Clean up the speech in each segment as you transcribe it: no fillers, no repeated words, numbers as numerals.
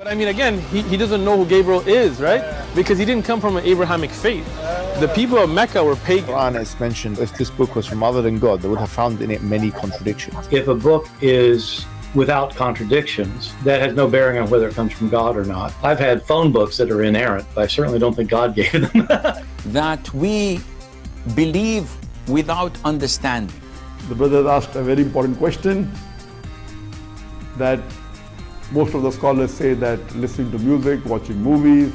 But I mean, again, he doesn't know who Gabriel is, right? Because he didn't come from an Abrahamic faith. The people of Mecca were pagan. Quran is mentioned, if this book was from other than God, they would have found in it many contradictions. If a book is without contradictions, that has no bearing on whether it comes from God or not. I've had phone books that are inerrant, but I certainly don't think God gave them. That we believe without understanding. The brother asked a very important question, that most of the scholars say that listening to music, watching movies,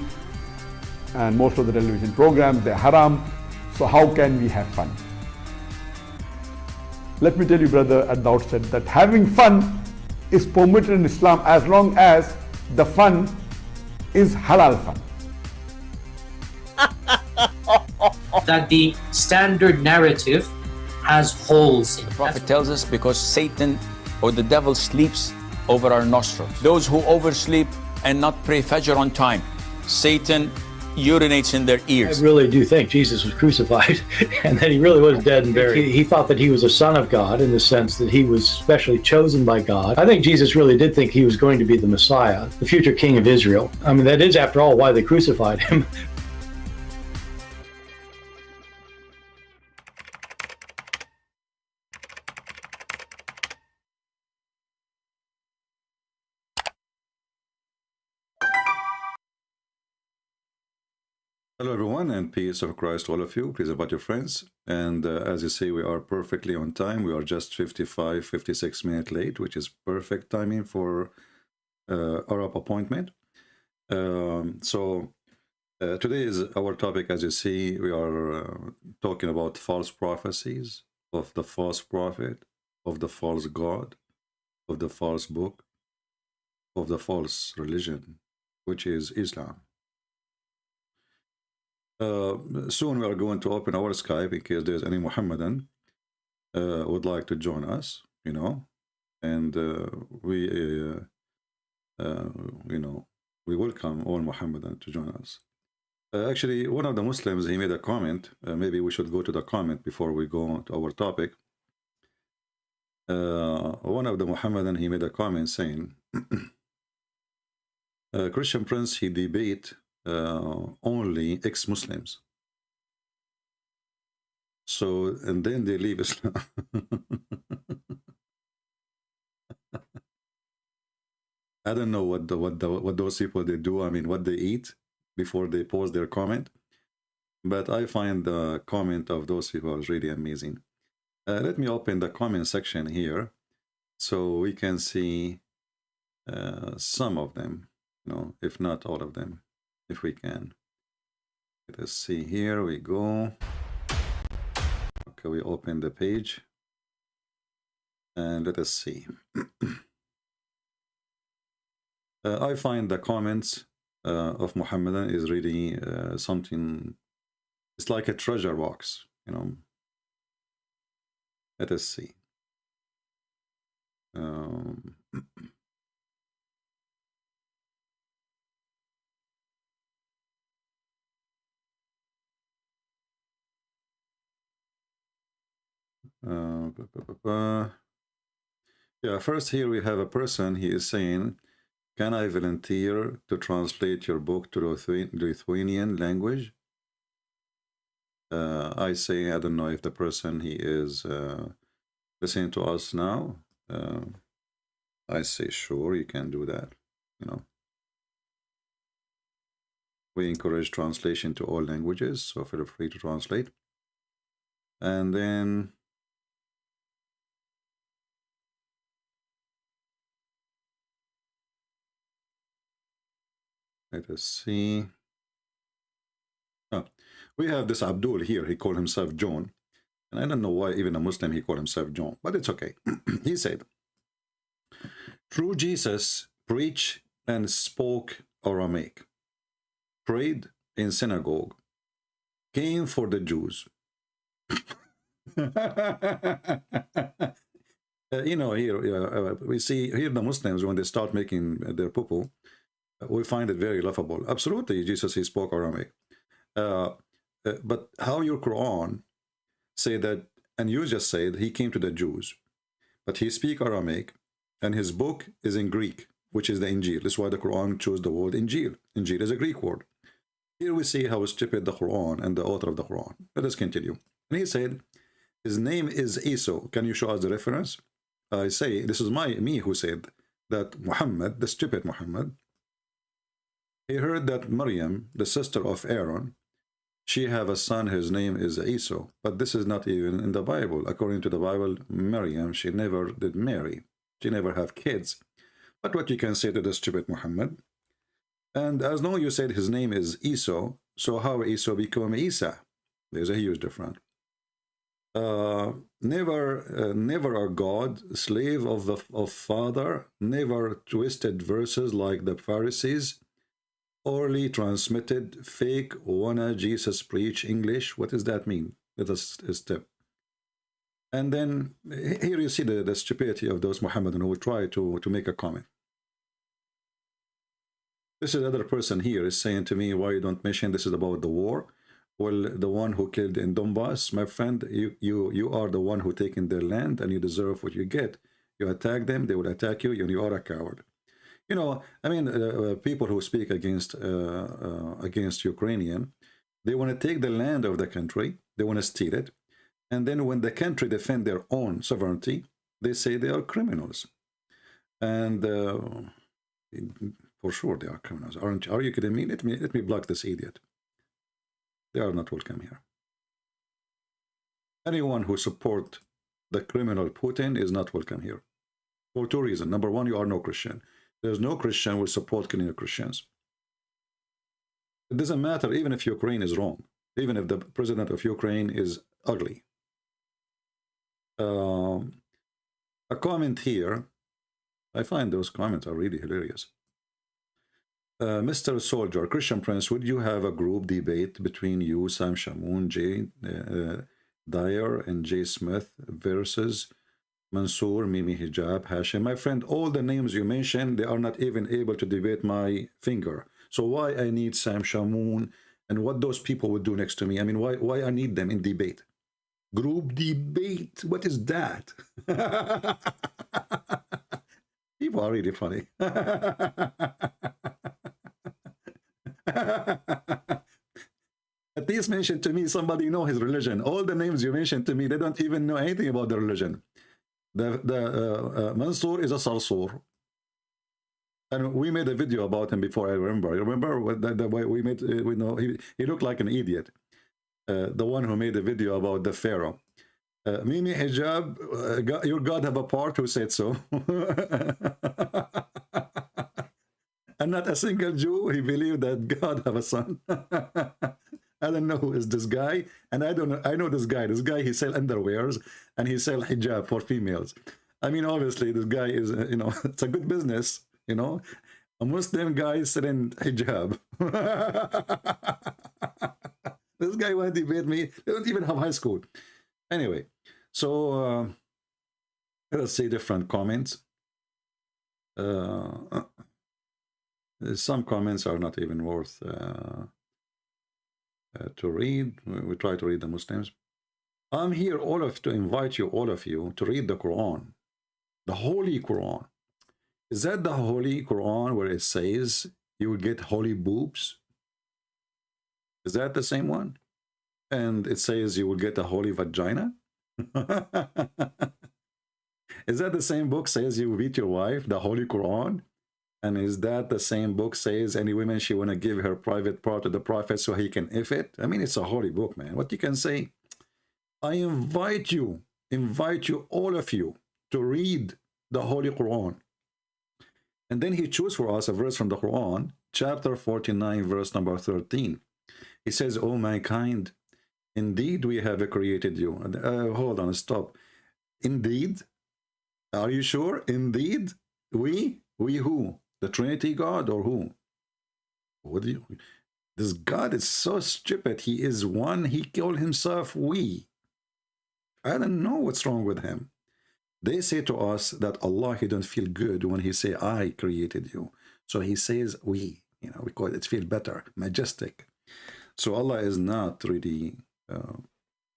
and most of the television programs, they're haram. So how can we have fun? Let me tell you, brother, at the outset, that having fun is permitted in Islam as long as the fun is halal fun. That the standard narrative has holes in it. The Prophet tells us because Satan or the devil sleeps over our nostrils. Those who oversleep and not pray Fajr on time, Satan urinates in their ears. I really do think Jesus was crucified and that he really was dead and buried. He thought that he was a son of God in the sense that he was specially chosen by God. I think Jesus really did think he was going to be the Messiah, the future king of Israel. I mean, that is, after all, why they crucified him. Hello everyone, and peace of Christ to all of you. Please invite your friends. And as you see, we are perfectly on time. We are just 56 minutes late, which is perfect timing for Arab appointment. Today is our topic. As you see, we are talking about false prophecies of the false prophet, of the false God, of the false book, of the false religion, which is Islam. Soon we are going to open our Skype in case there's any Muhammadan would like to join us, you know, and we welcome all Muhammadan to join us. Actually, one of the Muslims, he made a comment. Maybe we should go to the comment before we go to our topic. One of the Muhammadan, he made a comment saying, Christian Prince, he debate only ex-Muslims. So, and then they leave Islam. I don't know what those people they do. I mean, what they eat before they post their comment. But I find the comment of those people is really amazing. Let me open the comment section here so we can see some of them, you know, if not all of them. If we can. Let us see, here we go. Okay, we open the page and let us see. I find the comments of Muhammadan is really something, it's like a treasure box, you know. Let us see. Yeah, first here we have a person, he is saying, can I volunteer to translate your book to Lithuanian language? I say, I don't know if the person he is listening to us now. I say, sure, you can do that, you know. We encourage translation to all languages, so feel free to translate. And then let us see. Oh, we have this Abdul here. He called himself John. And I don't know why even a Muslim he called himself John. But it's okay. He said, true Jesus preached and spoke Aramaic, prayed in synagogue, came for the Jews. You know, here we see here the Muslims, when they start making their poo-poo, we find it very laughable. Absolutely, Jesus, he spoke Aramaic. But how your Quran say that, and you just said he came to the Jews, but he speak Aramaic, and his book is in Greek. which is the Injil. This is why the Quran chose the word Injil. Injil is a Greek word. Here we see how stupid the Quran and the author of the Quran. Let us continue. And he said, his name is Isa. Can you show us the reference? I say, this is me who said that Muhammad, the stupid Muhammad, he heard that Maryam, the sister of Aaron, she have a son, his name is Isa. But this is not even in the Bible. According to the Bible, Maryam, she never did marry. She never have kids. But what you can say to the stupid Muhammad, and as long as you said his name is Isa, so how Isa become Isa? There's a huge difference. Never a God, slave of Father, never twisted verses like the Pharisees, orally transmitted, fake, wanna Jesus preach English. What does that mean? Let us step. And then here you see the stupidity of those Muhammadan who will try to make a comment. This is another person here is saying to me, why you don't mention this is about the war? Well, the one who killed in Donbass, my friend, you are the one who taken their land and you deserve what you get. You attack them, they will attack you, and you are a coward. You know, I mean, people who speak against Ukrainian, they want to take the land of the country, they want to steal it, and then when the country defend their own sovereignty, they say they are criminals. And for sure they are criminals. Are you kidding me? Let me block this idiot. They are not welcome here. Anyone who support the criminal Putin is not welcome here. For two reasons. Number one, you are no Christian. There's no Christian who will support killing Christians. It doesn't matter even if Ukraine is wrong. Even if the president of Ukraine is ugly. A comment here. I find those comments are really hilarious. Mr. Soldier, Christian Prince, would you have a group debate between you, Sam Shamoun, Jay Dyer, and Jay Smith versus Mansour, Mimi Hijab, Hashim? My friend, all the names you mentioned, they are not even able to debate my finger. So why I need Sam Shamoun and what those people would do next to me? I mean, why I need them in debate? Group debate? What is that? People are really funny. At least mention to me somebody know his religion. All the names you mentioned to me, they don't even know anything about the religion. Mansour is a Sarsur. And we made a video about him before, I remember. You remember the way we made, we know he looked like an idiot. The one who made a video about the Pharaoh. Mimi Hijab, your God have a part, who said so? And not a single Jew, he believed that God have a son. I don't know who is this guy, and I don't know. I know this guy. This guy, he sell underwears and he sell hijab for females. I mean, obviously, this guy is, you know, it's a good business. You know, a Muslim guy selling hijab. This guy want to debate me. They don't even have high school. Anyway, so let's see different comments. Some comments are not even worth to read. We try to read the Muslims. I'm here to invite you, all of you, to read the Quran, the Holy Quran. Is that the Holy Quran where it says you will get holy boobs? Is that the same one? And it says you will get a holy vagina? Is that the same book says you will beat your wife, the Holy Quran? And is that the same book says any woman she want to give her private part to the prophet so he can if it? I mean, it's a holy book, man. What you can say? I invite you, all of you, to read the Holy Quran. And then he chose for us a verse from the Quran, chapter 49, verse number 13. He says, "O mankind, indeed we have created you." Hold on, stop. Indeed? Are you sure? Indeed? We? We who? The Trinity God or who? What do you? This God is so stupid. He is one. He called himself we. I don't know what's wrong with him. They say to us that Allah, he don't feel good when he say, I created you. So he says we, you know, because it feels better, majestic. So Allah is not really,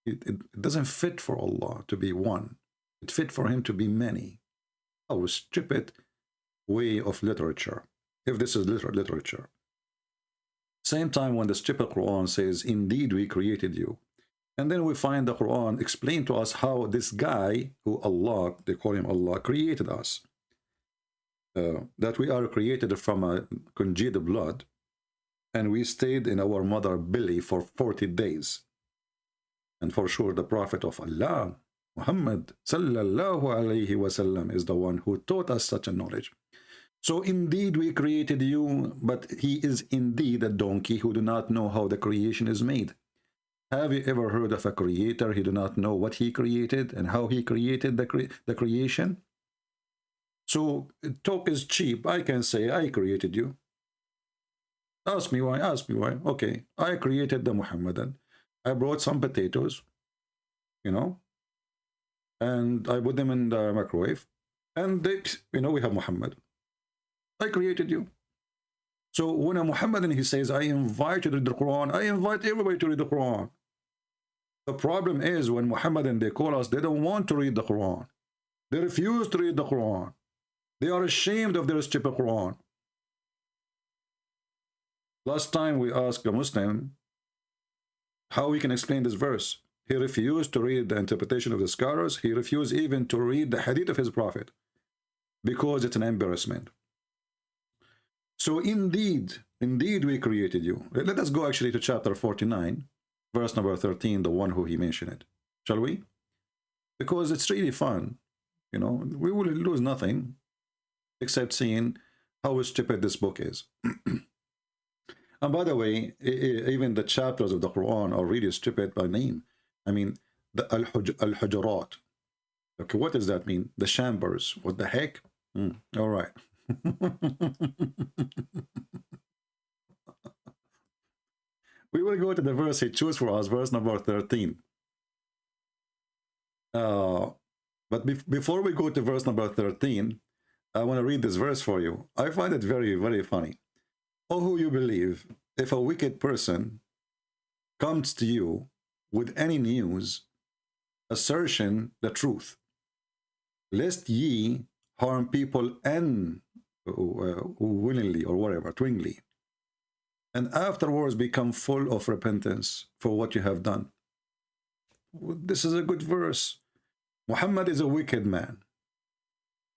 it doesn't fit for Allah to be one. It fit for him to be many. Oh, stupid. way of literature, if this is literature. Same time when the stupid Quran says, indeed we created you. And then we find the Quran explain to us how this guy, who Allah, they call him Allah, created us. That we are created from a congealed blood, and we stayed in our mother belly for 40 days. And for sure the Prophet of Allah, Muhammad sallallahu alayhi wasallam, is the one who taught us such a knowledge. So indeed we created you, but he is indeed a donkey who do not know how the creation is made. Have you ever heard of a creator who do not know what he created and how he created the creation? So talk is cheap. I can say, I created you. Ask me why, ask me why. Okay, I created the Muhammadan. I brought some potatoes, you know, and I put them in the microwave, and they, you know, we have Muhammad. I created you. So when a Muhammadan, he says, I invite you to read the Quran, I invite everybody to read the Quran. The problem is when Muhammadan, they call us, they don't want to read the Quran. They refuse to read the Quran. They are ashamed of their stupid Quran. Last time we asked a Muslim how we can explain this verse. He refused to read the interpretation of the scholars. He refused even to read the hadith of his prophet because it's an embarrassment. So indeed we created you. Let us go actually to chapter 49, verse number 13, the one who he mentioned it. Shall we? Because it's really fun. You know, we will lose nothing except seeing how stupid this book is. And by the way, even the chapters of the Quran are really stupid by name. I mean, the Al-Hujurat. Okay, what does that mean? The chambers. What the heck? All right. We will go to the verse he chose for us, verse number 13. But before we go to verse number 13, I want to read this verse for you. I find it very, very funny. Oh, who you believe, if a wicked person comes to you with any news, assertion the truth, lest ye harm people and willingly or whatever, twingly, and afterwards become full of repentance for what you have done. This is a good verse. Muhammad is a wicked man.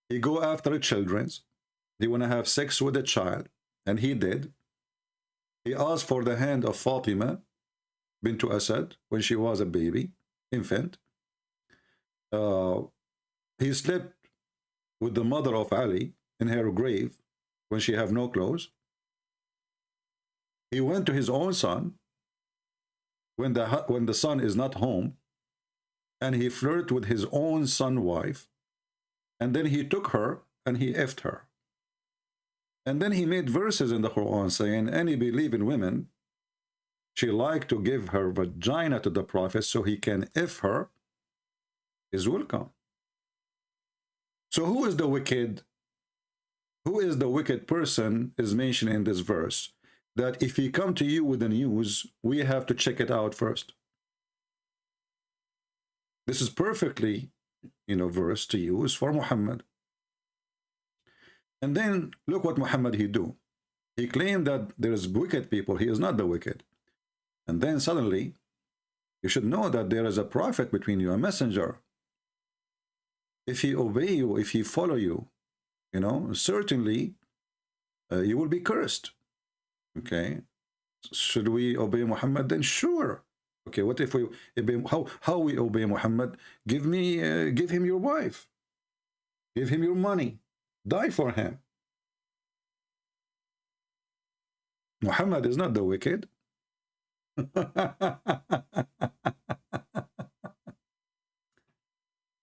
He go after children. They want to have sex with a child, and he did. He asked for the hand of Fatima bint Asad when she was a baby, infant. He slept with the mother of Ali in her grave when she have no clothes. He went to his own son when the son is not home, and he flirted with his own son's wife, and then he took her and he effed her. And then he made verses in the Quran saying, any believing women, she like to give her vagina to the Prophet so he can eff her, is welcome. So who is the wicked? Who is the wicked person is mentioned in this verse? That if he come to you with the news, we have to check it out first. This is perfectly, you know, verse to use for Muhammad. And then look what Muhammad he do. He claimed that there is wicked people. He is not the wicked. And then suddenly, you should know that there is a prophet between you, a messenger. If he obey you, if he follow you, you know, certainly you will be cursed. Okay, should we obey Muhammad? Then sure. Okay, what if we obey? How we obey Muhammad? Give him your wife, give him your money, die for him. Muhammad is not the wicked.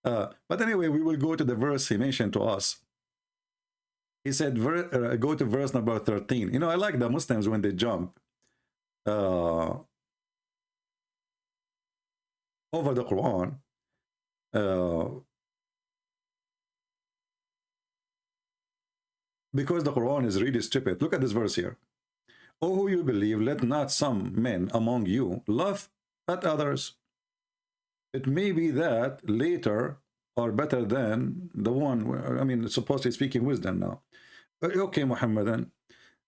But anyway, we will go to the verse he mentioned to us. He said, go to verse number 13. You know, I like the Muslims when they jump over the Quran. Because the Quran is really stupid. Look at this verse here. O who you believe, let not some men among you laugh at others. It may be that later or better than the one, I mean, supposedly speaking wisdom now. Okay, Muhammadan.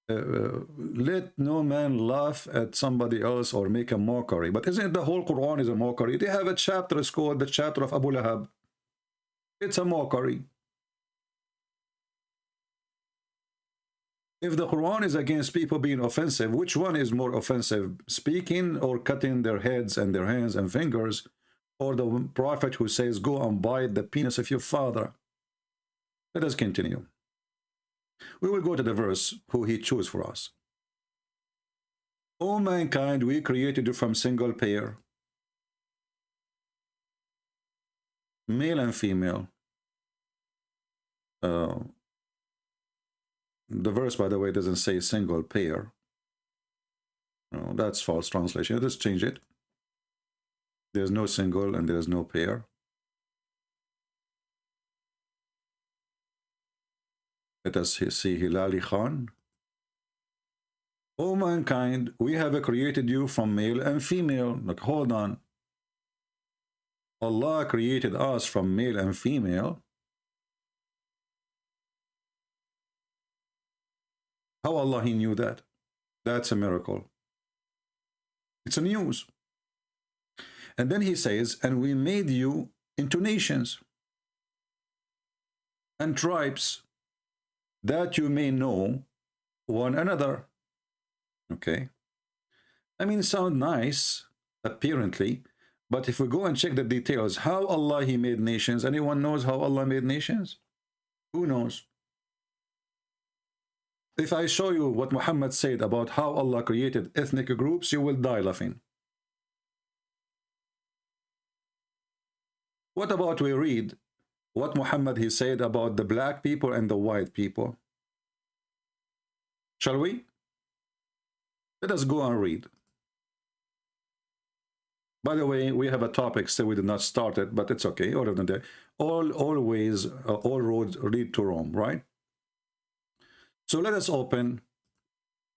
Let no man laugh at somebody else or make a mockery. But isn't the whole Quran is a mockery? They have a chapter, it's called the chapter of Abu Lahab. It's a mockery. If the Quran is against people being offensive, which one is more offensive? Speaking or cutting their heads and their hands and fingers? Or the prophet who says, go and bite the penis of your father? Let us continue. We will go to the verse who he chose for us. O mankind, we created you from single pair, male and female. The verse, by the way, doesn't say single pair. No, that's false translation. Let's change it. There's no single and there's no pair. Let us see Hilali Khan. O mankind, we have created you from male and female. Look, hold on. Allah created us from male and female. How Allah He knew that? That's a miracle. It's a news. And then He says, and we made you into nations and tribes, that you may know one another. Okay. I mean, sound nice, apparently, but if we go and check the details, how Allah He made nations, anyone knows how Allah made nations? Who knows? If I show you what Muhammad said about how Allah created ethnic groups, you will die laughing. What about we read what Muhammad he said about the black people and the white people? Shall we? Let us go and read. By the way, we have a topic, so we did not start it, but it's okay. All roads lead to Rome, right? So let us open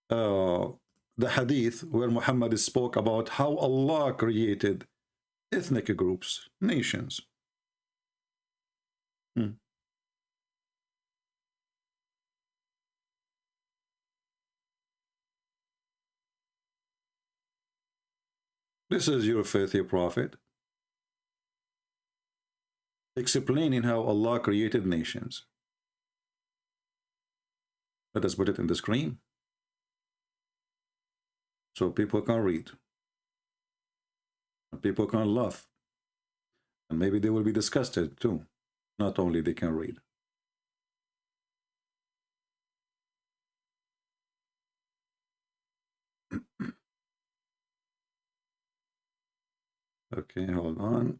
the hadith where Muhammad spoke about how Allah created ethnic groups, nations. This is your faithful prophet explaining how Allah created nations. Let us put it in the screen so people can read. And people can laugh. And maybe they will be disgusted too. Not only they can read. Okay, hold on.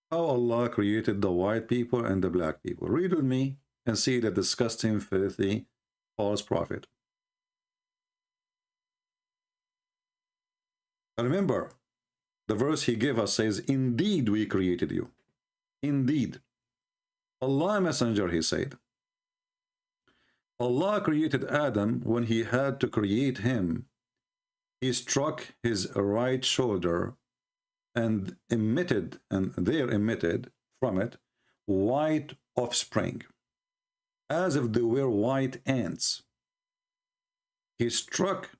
How Allah created the white people and the black people. Read with me and see the disgusting, filthy, false prophet. Remember, the verse he gave us says, indeed we created you. Indeed. Allah Messenger, he said. Allah created Adam. When he had to create him, he struck his right shoulder and there emitted from it white offspring, as if they were white ants. He struck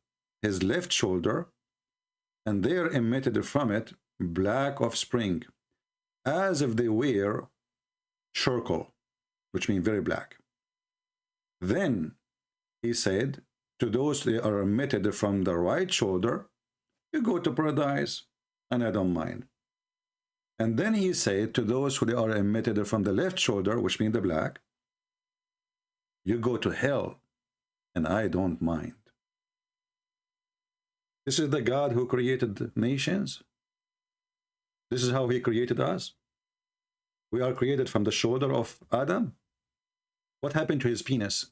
his left shoulder, and there emitted from it black offspring, as if they were charcoal, which means very black. Then he said, to those that are emitted from the right shoulder, you go to paradise, and I don't mind. And then he said, to those who are emitted from the left shoulder, which means the black, you go to hell, and I don't mind. This is the God who created nations. This is how he created us. We are created from the shoulder of Adam. What happened to his penis?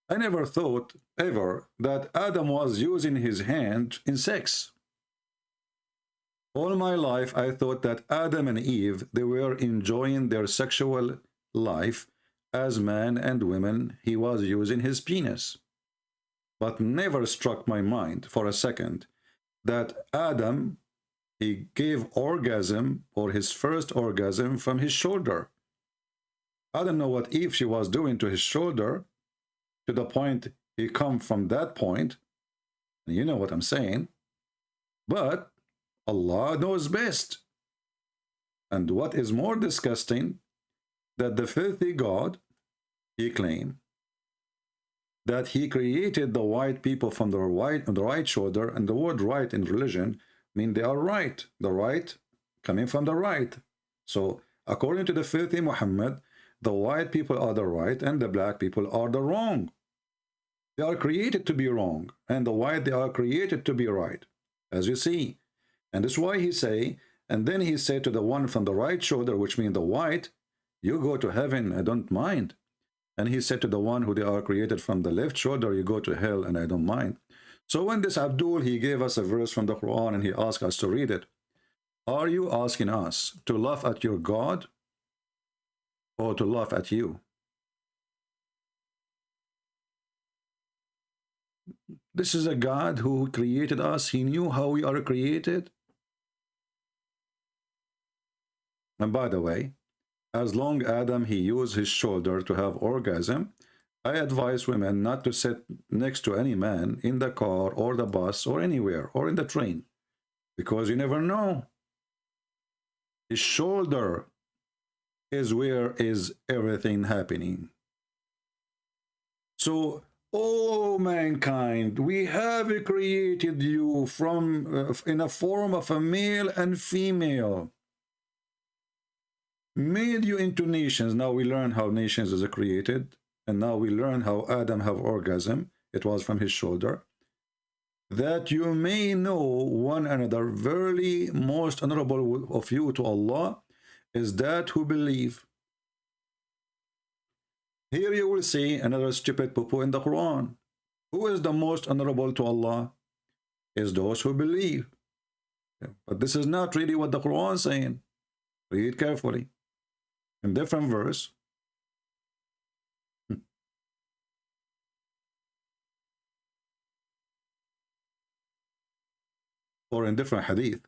I never thought ever that Adam was using his hand in sex. All my life, I thought that Adam and Eve, they were enjoying their sexual life as man and women. He was using his penis. But never struck my mind for a second that Adam, he gave orgasm, or his first orgasm, from his shoulder. I don't know what Eve she was doing to his shoulder, to the point he come from that point. You know what I'm saying. But Allah knows best. And what is more disgusting, that the filthy God, he claimed that he created the white people from the right shoulder, and the word right in religion mean they are right, the right coming from the right. So according to the filthy Muhammad, the white people are the right and the black people are the wrong. They are created to be wrong, and the white, they are created to be right, as you see. And that's why he say, and then he said to the one from the right shoulder, which means the white, you go to heaven, I don't mind. And he said to the one who they are created from the left shoulder, you go to hell, and I don't mind. So when this Abdul, he gave us a verse from the Quran, and he asked us to read it. Are you asking us to laugh at your God, or to laugh at you? This is a God who created us. He knew how we are created. And by the way, as long Adam, he used his shoulder to have orgasm, I advise women not to sit next to any man in the car or the bus or anywhere or in the train, because you never know. His shoulder is where is everything happening. So, oh mankind, we have created you from in a form of a male and female, made you into nations. Now we learn how nations is created, and now we learn how Adam have orgasm. It was from his shoulder. That you may know one another. Verily, most honorable of you to Allah is that who believe. Here you will see another stupid poo-poo in the Quran. Who is the most honorable to Allah? Is those who believe. But this is not really what the Quran is saying. Read carefully. In different verse. Or in different hadith.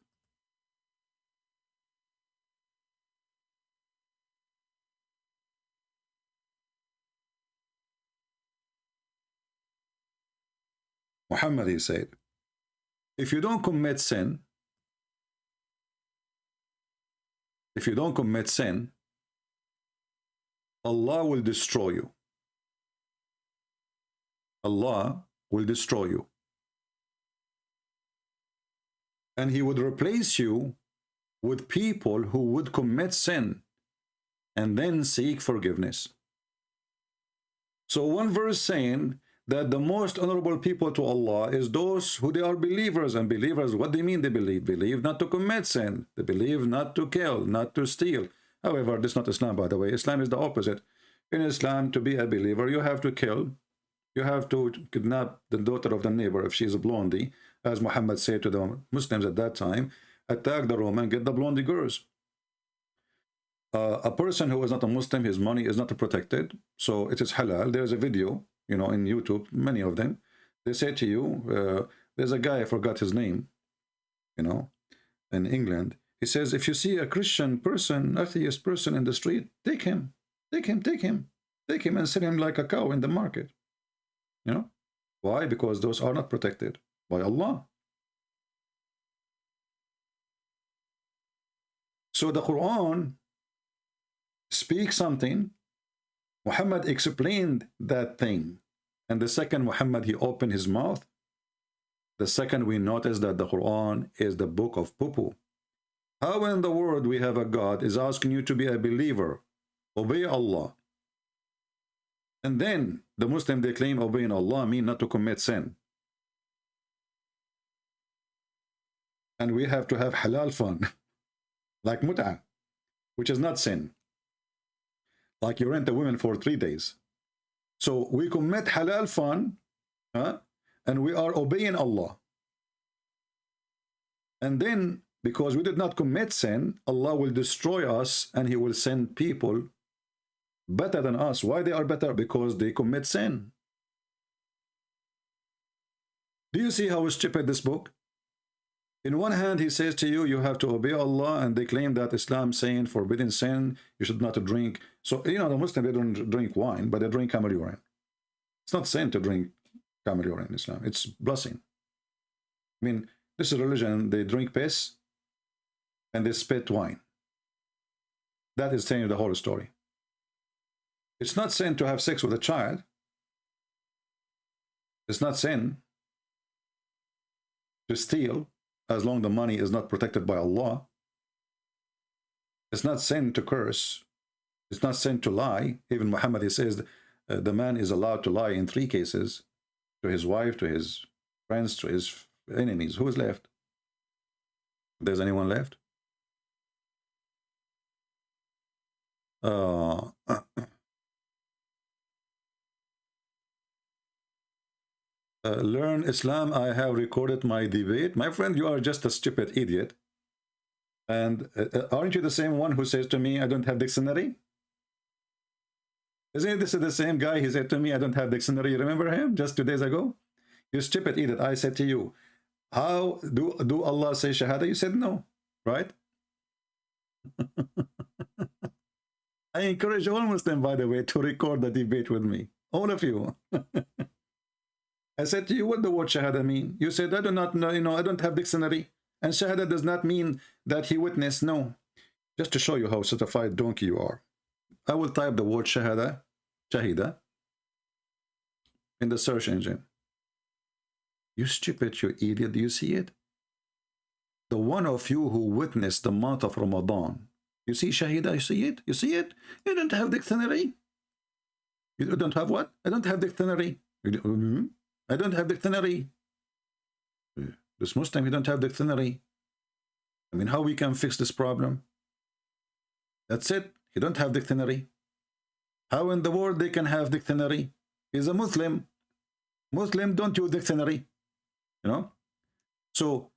Muhammad, he said, if you don't commit sin, Allah will destroy you. Allah will destroy you. And he would replace you with people who would commit sin and then seek forgiveness. So one verse saying that the most honorable people to Allah is those who they are believers. And believers, what do you mean they believe? Believe not to commit sin. They believe not to kill, not to steal. However, this is not Islam, by the way. Islam is the opposite. In Islam, to be a believer, you have to kill. You have to kidnap the daughter of the neighbor if she is a blondie. As Muhammad said to the Muslims at that time, attack the Roman, get the blondie girls. A person who is not a Muslim, his money is not protected, so it is halal. There is a video, you know, in YouTube, many of them. They say to you, there's a guy, I forgot his name, you know, in England. He says, if you see a Christian person, atheist person in the street, take him and sell him like a cow in the market. You know, why? Because those are not protected by Allah. So the Quran speaks something. Muhammad explained that thing. And the second Muhammad, he opened his mouth. The second we notice that the Quran is the book of poo-poo. How in the world we have a God is asking you to be a believer, obey Allah. And then the Muslim, they claim obeying Allah mean not to commit sin. And we have to have halal fun, like mut'ah, which is not sin. Like you rent a woman for 3 days. So we commit halal fun, and we are obeying Allah. And then because we did not commit sin, Allah will destroy us and he will send people better than us. Why they are better? Because they commit sin. Do you see how stupid this book? In one hand, he says to you, you have to obey Allah, and they claim that Islam saying forbidden sin, you should not drink. So, you know, the Muslims, they don't drink wine, but they drink camel urine. It's not sin to drink camel urine in Islam. It's blessing. I mean, this is religion. They drink piss and they spit wine. That is telling you the whole story. It's not sin to have sex with a child. It's not sin to steal, as long as the money is not protected by Allah. It's not sin to curse. It's not sin to lie. Even Muhammad, he says the man is allowed to lie in 3 cases: to his wife, to his friends, to his enemies. Who is left? If there's anyone left? Learn Islam. I have recorded my debate. My friend, you are just a stupid idiot. And aren't you the same one who says to me, I don't have dictionary? Isn't this the same guy? He said to me, I don't have dictionary. You remember him just 2 days ago? You stupid idiot. I said to you, how do Allah say Shahada? You said no, right? I encourage all Muslims, by the way, to record the debate with me. All of you. I said to you, what the word Shahada mean? You said, I do not know, I don't have dictionary. And Shahada does not mean that he witnessed. No. Just to show you how certified donkey you are. I will type the word Shahida, in the search engine. You stupid, you idiot. Do you see it? The one of you who witnessed the month of Ramadan. You see Shahida? You see it? You see it? You don't have dictionary. You don't have what? I don't have dictionary. I don't have dictionary. This Muslim, you don't have dictionary. I mean, how we can fix this problem? That's it. You don't have dictionary. How in the world they can have dictionary? He's a Muslim. Muslim don't use dictionary. You know? So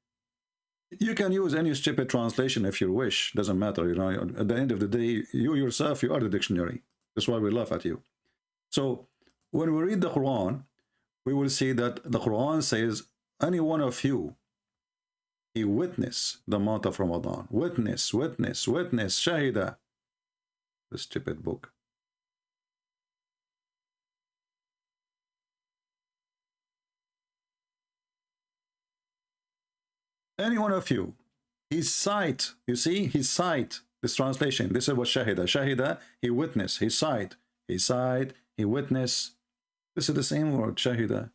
you can use any stupid translation if you wish. Doesn't matter. You know, at the end of the day, you yourself, you are the dictionary. That's why we laugh at you. So when we read the Quran, we will see that the Quran says, any one of you, he witness the month of Ramadan. Witness, witness, witness, Shahida. The stupid book. Any one of you, his sight, you see, his sight, this translation, this is what Shahida. Shahida, he witness, his sight, he witness. This is the same word, Shahida.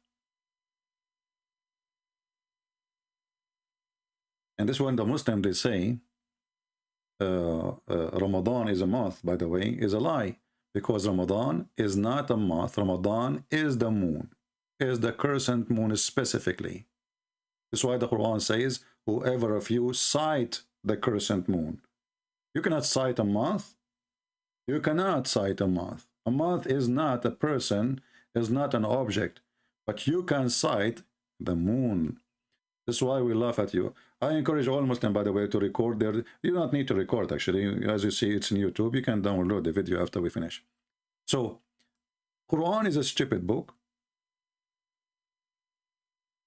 And this one, the Muslim, they say, Ramadan is a month, by the way, is a lie. Because Ramadan is not a month. Ramadan is the moon, is the crescent moon specifically. That's why the Quran says, whoever of you sight the crescent moon. You cannot sight a month. You cannot sight a month. A month is not a person, is not an object, but you can sight the moon. That's why we laugh at you. I encourage all Muslims, by the way, to record their... You don't need to record, actually. As you see, it's in YouTube. You can download the video after we finish. So, Quran is a stupid book.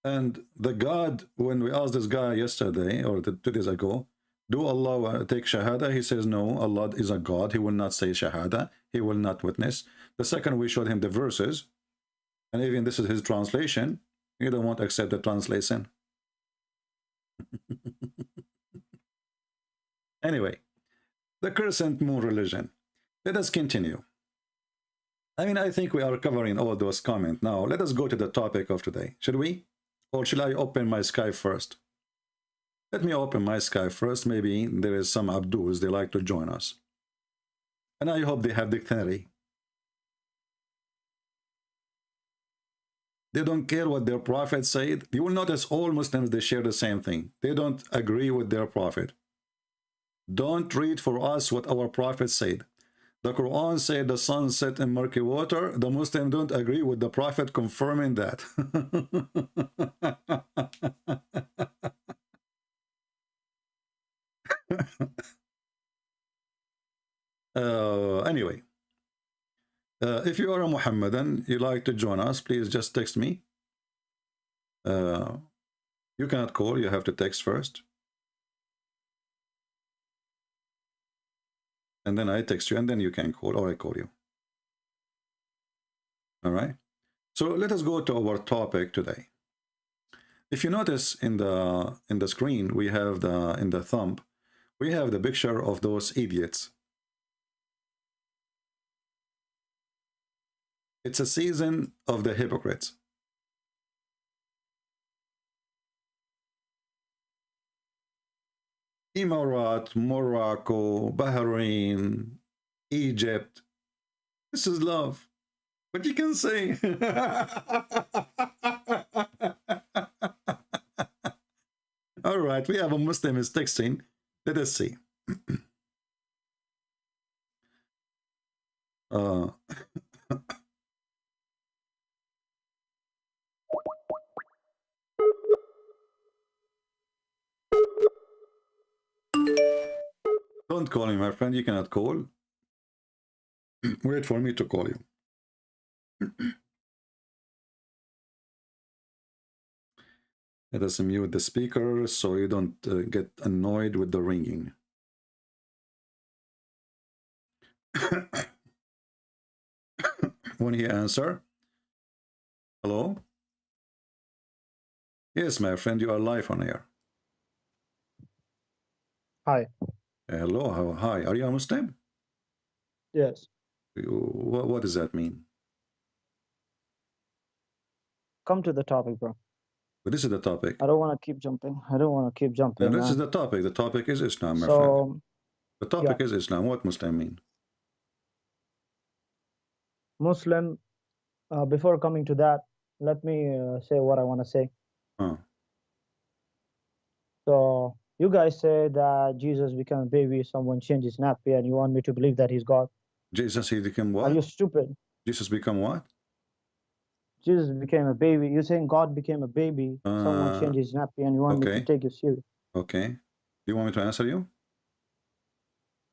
And the God, when we asked this guy yesterday, or 2 days ago, do Allah take Shahada? He says, no, Allah is a God. He will not say Shahada. He will not witness. The second, we showed him the verses. And even this is his translation. He don't want to accept the translation. Anyway, the crescent moon religion. Let us continue. I mean, I think we are covering all those comments. Now, let us go to the topic of today. Should we? Or should I open my Skype first? Let me open my Skype first. Maybe there is some Abduls, they like to join us. And I hope they have dictionary. They don't care what their prophet said. You will notice all Muslims, they share the same thing. They don't agree with their prophet. Don't read for us what our prophet said. The Quran said the sun set in murky water. The Muslims don't agree with the prophet confirming that. Anyway, if you are a Muhammadan, you like to join us, please just text me. You cannot call, you have to text first. And then I text you, and then you can call, or I call you. All right. So let us go to our topic today. If you notice in the screen, we have in the thumb, we have the picture of those idiots. It's a season of the hypocrites. Emirat, Morocco, Bahrain, Egypt. This is love. What you can say? All right, we have a Muslim is texting. Let us see. Don't call me, my friend. You cannot call. Wait for me to call you. Let us mute the speaker so you don't get annoyed with the ringing. When he answer, hello? Yes, my friend, you are live on air. Hi. Hello, hi. Are you a Muslim? Yes. What does that mean? Come to the topic, bro. But this is the topic. I don't want to keep jumping. No, this is the topic. The topic is Islam, my friend. So, The topic yeah. is Islam. What Muslim mean? Muslim, before coming to that, let me say what I want to say. So, you guys say that Jesus became a baby, someone changed his nappy, and you want me to believe that he's God. Jesus, he became what? Are you stupid? Jesus become what? Jesus became a baby. You're saying God became a baby, someone changed his nappy, and you want me to take you serious. Okay. Do you want me to answer you?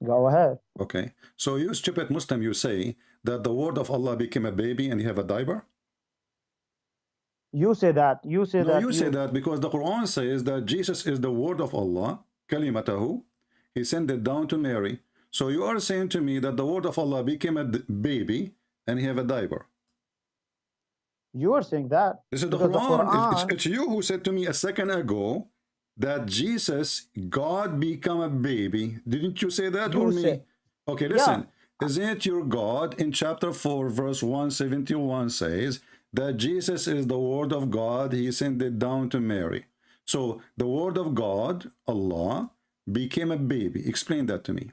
Go ahead. Okay. So you stupid Muslim, you say that the word of Allah became a baby and you have a diaper? You say that. You say that. No, you say that because the Quran says that Jesus is the word of Allah, kalimatahu. He sent it down to Mary. So you are saying to me that the word of Allah became a baby and he have a diaper. You are saying that. This is the Quran. It's you who said to me a second ago that Jesus, God become a baby. Didn't you say that or me? Okay, listen. Yeah. Isn't your God in chapter 4, verse 171 says that Jesus is the word of God. He sent it down to Mary. So the word of God, Allah, became a baby. Explain that to me.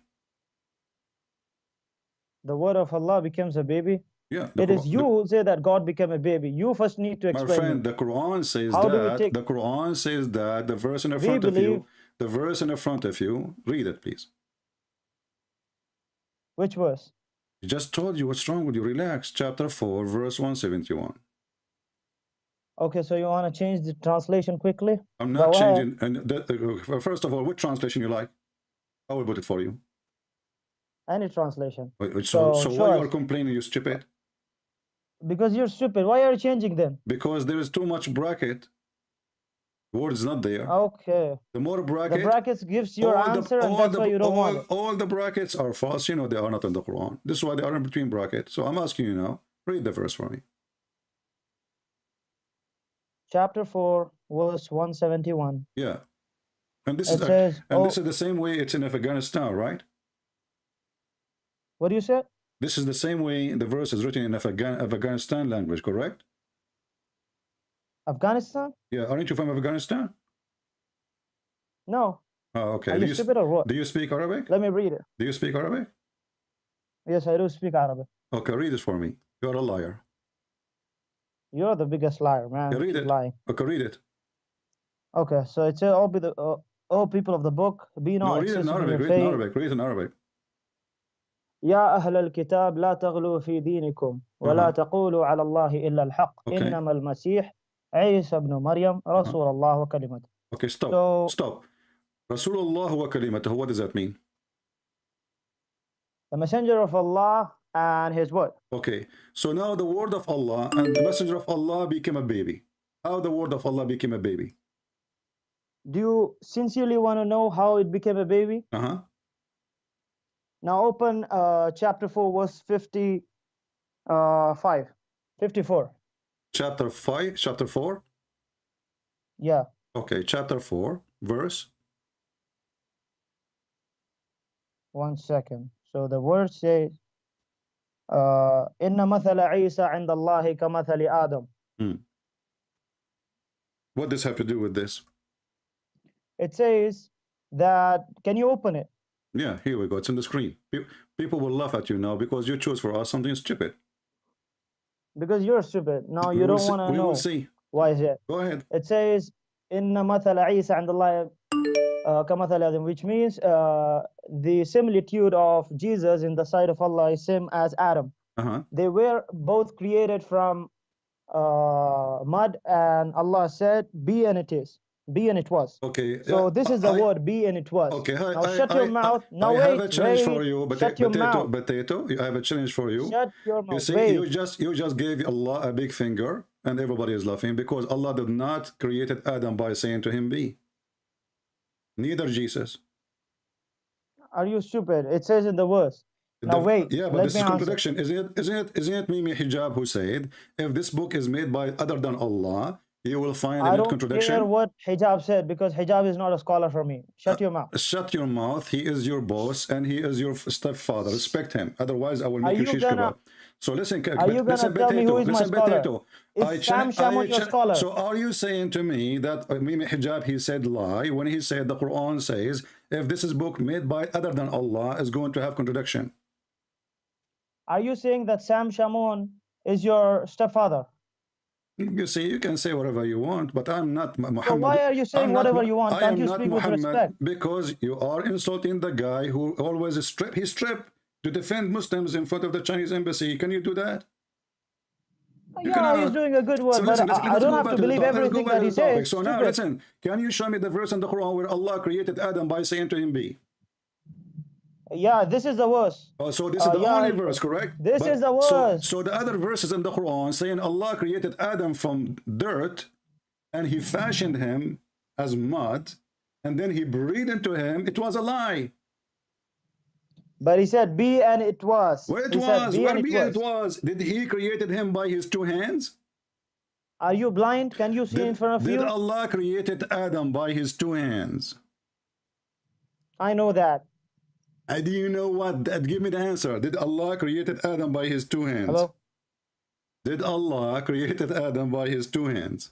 The word of Allah becomes a baby? Yeah. It is you who say that God became a baby. You first need to explain. My friend, the Quran says that. The Quran says that. The verse in the front of you. The verse in the front of you. Read it, please. Which verse? I just told you what's wrong with you. Relax. Chapter 4, verse 171. Okay, so you want to change the translation quickly? I'm not changing. And first of all, what translation you like? I will put it for you. Any translation. So why you are complaining, you stupid? Because you're stupid. Why are you changing them? Because there is too much bracket. The word is not there. Okay. The more bracket. The brackets gives your answer, and that's why you don't want it. All the brackets are false. You know they are not in the Quran. This is why they are in between brackets. So I'm asking you now. Read the verse for me. Chapter 4, verse 171. Yeah. And this is this is the same way it's in Afghanistan, right? What do you say? This is the same way the verse is written in Afghanistan language, correct? Afghanistan? Yeah, aren't you from Afghanistan? No. Oh, okay. Are you stupid or what? Do you speak Arabic? Let me read it. Do you speak Arabic? Yes, I do speak Arabic. Okay, read it for me. You're a liar. You're the biggest liar, man. Yeah, read it. Lying. Okay, read it. Okay, so it says, all people of the book, be not read it in Arabic. Read it in Arabic. Read it in Arabic. يا أهل الكتاب لا تغلوا في دينكم ولا تقولوا على الله إلا الحق إنما المسيح عيسى ابن مريم رسول الله وكلمته. Okay, stop. Rasulullah wa kalimatuhu, what does that mean? The messenger of Allah and his word. Okay, so now the word of Allah and the messenger of Allah became a baby. How the word of Allah became a baby? Do you sincerely want to know how it became a baby? Uh-huh. Now open chapter 4, verse 54. Chapter 4? Yeah. Okay, chapter 4, verse. 1 second. So the word says, Inna mathala Isa inda Allahi ka mathali Adam. What does have to do with this? It says that, can you open it? Yeah, here we go. It's on the screen. People will laugh at you now because you chose for us something stupid. Because you're stupid. Now you don't want to know. We will see. Why is it? Go ahead. It says, Inna mathala Isa inda Allahi ka mathali Adam, which means the similitude of Jesus in the sight of Allah is same as Adam. They were both created from mud, and Allah said, be and it is. Be and it was. Okay. So this is the word, be and it was. Okay. Now shut your mouth. Now I have a challenge wait. for you. Shut your mouth. Potato. I have a challenge for you. Shut your mouth. You see, you just gave Allah a big finger, and everybody is laughing because Allah did not created Adam by saying to him, be. Neither Jesus. Are you stupid? It says in the verse. Now wait. Yeah, but this is contradiction. Isn't it Mimi Hijab who said, if this book is made by other than Allah, you will find in it contradiction? I don't care what Hijab said, because Hijab is not a scholar for me. Shut your mouth. Shut your mouth. He is your boss and he is your stepfather. Respect him. Otherwise, I will make you shish kebab. So listen, are you gonna tell me who is my scholar? Is Sam Shamoun your scholar? So are you saying to me that Mimi Hijab, he said lie when he said the Quran says, if this is book made by other than Allah, is going to have contradiction? Are you saying that Sam Shamoun is your stepfather? You see, you can say whatever you want, but I'm not Muhammad. So why are you saying whatever you want? Can't you speak with respect? Because you are insulting the guy who always he's stripped to defend Muslims in front of the Chinese embassy. Can you do that? Yeah, he's doing a good work, but I don't have to believe everything that he says. So now listen, can you show me the verse in the Quran where Allah created Adam by saying to him, be? Yeah, this is the verse. Oh, so this is the only verse, correct? This is the verse. So the other verses in the Quran saying Allah created Adam from dirt and he fashioned him as mud and then he breathed into him. It was a lie. But he said, be and it was. Well, it was. Did he created him by his two hands? Are you blind? Can you see in front of you? Did Allah created Adam by his two hands? I know that. Do you know what? Give me the answer. Did Allah created Adam by his two hands? Hello? Did Allah created Adam by his two hands?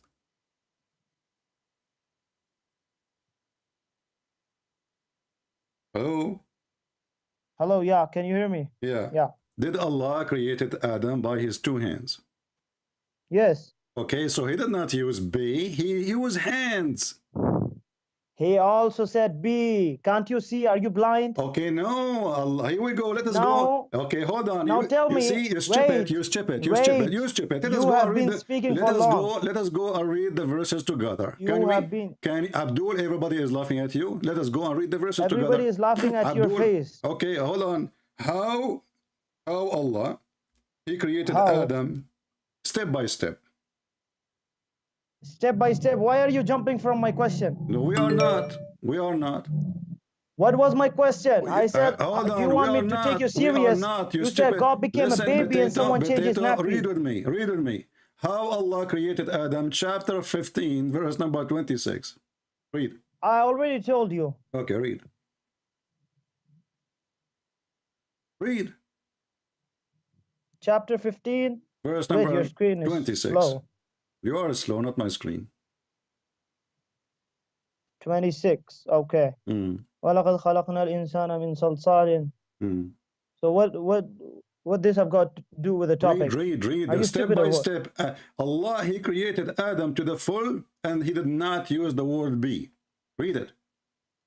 Hello? Hello, yeah. Can you hear me? Yeah. Yeah. Did Allah created Adam by his two hands? Yes. Okay, so he did not use be, he used hands. He also said be. Can't you see? Are you blind? Okay, no. Allah, here we go. Let us go. Okay, hold on. Now tell me. You see, you stupid. You stupid. You stupid. You stupid. Let us go and read let us go and read the verses together. Can Abdul, everybody is laughing at you. Let us go and read the verses together. Everybody is laughing at your face. Okay, hold on. How Allah, he created Adam step by step. Step by step. Why are you jumping from my question? No, we are not. We are not. What was my question? I said, do you want me to take you serious? You said God became a baby and someone changed his nappy. Read with me. Read with me. How Allah created Adam, chapter 15, verse number 26. Read. I already told you. Okay, read. Read. Chapter 15. Verse number your screen is 26. Slow. You are slow, not my screen. 26. Okay. وَلَقَدْ خَلَقْنَا الْإِنسَانَ مِنْ صَلْصَالٍ. So what this have got to do with the topic? Read. Step by step. Allah, he created Adam to the full and he did not use the word be. Read it.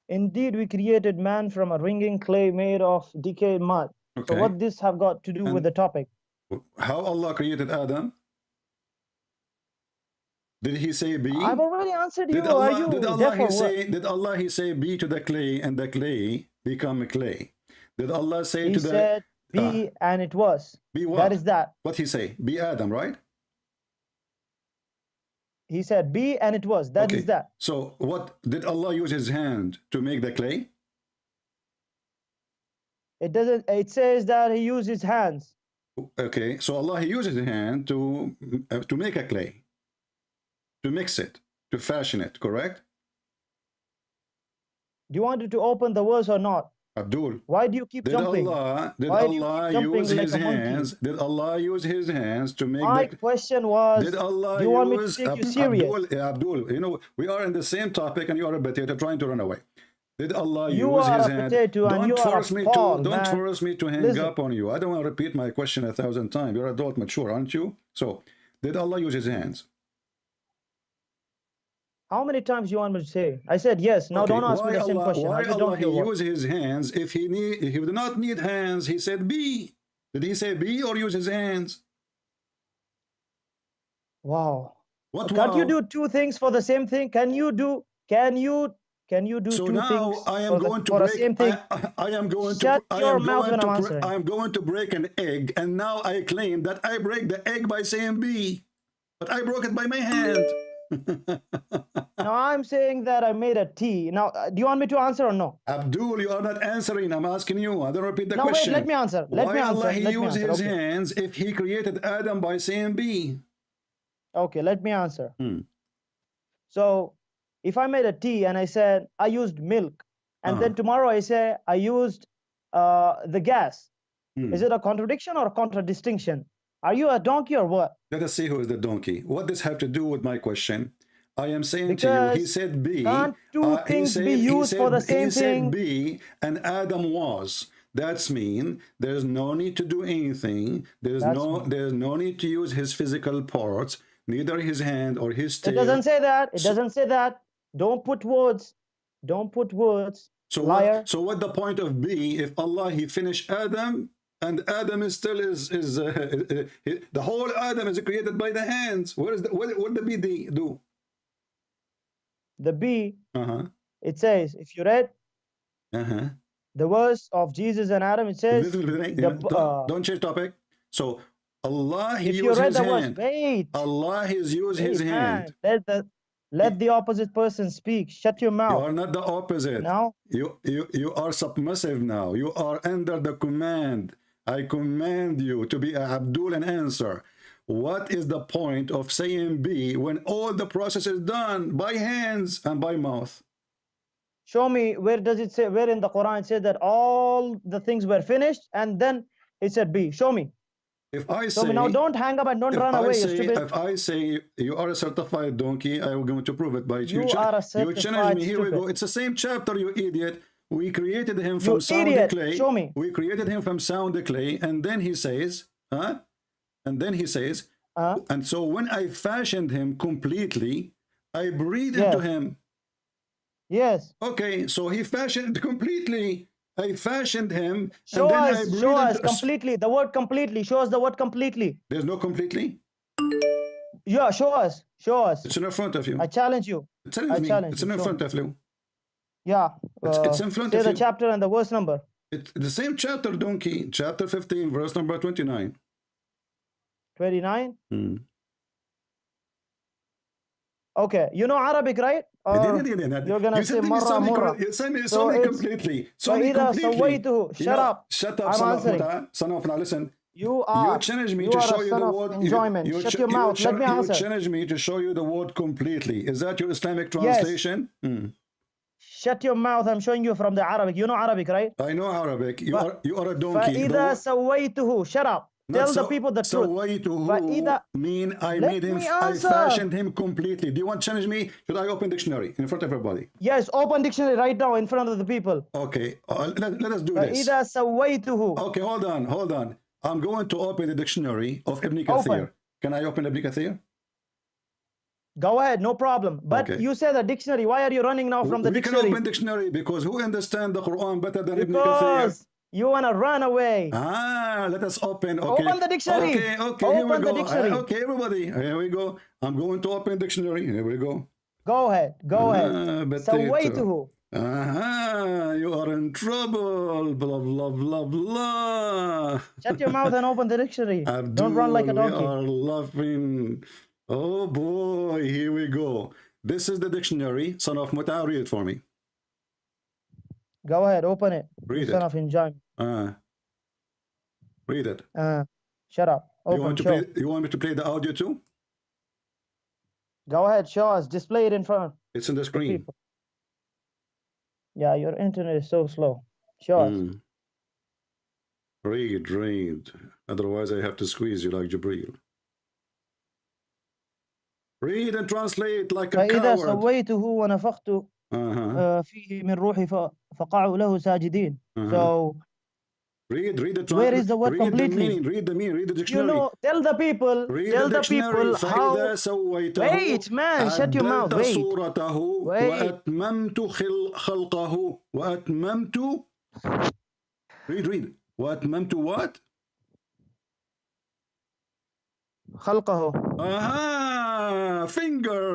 Indeed, we created man from a wringing clay made of decayed mud. Okay. So what this have got to do with the topic? How Allah created Adam? Did he say be? I've already answered you. Did Allah, Are you did Allah deaf he or say? what? Did Allah he say be to the clay and the clay become clay? Did Allah say He to the? said be and it was. Be what? That is that. What he say? Be Adam, right? He said be and it was. That is that. So what did Allah use his hand to make the clay? It doesn't. It says that he used his hands. Okay, so Allah he uses his hand to make a clay, to mix it, to fashion it, correct? Do you want to open the verse or not? Abdul, why do you keep jumping? Did Why Allah use his hands? Did Allah use his hands to make My question was, did Allah do you want me to use take you serious? Abdul, you know, we are in the same topic and you are a potato trying to run away. Did Allah You use are his a hand? potato and you are a Paul, Don't man. force me to hang Listen. up on you. I don't want to repeat my question 1,000 times. You're adult mature, aren't you? So, did Allah use his hands? How many times you want me to say? I said yes. Now Okay, don't ask me the same Allah, question. why I just Allah don't he know. use his hands if he did not need hands? He said be. Did he say be or use his hands? Wow. What? Can't Wow? you do two things for the same thing? Can you do So two now things I am for going to the break. same thing? I am going Shut to. your mouth when I'm answering. I am going to break an egg, and now I claim that I break the egg by saying B, but I broke it by my hand. Now I'm saying that I made a T. Now, do you want me to answer or no? Abdul, you are not answering. I'm asking you. I don't repeat the Now question. wait, let me answer. Why Allah he used his Okay. hands if he created Adam by saying B? Okay, let me answer. So, if I made a tea and I said I used milk, and then tomorrow I say I used the gas, is it a contradiction or a contradistinction? Are you a donkey or what? Let us see who is the donkey. What does have to do with my question? I am saying to you, he said B. Can't two things be used for the same he thing? said B, and Adam was. That's mean there's no need to do anything. There's no need to use his physical parts, neither his hand or his tail. It doesn't say that. It doesn't say that. Don't put words. Don't put words. So liar. So what the point of B if Allah he finished Adam and Adam is still the whole Adam is created by the hands? What the B do? The B. It says if you read the verse of Jesus and Adam, it says don't change topic. So Allah he if you used read his the hand. verse, wait. Allah has used his hand. Let the opposite person speak. Shut your mouth. You are not the opposite. Now you are submissive now. You are under the command. I command you to be Abdul and answer. What is the point of saying B when all the process is done by hands and by mouth? Show me where does it say, where in the Quran it says that all the things were finished and then it said B. Show me. If I say, now don't hang up and don't run away, you stupid. If I say you are a certified donkey, I am going to prove it by you. You are a certified You challenge me. Here stupid. we go. It's the same chapter, you idiot. We created him from sound clay. Show me. We created him from sound clay, and then he says, And then he says, and so when I fashioned him completely, I breathed into him. Yes. Okay, so he fashioned completely. I fashioned him. Show and then us, I breathed completely. The word completely. Show us the word completely. There's no completely? Yeah, show us. Show us. It's in front of you. I challenge you. It's in front of you. Yeah. It's in front of you. Say the chapter and the verse number. It's the same chapter, donkey. Chapter 15, verse number 29. 29? Okay. You know Arabic, right? You're going to say marra murra. You saw me completely. Shut up. Shut up, I'm answering. Son of, now listen. You challenge me to show you the word enjoyment. Shut your mouth. Let me answer. You challenge me to show you the word completely. Is that your Islamic translation? Yes. Shut your mouth. I'm showing you from the Arabic. You know Arabic, right? I know Arabic. You are a donkey. فَإِذَا سَوَّيْتُهُ. Shut up. Tell the people the truth. Mean I made him. I fashioned him completely. Do you want to challenge me? Should I open dictionary in front of everybody? Yes, open dictionary right now in front of the people. Okay, let us do this. فَإِذَا سَوَّيْتُهُ. Okay, hold on. I'm going to open the dictionary of Ibn Kathir. Can I open Ibn Kathir? Go ahead, no problem. But you said the dictionary. Why are you running now from the dictionary? We can open dictionary because who understands the Quran better than Ibn Kathir? You want to run away. Let us open. Okay. Open the dictionary. Okay, open here we the go. Dictionary. Okay, everybody, here we go. I'm going to open dictionary. Here we go. Go ahead. Go ahead. سويته. You are in trouble. Blah, blah, blah, blah. Shut your mouth and open the dictionary. Don't run like a donkey. We are laughing. Oh boy, here we go. This is the dictionary. Son of Muta, read it for me. Go ahead, open it. Read it. Son of enjoyment. Read it. Shut up. Open, you want me to play the audio too? Go ahead, show us. Display it in front. It's on the screen. Yeah, your internet is so slow. Show us. Read. Otherwise, I have to squeeze you like Jibreel. Read and translate like a فإذا coward. سويته ونفخت فيه من روحي فقعوا له ساجدين. So read the where is the word completely? Read the meaning, read the dictionary. You know, tell the people how. Wait, man, shut your mouth. Wait. وأتممت خلقه وأتممت. Read. وأتممت what? خلقه.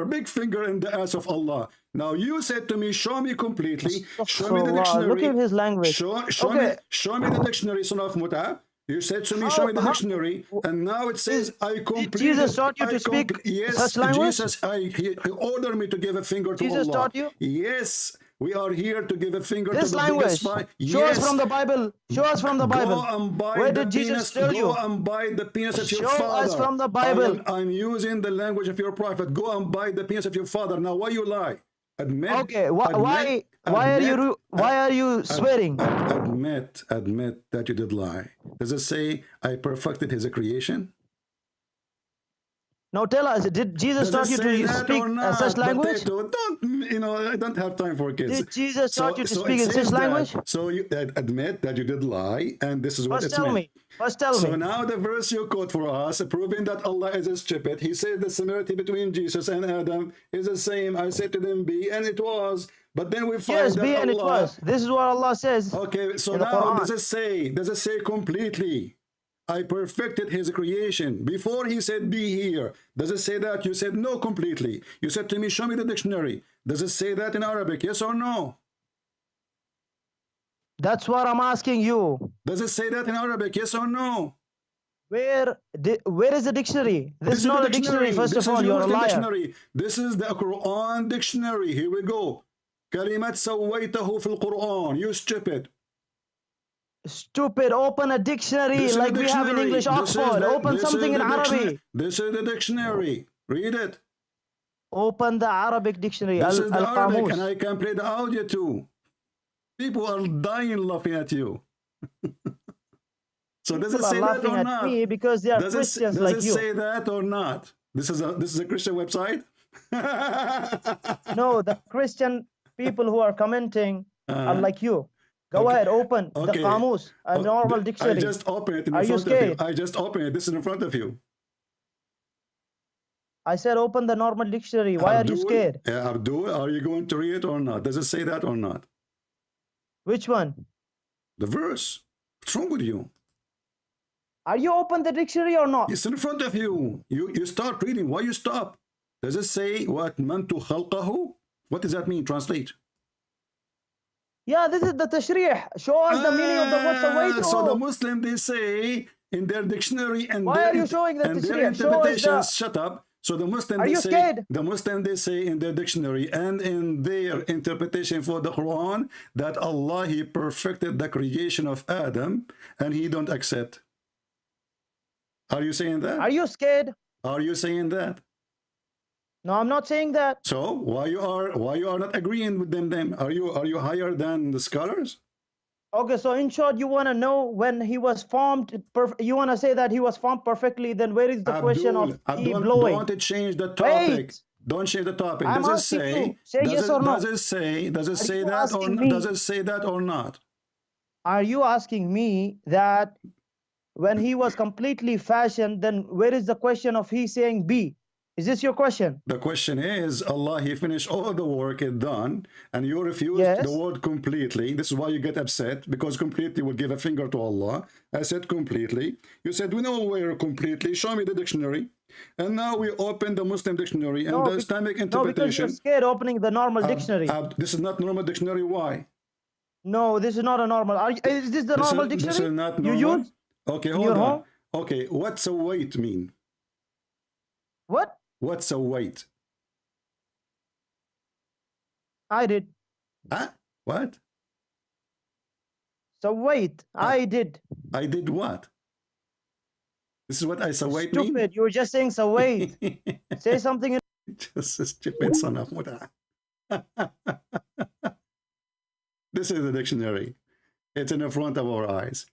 Big finger in the ass of Allah. Now you said to me, show me completely. Show me the dictionary. Look at his language. Show me the dictionary, son of Muta. You said to me, show me the dictionary, and now it says I completed. Did Jesus taught you to speak such language? Jesus, he ordered me to give a finger to Allah. Jesus taught you? Yes. We are here to give a finger this to the language. biggest Show us from the Bible. Show us from the Bible. Where did Jesus tell you? Go and buy the penis of your father. Show us from the Bible. I'm using the language of your prophet. Go and buy the penis of your father. Now, why you lie? Admit. Okay. Why are you swearing? Admit that you did lie. Does it say I perfected his creation? Now tell us, did Jesus taught you to speak such language? I don't have time for kids. Did Jesus taught you to speak in such language? So you admit that you did lie, and this is what it's meant. First tell me. So now the verse you quote for us, proving that Allah is stupid. He said the similarity between Jesus and Adam is the same. I said to them, be, and it was. But then we find yes, that be, and it was. This is what Allah says. Okay, so now does it say completely? I perfected his creation. Before he said be here, does it say that? You said no completely. You said to me, show me the dictionary. Does it say that in Arabic? Yes or no? That's what I'm asking you. Does it say that in Arabic? Yes or no? Where is the dictionary? This is not a dictionary, first of all. You're a liar. Dictionary. This is the Quran dictionary. Here we go. كلمة سويته في القرآن. You stupid. Stupid, open a dictionary like we have in English Oxford. Open something in Arabic. This is the dictionary. Read it. Open the Arabic dictionary. This is the Arabic, and I can play the audio too. People are dying laughing at you. So does it say that or not? Me because they are Christians like you. Does it say that or not? This is a Christian website? No, the Christian people who are commenting are like you. Go ahead, open the Qamus, a normal dictionary. I just opened it in front of you. I just opened it. This is in front of you. I said open the normal dictionary. Why are you scared? Abdul, are you going to read it or not? Does it say that or not? Which one? The verse. What's wrong with you? Are you open the dictionary or not? It's in front of you. You start reading. Why you stop? Does it say what mantu khalqahu? What does that mean? Translate. Yeah, this is the tashrih. Show us the meaning of the word sawaytu. So the Muslim, they say in their dictionary and why are you showing the their interpretations, shut up. So the Muslim, they say in their dictionary and in their interpretation for the Quran that Allah, he perfected the creation of Adam and he don't accept. Are you saying that? Are you scared? Are you saying that? No, I'm not saying that. So why you are not agreeing with them then? Are you higher than the scholars? Okay, so in short, you want to know when he was formed. You want to say that he was formed perfectly. Then where is the question of he blowing? Don't change the topic. Wait. Don't change the topic. Does it say? Say yes or no. Does it say that or not? Are you asking me that when he was completely fashioned, then where is the question of he saying be? Is this your question? The question is, Allah, He finished all the work it done, and you refused Yes. the word completely. This is why you get upset, because completely will give a finger to Allah. I said completely. You said, we know where completely. Show me the dictionary. And now we open the Muslim dictionary and the Islamic No, because interpretation. you're scared opening the normal dictionary. This is not normal dictionary. Why? No, this is not a normal. Is this the normal dictionary? This is not normal. You use? Okay, in hold your on. home? Okay, what's a weight mean? What? What's a weight? I did. Huh? What? So wait, I did. I did what? This is what I saw wait mean? Stupid. You were just saying so wait. Say something. Just a stupid son of Muda. This is the dictionary. It's in the front of our eyes.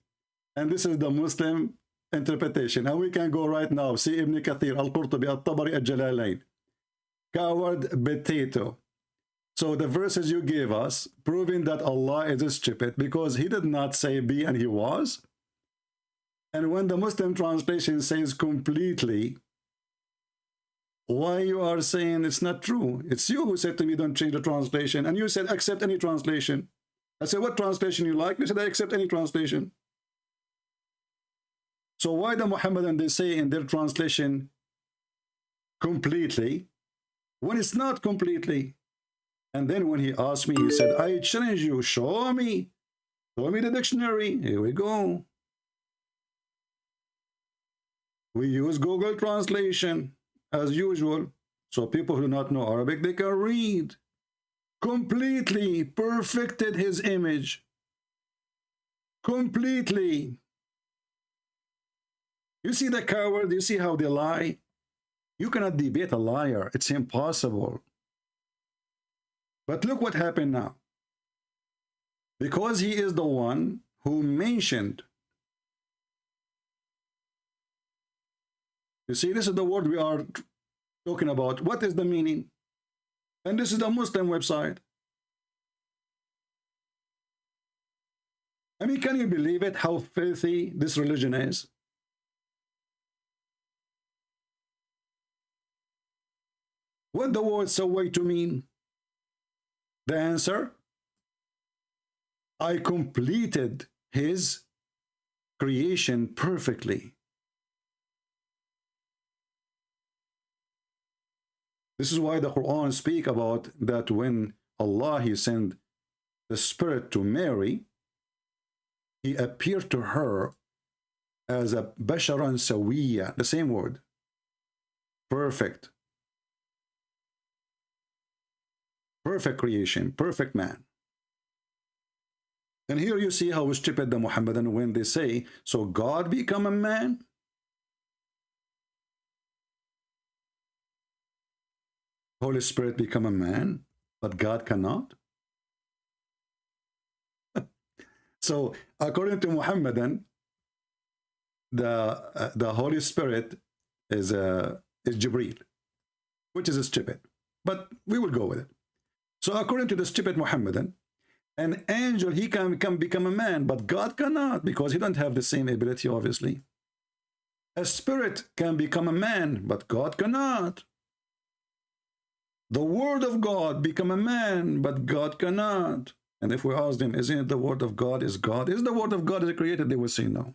And this is the Muslim interpretation. And we can go right now. See Ibn Kathir, Al-Qurtubi, Al-Tabari, Al-Jalalain. Coward, potato. So the verses you gave us, proving that Allah is stupid, because He did not say be and He was. And when the Muslim translation says completely, why you are saying it's not true? It's you who said to me, don't change the translation. And you said, accept any translation. I said, what translation you like? You said, I accept any translation. So why the Muhammadan, they say in their translation completely, when it's not completely? And then when he asked me, he said, I challenge you, show me the dictionary. Here we go. We use Google Translation as usual. So people who do not know Arabic, they can read. Completely perfected his image. Completely. You see the coward? You see how they lie? You cannot debate a liar. It's impossible. But look what happened now. Because he is the one who mentioned. You see, this is the word we are talking about. What is the meaning? And this is the Muslim website. I mean, can you believe it, how filthy this religion is? What the word "saway" to mean? The answer? I completed his creation perfectly. This is why the Quran speaks about that when Allah, He sent the Spirit to Mary, He appeared to her as a basharan sawiya, the same word, perfect. Perfect creation, perfect man. And here you see how stupid the Muhammadan when they say, so God become a man? Holy Spirit become a man, but God cannot? So according to Muhammadan, the Holy Spirit is Jibreel, which is stupid. But we will go with it. So according to the stupid Muhammadan, an angel, he can become a man, but God cannot, because he don't have the same ability, obviously. A spirit can become a man, but God cannot. The word of God become a man, but God cannot. And if we ask them, isn't it the word of God is God? Is the word of God is created? They will say no.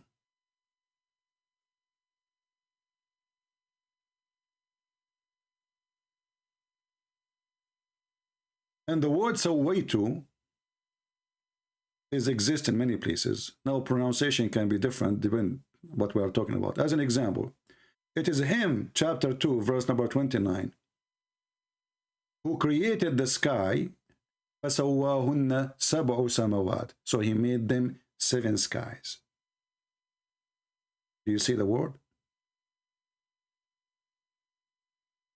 And the word "sawaitu" is exist in many places. Now pronunciation can be different depending what we are talking about. As an example, it is Him, chapter 2, verse number 29, who created the sky. فَسَوَّاهُنَّ سَبْعُ سَمَوَاتٍ. So He made them 7 skies. Do you see the word?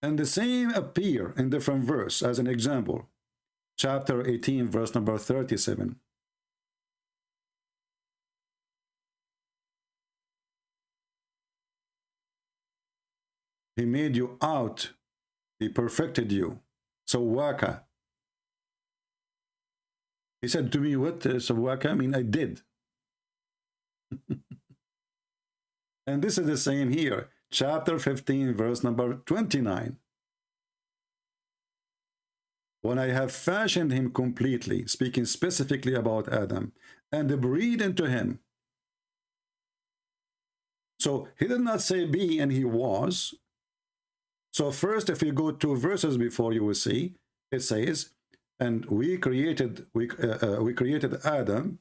And the same appear in different verse. As an example, chapter 18, verse number 37. He made you out. He perfected you. Sawwaka. He said to me, what Sawwaka? I mean, I did. And this is the same here. chapter 15, verse number 29. When I have fashioned him completely, speaking specifically about Adam, and breathed into him. So he did not say be and he was. So first, if you go 2 verses before, you will see it says, and we created Adam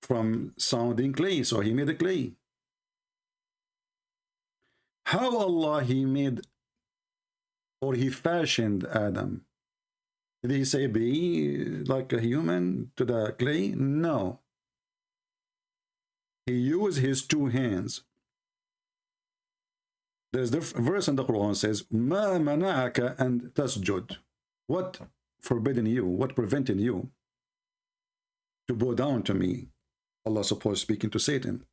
from sounding clay. So he made a clay. How Allah he made or he fashioned Adam? Did he say be like a human to the clay? No. He used his 2 hands. There's the verse in the Quran says, Ma mana'aka and tasjud. What forbidden you? What prevented you to bow down to me? Allah supposed speaking to Satan.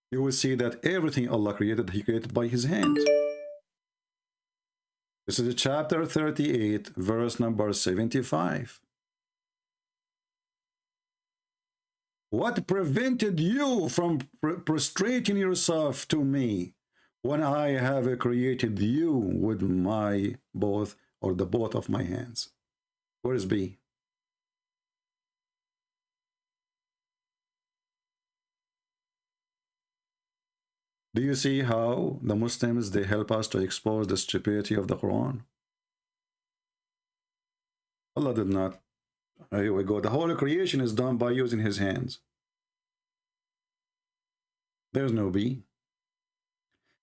You will see that everything Allah created, he created by his hand. This is chapter 38, verse number 75. What prevented you from prostrating yourself to me when I have created you with my both or the both of my hands? Where is B? Do you see how the Muslims, they help us to expose the stupidity of the Quran? Allah did not. Here we go. The whole creation is done by using his hands. There's no B.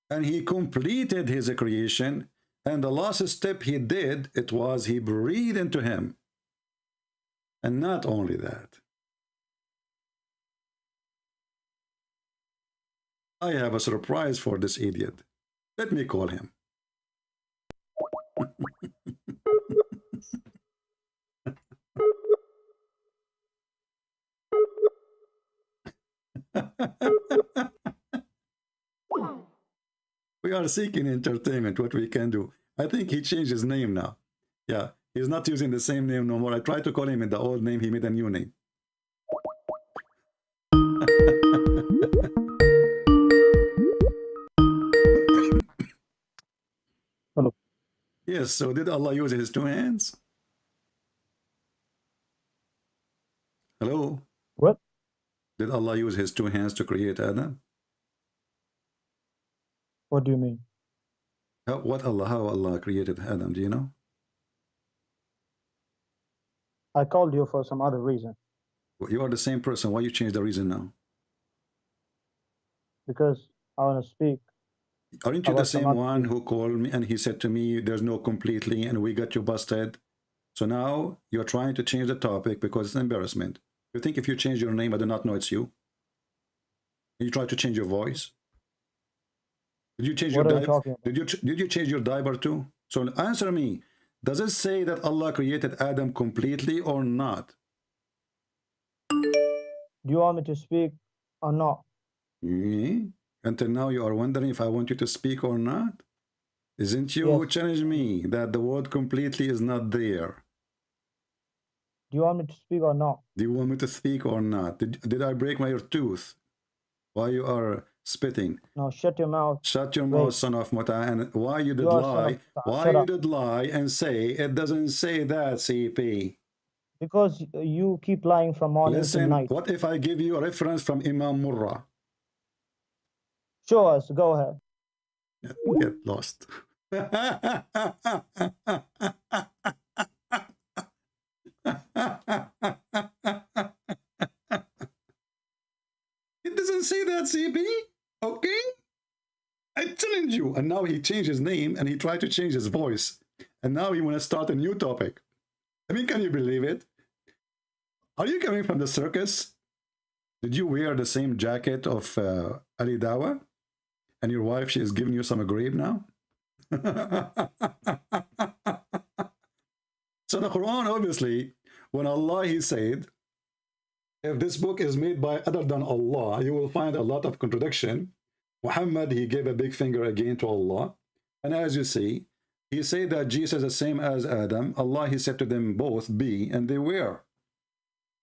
And he completed his creation. And the last step he did, it was he breathed into him. And not only that. I have a surprise for this idiot. Let me call him. We are seeking entertainment, what we can do. I think he changed his name now. Yeah, he's not using the same name no more. I tried to call him in the old name. He made a new name. Hello. Yes, so did Allah use his 2 hands? Hello? What? Did Allah use his 2 hands to create Adam? What do you mean? How Allah created Adam, do you know? I called you for some other reason. Well, you are the same person. Why you change the reason now? Because I want to speak. Aren't you the same one who called me and he said to me, there's no completely and we got you busted? So now you're trying to change the topic because it's an embarrassment. You think if you change your name, I do not know it's you? You try to change your voice? Did you change your diaper? Did you change your diaper too? So answer me. Does it say that Allah created Adam completely or not? Do you want me to speak or not? Until now you are wondering if I want you to speak or not? Isn't you who challenged me that the word completely is not there? Do you want me to speak or not? Do you want me to speak or not? Did I break my tooth? Why you are spitting? No, shut your mouth. Shut your mouth, son of Mata. And why you did lie? Why you did lie and say it doesn't say that, CP? Because you keep lying from morning to night. What if I give you a reference from Imam Murrah? Show us. Go ahead. Get lost. It doesn't say that, CP. Okay? I challenge you. And now he changed his name and he tried to change his voice. And now he want to start a new topic. I mean, can you believe it? Are you coming from the circus? Did you wear the same jacket of Ali Dawa? And your wife, she is giving you some grape now? So the Quran, obviously, when Allah, he said, if this book is made by other than Allah, you will find a lot of contradiction. Muhammad, he gave a big finger again to Allah. And as you see, He said that Jesus is the same as Adam. Allah, he said to them both, be, and they were.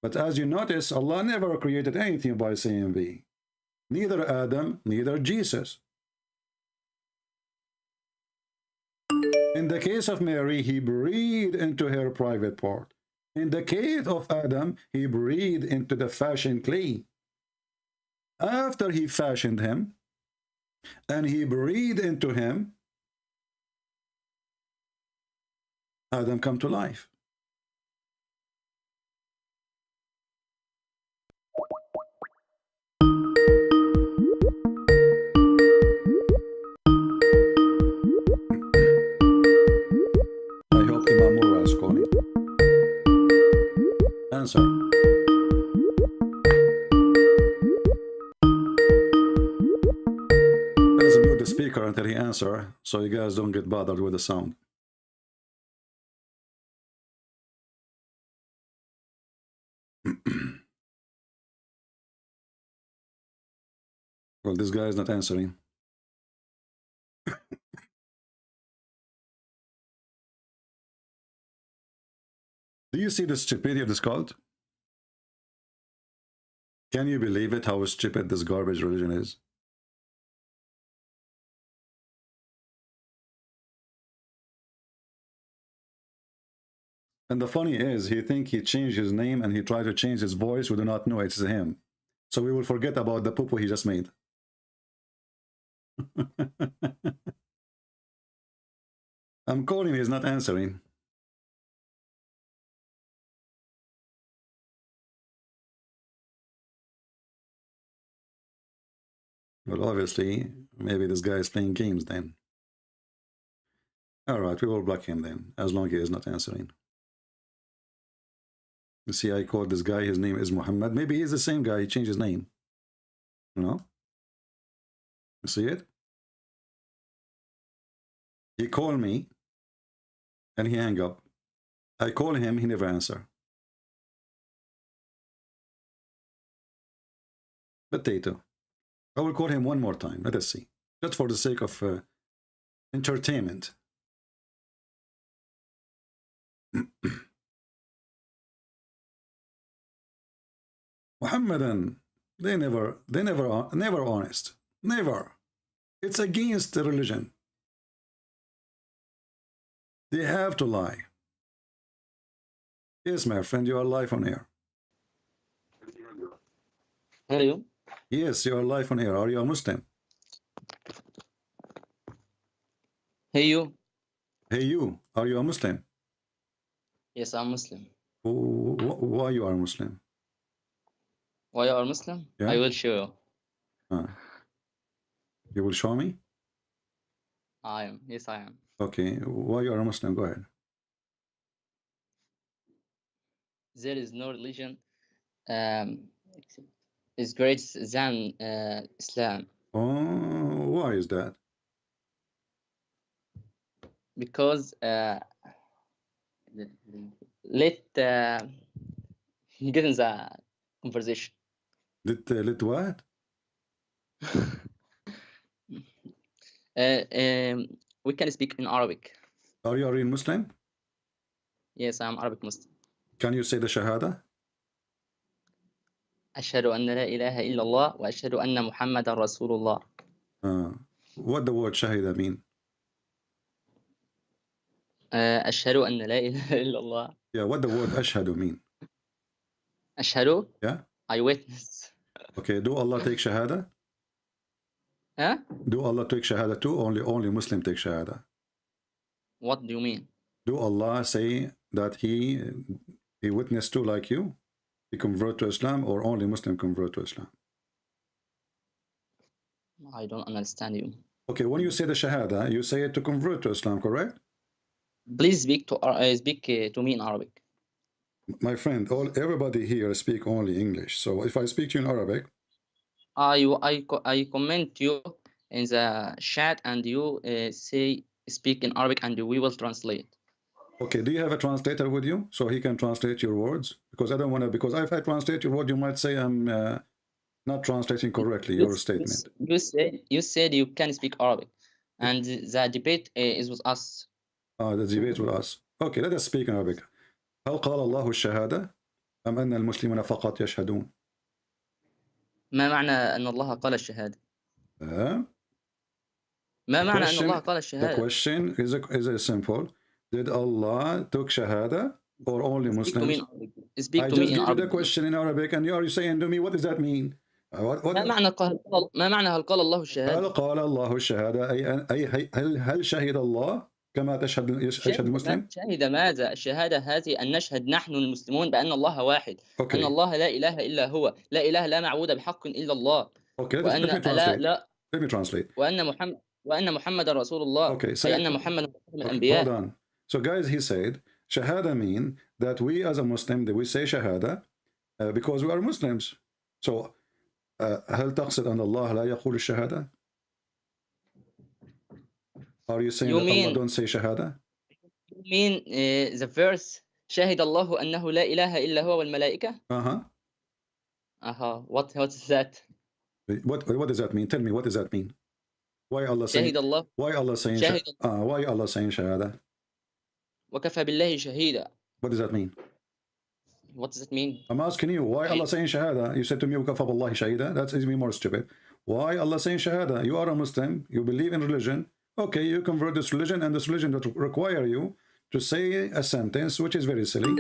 But as you notice, Allah never created anything by saying be. Neither Adam, neither Jesus. In the case of Mary, he breathed into her private part. In the case of Adam, he breathed into the fashioned clay. After he fashioned him, and he breathed into him, Adam come to life. I hope Imam Mura is calling. Answer. Let's mute the speaker until he answers, so you guys don't get bothered with the sound. Well, this guy is not answering. Do you see the stupidity of this cult? Can you believe it, how stupid this garbage religion is? And the funny is, he think he changed his name and he tried to change his voice. We do not know it's him. So we will forget about the poo-poo he just made. I'm calling, he's not answering. Well, obviously, maybe this guy is playing games then. All right, we will block him then, as long as he is not answering. You see, I called this guy, his name is Muhammad. Maybe he's the same guy, he changed his name. You know? You see it? He called me, and he hung up. I call him, he never answer. Potato. I will call him one more time. Let us see. Just for the sake of entertainment. Muhammadan, they never honest. Never. It's against the religion. They have to lie. Yes, my friend, you are live on air. Hello. Yes, you are live on air. Are you a Muslim? Hey you. Hey you, are you a Muslim? Yes, I'm Muslim. Why you are Muslim? Why you are Muslim? Yeah? I will show you. You will show me? I am. Yes, I am. Okay, why you are a Muslim? Go ahead. There is no religion is greater than Islam. Oh, why is that? Because let get in the conversation. Let what? We can speak in Arabic. Are you a real Muslim? Yes, I'm Arabic Muslim. Can you say the Shahada? أشهد أن لا إله إلا الله وأشهد أن محمد رسول الله. What the word Shahida mean? أشهد أن لا إله إلا الله. Yeah, what the word Ashhadu mean? أشهد. Yeah. I witness. Okay, do Allah take Shahada? Huh? Do Allah take Shahada too? Only Muslim take Shahada. What do you mean? Do Allah say that he witnessed too like you? He convert to Islam, or only Muslim convert to Islam? I don't understand you. Okay, when you say the Shahada, you say it to convert to Islam, correct? Please speak to me in Arabic. My friend, everybody here speak only English. So if I speak to you in Arabic, I comment you in the chat, and you say speak in Arabic, and we will translate. Okay, do you have a translator with you so he can translate your words? Because I don't want to, because if I translate your word, you might say I'm not translating correctly your statement. You said you can speak Arabic, and the debate is with us. The debate with us. Okay, let us speak in Arabic. هل قال الله الشهادة أم أن المسلمين فقط يشهدون؟ ما معنى أن الله قال الشهادة؟ ما The معنى أن الله question, قال the الشهادة؟ question is simple. Did Allah took shahada or only Muslims? Speak I to just me in give you the Arabic. question in Arabic and you are saying to me, what does that mean? ما معنى هل قال الله الشهادة؟ هل قال الله الشهادة أي هل شهد الله كما يشهد المسلم؟ شهد ماذا؟ الشهادة هذه أن نشهد نحن المسلمون بأن الله واحد. Okay. أن الله لا إله إلا هو، لا إله لا معبود بحق إلا الله. Okay, let me translate. Let me translate. وأن محمد رسول الله. Okay, أي أن محمد من الأنبياء. Hold on. So guys, he said, shahada mean that we as a Muslim, that we say shahada because we are Muslims. So, هل تقصد أن الله لا يقول الشهادة? Are you saying that Allah don't say shahada? You mean the verse شهد الله أنه لا إله إلا هو والملائكة? What is that? What does that mean? Tell me, what does that mean? Why Allah saying? Why Allah saying? Why Allah saying shahada? وكفى بالله شهيدا. What does that mean? What does it mean? I'm asking you, why Allah saying shahada? You said to me, وكفى بالله شهيدا. That's even more stupid. Why Allah saying shahada? You are a Muslim, you believe in religion. Okay, you convert this religion, and this religion that require you to say a sentence which is very silly,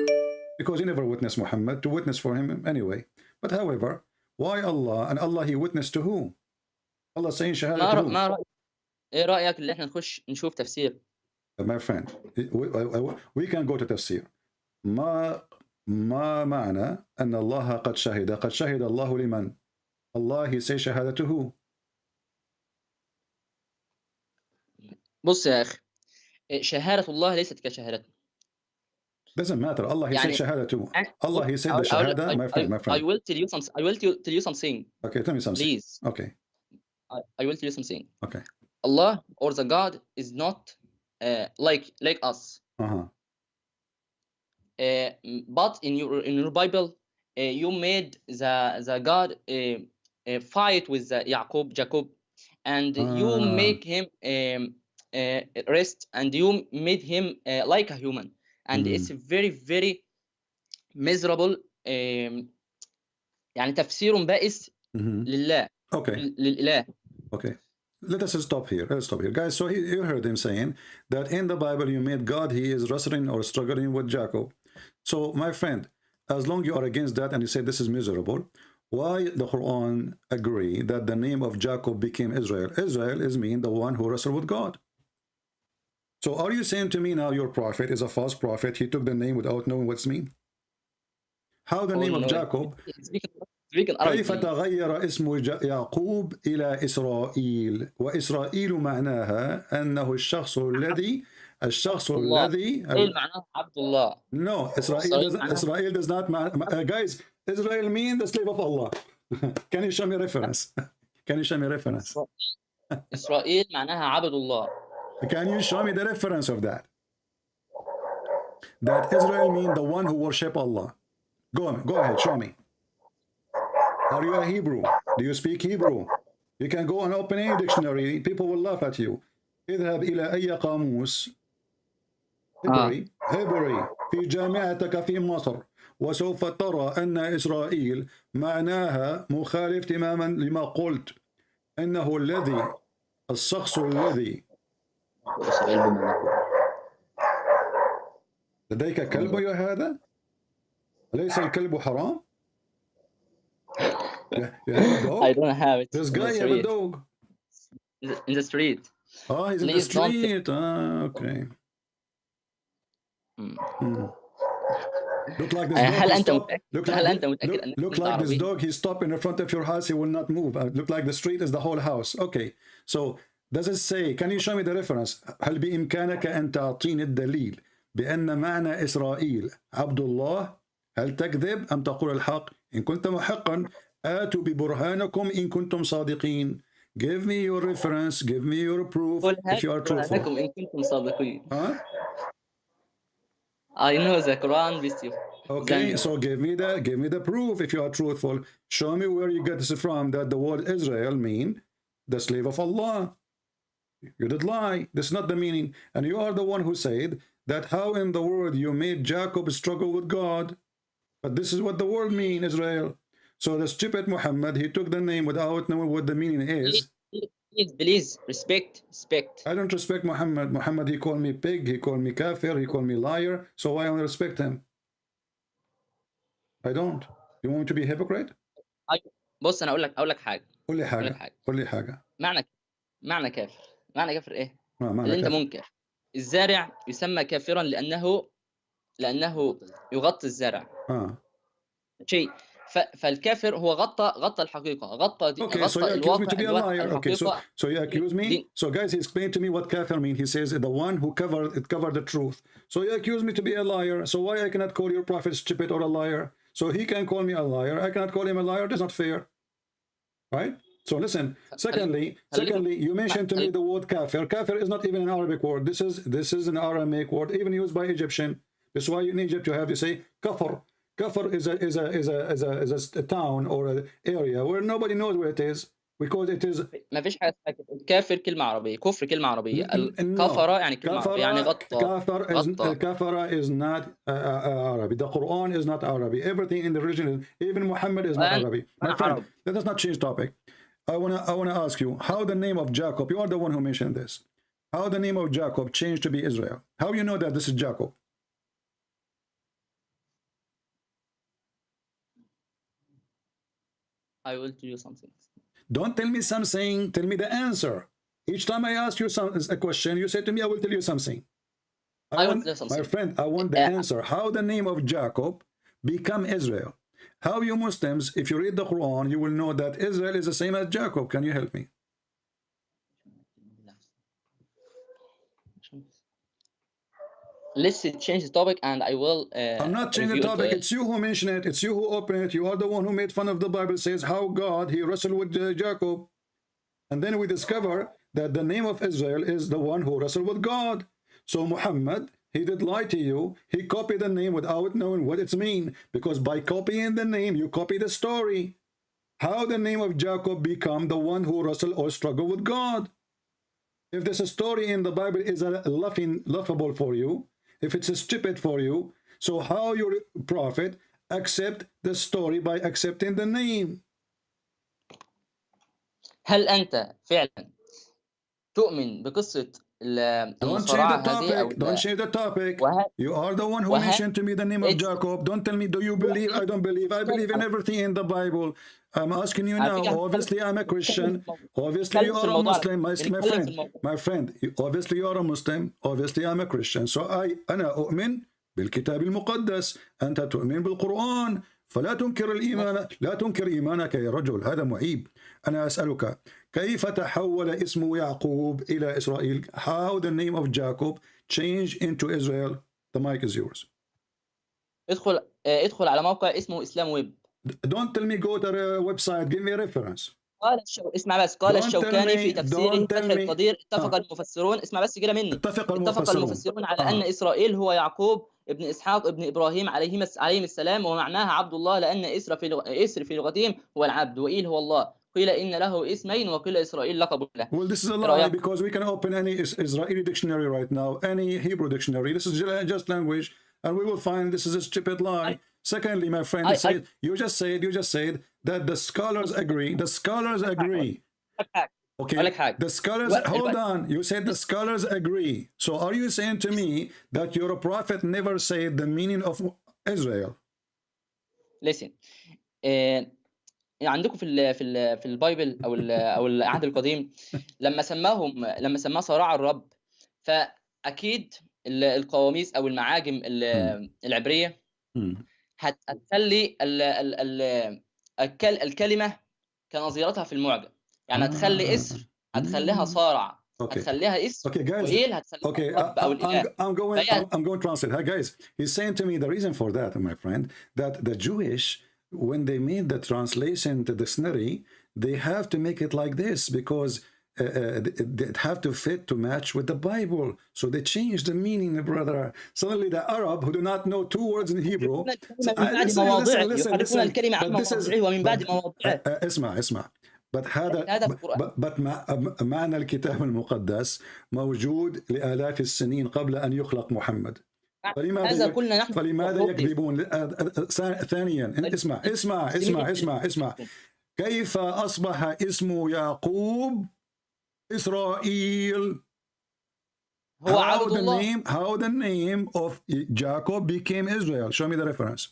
because you never witnessed Muhammad to witness for him anyway. But however, why Allah? And Allah he witnessed to who? Allah saying shahada to who? إيه رأيك اللي إحنا نخش نشوف تفسير؟ My friend, we can go to tafsir. ما معنى أن الله قد شهد الله لمن? Allah he say shahada to who? بص يا أخي، شهادة الله ليست كشهادتنا. Doesn't matter. Allah he said shahada to. Allah he said the shahada, my friend. I will tell you something. Okay, tell me something. Please. Okay. I will tell you something. Okay. Allah or the God is not like us. But in your Bible, you made the God fight with Jacob, and you make him rest, and you made him like a human, and it's very very miserable. يعني تفسير بائس لله. Okay. للإله. Okay. Let us stop here. Let's stop here, guys. So you heard him saying that in the Bible you made God he is wrestling or struggling with Jacob. So my friend, as long you are against that and you say this is miserable, why the Quran agree that the name of Jacob became Israel? Israel is mean the one who wrestled with God. So are you saying to me now your prophet is a false prophet? He took the name without knowing what's mean? How the name of Jacob? كيف تغير اسم يعقوب إلى إسرائيل؟ وإسرائيل معناها أنه الشخص الذي معناه عبد الله. No, Israel does not guys, Israel means the slave of Allah. Can you show me reference? Can you show me reference? إسرائيل معناها عبد الله. Can you show me the reference of that? That Israel means the one who worship Allah. Go ahead, show me. Are you a Hebrew? Do you speak Hebrew? You can go and open any dictionary. People will laugh at you. اذهب إلى أي قاموس هبري في جامعتك في مصر وسوف ترى أن إسرائيل معناها مخالف تماما لما قلت إنه الشخص الذي لديك كلب يا هذا؟ أليس الكلب حرام؟ I don't have it. This guy have a dog. In the street. Oh, he's in the street. Okay. Look like this dog. Look like this dog. He stopped in front of your house. He will not move. Look like the street is the whole house. Okay. So does it say? Can you show me the reference? هل بإمكانك أن تعطيني الدليل بأن معنى إسرائيل عبد الله؟ هل تكذب أم تقول الحق؟ إن كنت محقا آتوا ببرهانكم إن كنتم صادقين. Give me your reference. Give me your proof if you are truthful. إن كنتم صادقين. Huh? I know the Quran with you. Okay, so give me the proof if you are truthful. Show me where you get this from, that the word Israel mean the slave of Allah. You did lie. This is not the meaning. And you are the one who said that how in the world you made Jacob struggle with God. But this is what the word mean, Israel. So the stupid Muhammad, he took the name without knowing what the meaning is. Please, respect. I don't respect Muhammad. Muhammad, he called me pig, he called me kafir, he called me liar. So why I don't respect him? I don't. You want me to be hypocrite? بص انا اقول لك حاجه. قول لي حاجه. معنى كافر ايه؟ معنى اللي انت كافر. منكر. الزارع يسمى كافرا لانه يغطي الزرع. شيء. فالكافر هو غطى الحقيقه، غطى so you accuse me to be a liar. Okay, الحقيقة. so you accuse me. So guys, he explained to me what kafir mean. He says the one who covered the truth. So you accuse me to be a liar. So why I cannot call your prophet stupid or a liar? So he can call me a liar. I cannot call him a liar. That's not fair, right? So listen. Secondly, you mentioned to me the word kafir. Kafir is not even an Arabic word. This is an Aramaic word, even used by Egyptian. That's why in Egypt you have to say kafir. Kafir is a town or an area where nobody knows where it is because it is. ما فيش حاجه كافر كلمه عربيه، كفر كلمه عربيه. الكفره يعني كلمه عربيه، يعني غطى. Kafara is not Arabic. The Quran is not Arabic. Everything in the religion, even Muhammad is not Arabic. My friend, let us not change topic. I wanna ask you how the name of Jacob. You are the one who mentioned this. How the name of Jacob changed to be Israel? How you know that this is Jacob? I will tell you something. Don't tell me something. Tell me the answer. Each time I ask you a question, you say to me, "I will tell you something." I want something. My friend, I want the answer. How the name of Jacob become Israel? How you Muslims, if you read the Quran, you will know that Israel is the same as Jacob. Can you help me? Let's change the topic and I will I'm not changing the topic. It's you who mentioned it. It's you who opened it. You are the one who made fun of the Bible. Says how God, he wrestled with Jacob. And then we discover that the name of Israel is the one who wrestled with God. So Muhammad, he did lie to you. He copied the name without knowing what it means. Because by copying the name, you copy the story. How the name of Jacob become the one who wrestled or struggled with God? If this story in the Bible is laughable for you, if it's stupid for you, so how your prophet accept the story by accepting the name? هل أنت فعلا تؤمن بقصة المصارعة هذه أو Don't change the topic. You are the one who mentioned to me the name of Jacob. Don't tell me, do you believe? I don't believe. I believe in everything in the Bible. I'm asking you now. Obviously, I'm a Christian. Obviously, you are a Muslim. My friend. Obviously, you are a Muslim. Obviously, I'm a Christian. So أنا أؤمن بالكتاب المقدس. أنت تؤمن بالقرآن. فلا تنكر الإيمان. لا تنكر إيمانك يا رجل. هذا معيب. أنا أسألك كيف تحول اسم يعقوب إلى إسرائيل? How the name of Jacob changed into Israel? The mic is yours. ادخل على موقع اسمه إسلام ويب. Don't tell me go to the website. Give me a reference. اسمع بس. قال الشوكاني في تفسيره فتح القدير اتفق المفسرون. اسمع بس كده مني. اتفق المفسرون على أن إسرائيل هو يعقوب ابن إسحاق ابن إبراهيم عليهم السلام، ومعناها عبد الله لأن إسر في لغتهم هو العبد وإيل هو الله. قيل إن له اسمين وقيل إسرائيل لقب له. Well, this is a lie because we can open any Israeli dictionary right now, any Hebrew dictionary. This is just language, and we will find this is a stupid lie. Secondly, my friend, you just said that the scholars agree. The scholars agree. Okay. The scholars. Hold on. You said the scholars agree. So are you saying to me that your prophet never said the meaning of Israel? Listen. عندكم في البايبل او العهد القديم لما سماه صراع الرب، فاكيد القواميس او المعاجم العبريه هتخلي الكلمه كنظيرتها في المعجم، يعني هتخلي اسر هتخليها صارع، هتخليها اسر وإيل هتخليها رب او الاله. I'm going to translate. Hi guys, he's saying to me the reason for that, my friend, that the Jewish, when they made the translation to the dictionary, they have to make it like this because they have to fit to match with the Bible. So they changed the meaning, brother. Suddenly the Arab who do not know two words in Hebrew. Listen. اسمع. هذا معنى الكتاب المقدس موجود لآلاف السنين قبل أن يخلق محمد. فلماذا يكذبون؟ ثانيا اسمع كيف أصبح اسم يعقوب إسرائيل؟ How the name of Jacob became Israel? Show me the reference.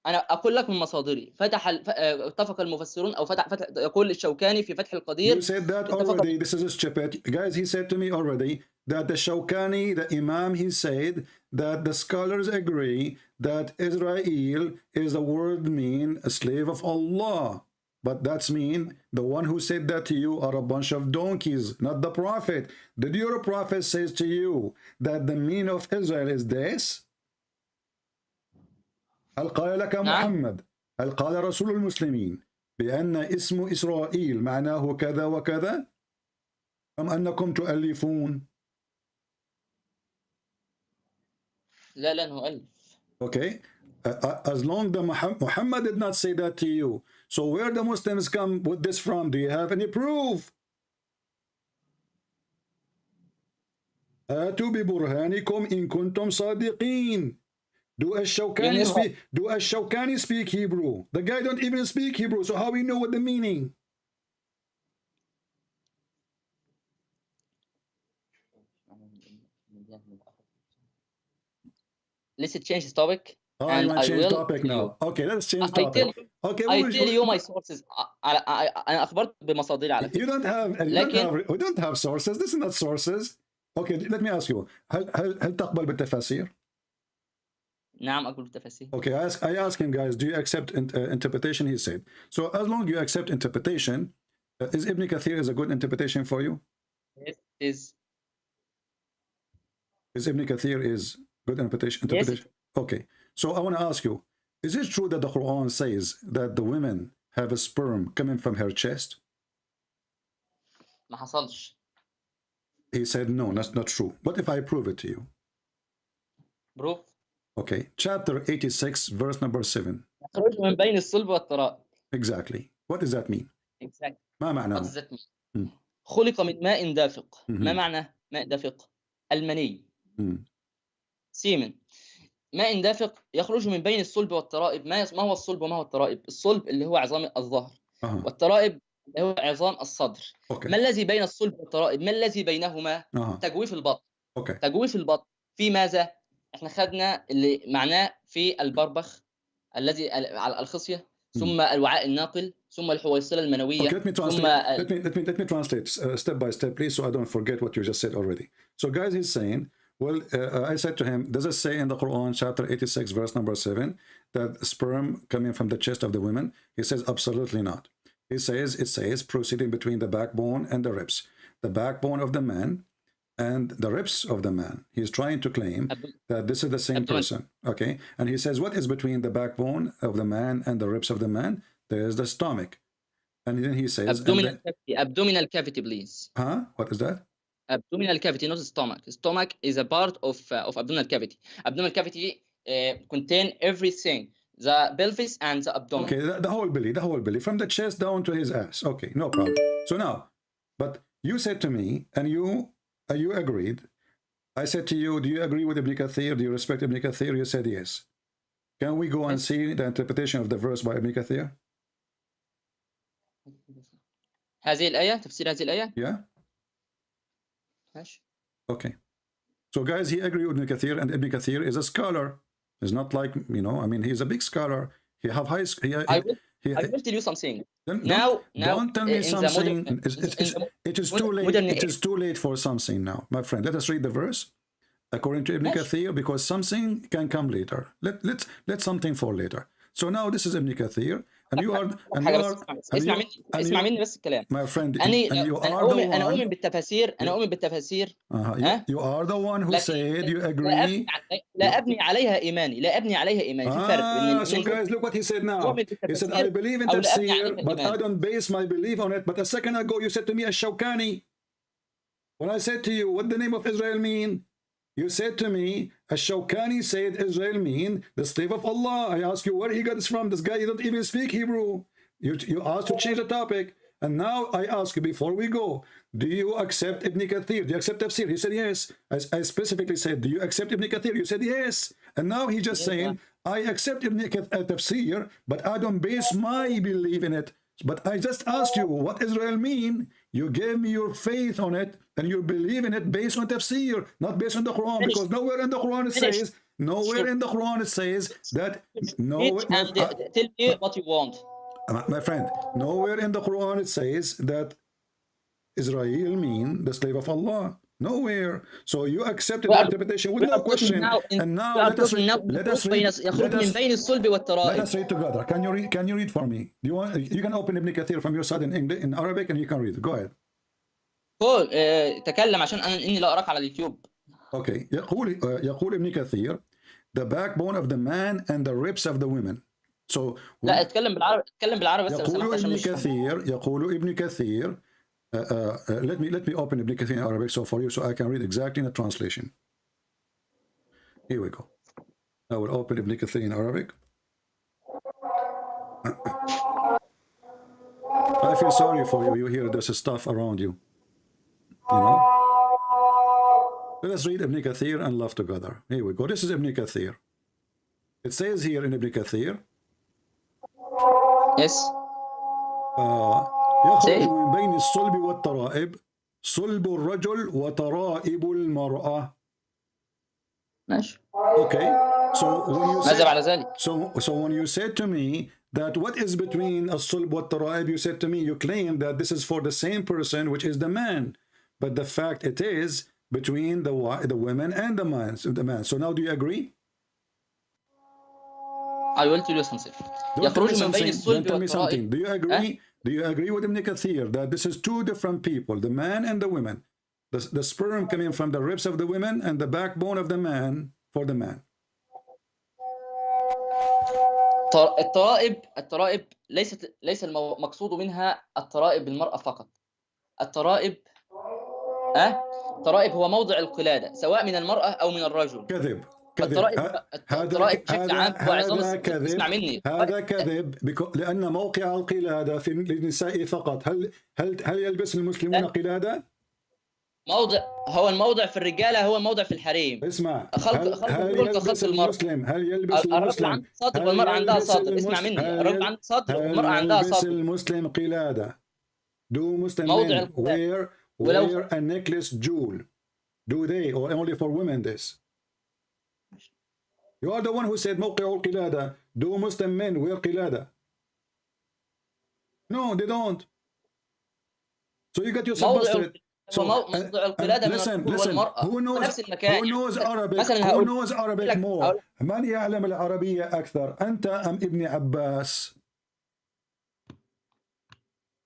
أنا أقول لك من مصادري. اتفق المفسرون أو يقول الشوكاني في فتح القدير. You said that already. This is stupid. Guys, he said to me already that the Shawkani, the Imam, he said that the scholars agree that Israel is the word mean a slave of Allah. But that's mean the one who said that to you are a bunch of donkeys, not the prophet. Did your prophet says to you that the meaning of Israel is this? هل قال لك محمد؟ هل قال رسول المسلمين بأن اسم إسرائيل معناه كذا وكذا؟ أم أنكم تؤلفون؟ لا نؤلف. Okay. As long as Muhammad did not say that to you, so where the Muslims come with this from? Do you have any proof? آتوا ببرهانكم إن كنتم صادقين. Do Ash-Shawkani speak Hebrew? The guy don't even speak Hebrew, so how we know what the meaning? Let's change the topic. And I will topic now. Okay, let's change topic. Okay, I tell you my sources. أنا أخبرت بمصادري على فكرة. We don't have sources. This is not sources. Okay, let me ask you. هل تقبل بالتفاسير؟ نعم أقبل بالتفاسير. Okay, I ask him, guys, do you accept interpretation? He said. So as long as you accept interpretation, is Ibn Kathir is a good interpretation for you? Yes, is. Is Ibn Kathir is good interpretation? Yes. Okay. So I want to ask you, is it true that the Quran says that the women have a sperm coming from her chest? ما حصلش. He said, no, that's not true. What if I prove it to you? Proof. Okay. Chapter 86, verse number 7. يخرج من بين الصلب والترائب. Exactly. What does that mean? Exactly. ما معناه؟ What does that mean? خلق من ماء دافق. ما معنى ماء دافق؟ المني. سيمن. ماء دافق يخرج من بين الصلب والترائب. ما هو الصلب وما هو الترائب؟ الصلب اللي هو عظام الظهر والترائب اللي هو عظام الصدر. ما الذي بين الصلب والترائب؟ ما الذي بينهما؟ تجويف البطن. تجويف البطن في ماذا؟ احنا خدنا اللي معناه في البربخ الذي على الخصية، ثم الوعاء الناقل، ثم الحويصلة المنوية. Let me translate step by step, please, so I don't forget what you just said already. So guys, he's saying, well, I said to him, does it say in the Quran, chapter 86, verse number 7, that sperm coming from the chest of the women? He says, absolutely not. He says, it says, proceeding between the backbone and the ribs. The backbone of the man and the ribs of the man. He's trying to claim that this is the same person. Okay? And he says, what is between the backbone of the man and the ribs of the man? There is the stomach. And then he says... Abdominal cavity, please. Huh? What is that? Abdominal cavity, not stomach. Stomach is a part of abdominal cavity. Abdominal cavity contain everything, the pelvis and the abdomen. Okay, the whole belly, from the chest down to his ass. Okay, no problem. So now, but you said to me, and you agreed. I said to you, do you agree with Ibn Kathir? Do you respect Ibn Kathir? You said yes. Can we go and see the interpretation of the verse by Ibn Kathir? هذه الآية، تفسير هذه الآية. Yeah. Okay. So guys, he agreed with Ibn Kathir, and Ibn Kathir is a scholar. He's not like, you know, I mean, he's a big scholar. He have high... I will tell you something. Don't tell me something. It is too late. It is too late for something now, my friend. Let us read the verse according to Ibn Kathir, because something can come later. Let something fall later. So now this is Ibn Kathir, and you are اسمع مني بس الكلام. My friend, and you are the one. أنا أؤمن بالتفاسير. You are the one who said you agree. لا أبني عليها إيماني. في فرق. So guys, look what he said now. He said, I believe in tafsir, but I don't base my belief on it. But a second ago, you said to me, Ash-Shawkani. When I said to you, what the name of Israel mean? You said to me, Ash-Shawkani said Israel mean the slave of Allah. I ask you where he got this from. This guy, he don't even speak Hebrew. You asked to change the topic. And now I ask you, before we go, do you accept Ibn Kathir? Do you accept tafsir? He said yes. I specifically said, do you accept Ibn Kathir? You said yes. And now he's just saying, I accept Ibn Tafsir, but I don't base my belief in it. But I just asked you, what Israel mean? You gave me your faith on it, and you believe in it based on tafsir, not based on the Quran. Because nowhere in the Quran it says, that tell me what you want. My friend, nowhere in the Quran it says that Israel mean the slave of Allah. Nowhere. So you accepted the interpretation with no question. And now let us read together. Can you read for me? Do you want? You can open Ibn Kathir from your side in English, in Arabic, and you can read it. Go ahead. قول تكلم عشان اني لا اراك على اليوتيوب. Okay. يقول ابن كثير, the backbone of the man and the ribs of the women. So لا اتكلم بالعربي بس. يقول ابن كثير. Let me open Ibn Kathir in Arabic so for you, so I can read exactly in the translation. Here we go. I will open Ibn Kathir in Arabic. I feel sorry for you. You hear there's stuff around you. You know. Let us read Ibn Kathir and laugh together. Here we go. This is Ibn Kathir. It says here in Ibn Kathir. Yes. يخرج من بين الصلب والترائب صلب الرجل وترائب المرأة. ماشي. Okay. So when you ماذا بعد ذلك؟ so when you said to me that what is between الصلب والترائب, you said to me, you claim that this is for the same person, which is the man, but the fact it is between the women and the man. So now do you agree? I will tell you something. يخرج من بين الصلب والترائب. Do you agree? Do you agree with Ibn Kathir that this is two different people, the man and the women? The sperm coming from the ribs of the women and the backbone of the man for the man. الترائب ليس المقصود منها الترائب المرأة فقط. الترائب هو موضع القلادة سواء من المرأة أو من الرجل. كذب. الترائب بشكل عام هو عظام. اسمع مني. هذا كذب لأن موقع القلادة في النساء فقط. هل يلبس المسلمون قلادة؟ هو الموضع في الرجالة هو الموضع في الحريم. اسمع. هل يلبس المسلم؟ هل يلبس الرجل عنده صدر والمرأة عندها صدر. اسمع مني. الرجل عنده صدر والمرأة عندها صدر. هل يلبس المسلم قلادة؟ Do Muslim men wear a necklace jewel? Do they, or only for women this? You are the one who said موقع القلادة. Do Muslim men wear قلادة? No, they don't. So you got yourself busted. So listen, who knows Arabic more? من يعلم العربية أكثر؟ أنت أم ابن عباس؟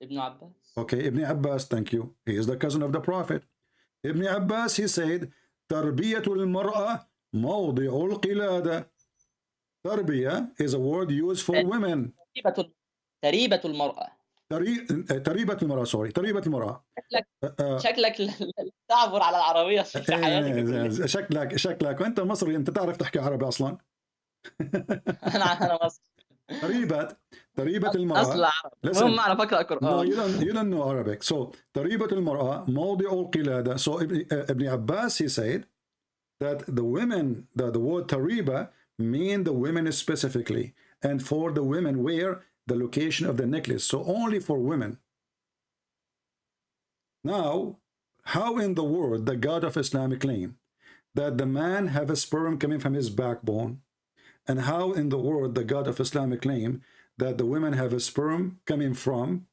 Ibn Abbas. Okay, Ibn Abbas, thank you. He is the cousin of the Prophet. Ibn Abbas, he said, تربية المرأة موضع القلادة. تربية is a word used for women. تريبة المرأة. تريبة المرأة، sorry. تريبة المرأة. شكلك تعبر على العربية في حياتك. شكلك وأنت مصري، أنت تعرف تحكي عربي أصلا. أنا مصري. تريبة المرأة. هم أعرف أقرأ قرآن. No, you don't know Arabic. So تريبة المرأة موضع القلادة. So Ibn Abbas, he said that the women, the word tariba mean the women specifically, and for the women where the location of the necklace. So only for women. Now, how in the world the God of Islam claim that the man have a sperm coming from his backbone? And how in the world the God of Islam claim that the women have a sperm coming from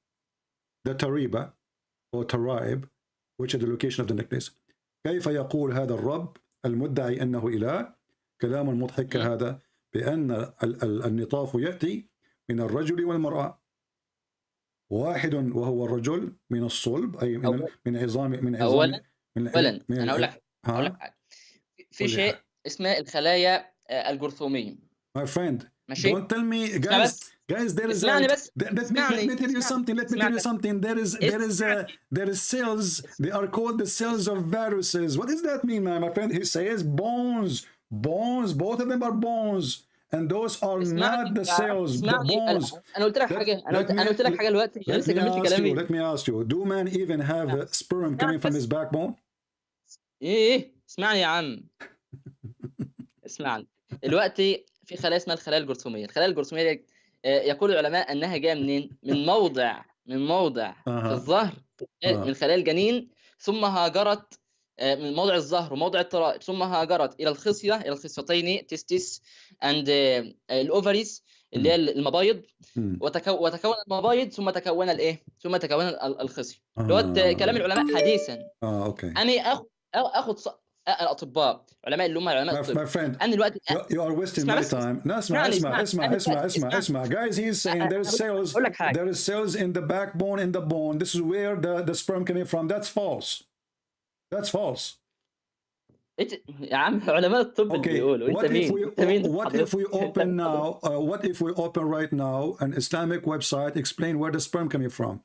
the tariba or taraib, which is the location of the necklace? كيف يقول هذا الرب المدعي أنه إله كلام مضحك هذا بأن النطاف يأتي من الرجل والمرأة واحد وهو الرجل من الصلب أي من عظام أولا أنا أقول لك في شيء اسمه الخلايا الجرثومية. My friend, don't tell me, guys. There is. Let me tell you something. There is cells. They are called the cells of viruses. What does that mean, my friend? He says bones. Both of them are bones. and those are not the cells, the اسمعني bones. انا قلت لك حاجه انا قلت لك حاجه دلوقتي انا لسه كملت كلامي. Let me ask you, do man even have sperm coming from his backbone? ايه اسمعني يا عم. اسمعني دلوقتي في خلايا اسمها الخلايا الجرثوميه. الخلايا الجرثوميه دي يقول العلماء انها جايه منين؟ من موضع في الظهر من خلايا الجنين، ثم هاجرت من موضع الظهر وموضع الترائب، ثم هاجرت الى الخصيه، الى الخصيتين تستيس اند الاوفريز اللي هي المبايض، وتكون المبايض ثم تكون الايه؟ ثم تكون الخصيه. اللي هو كلام العلماء حديثا. اوكي. انا اخد الاطباء علماء اللي هم علماء الطب. انا دلوقتي you are wasting my time. لا اسمع guys, he's saying there is cells in the backbone, in the bone. This is where the sperm coming from. That's false. يا عم علماء الطب اللي بيقولوا. انت مين؟ What if we open now? What if we open right now an Islamic website, explain where the sperm coming from?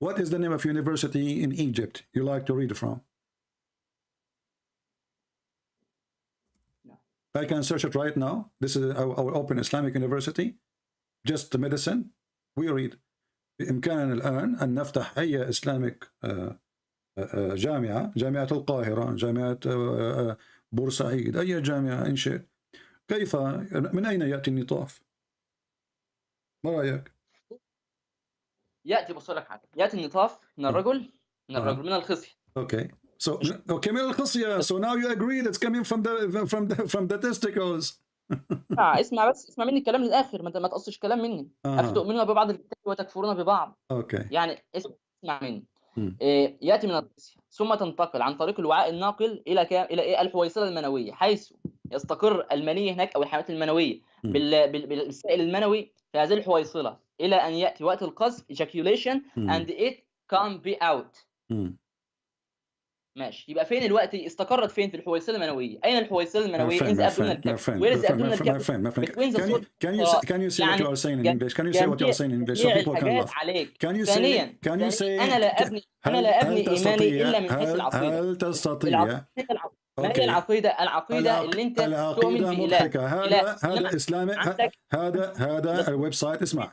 What is the name of university in Egypt you like to read from? I can search it right now. This is our open Islamic university. Just medicine. We read. بإمكاننا الآن أن نفتح أي إسلامك جامعة القاهرة، جامعة بورسعيد، أي جامعة إن شئت. كيف من أين يأتي النطاف؟ ما رأيك؟ يأتي بص لك حاجة. يأتي النطاف من الرجل من الخصية. Okay. So من الخصية. So now you agree that's coming from the testicles. اسمع مني الكلام للآخر. ما تقصش كلام مني. أفتؤمنون ببعض الكتاب وتكفرون ببعض. Okay. يعني اسمع مني. يأتي من الخصية ثم تنتقل عن طريق الوعاء الناقل إلى الحويصلة المنوية، حيث يستقر المني هناك أو الحيوانات المنوية بالسائل المنوي في هذه الحويصلة إلى أن يأتي وقت القذف ejaculation and it can be out. ماشي. يبقى فين الوقت استقرت فين؟ في الحويصلة المنوية. أين الحويصلة المنوية؟ in the abdominal cavity. Where is the abdominal cavity? Between the soul. Can you say what you are saying in English? Can you say what you are saying in English so people can laugh? Can you say أنا لا أبني إيماني إلا من حيث العقيدة. هل تستطيع؟ ما هي العقيدة اللي أنت تؤمن بإله. هذا إسلامي. هذا الويب سايت. اسمع.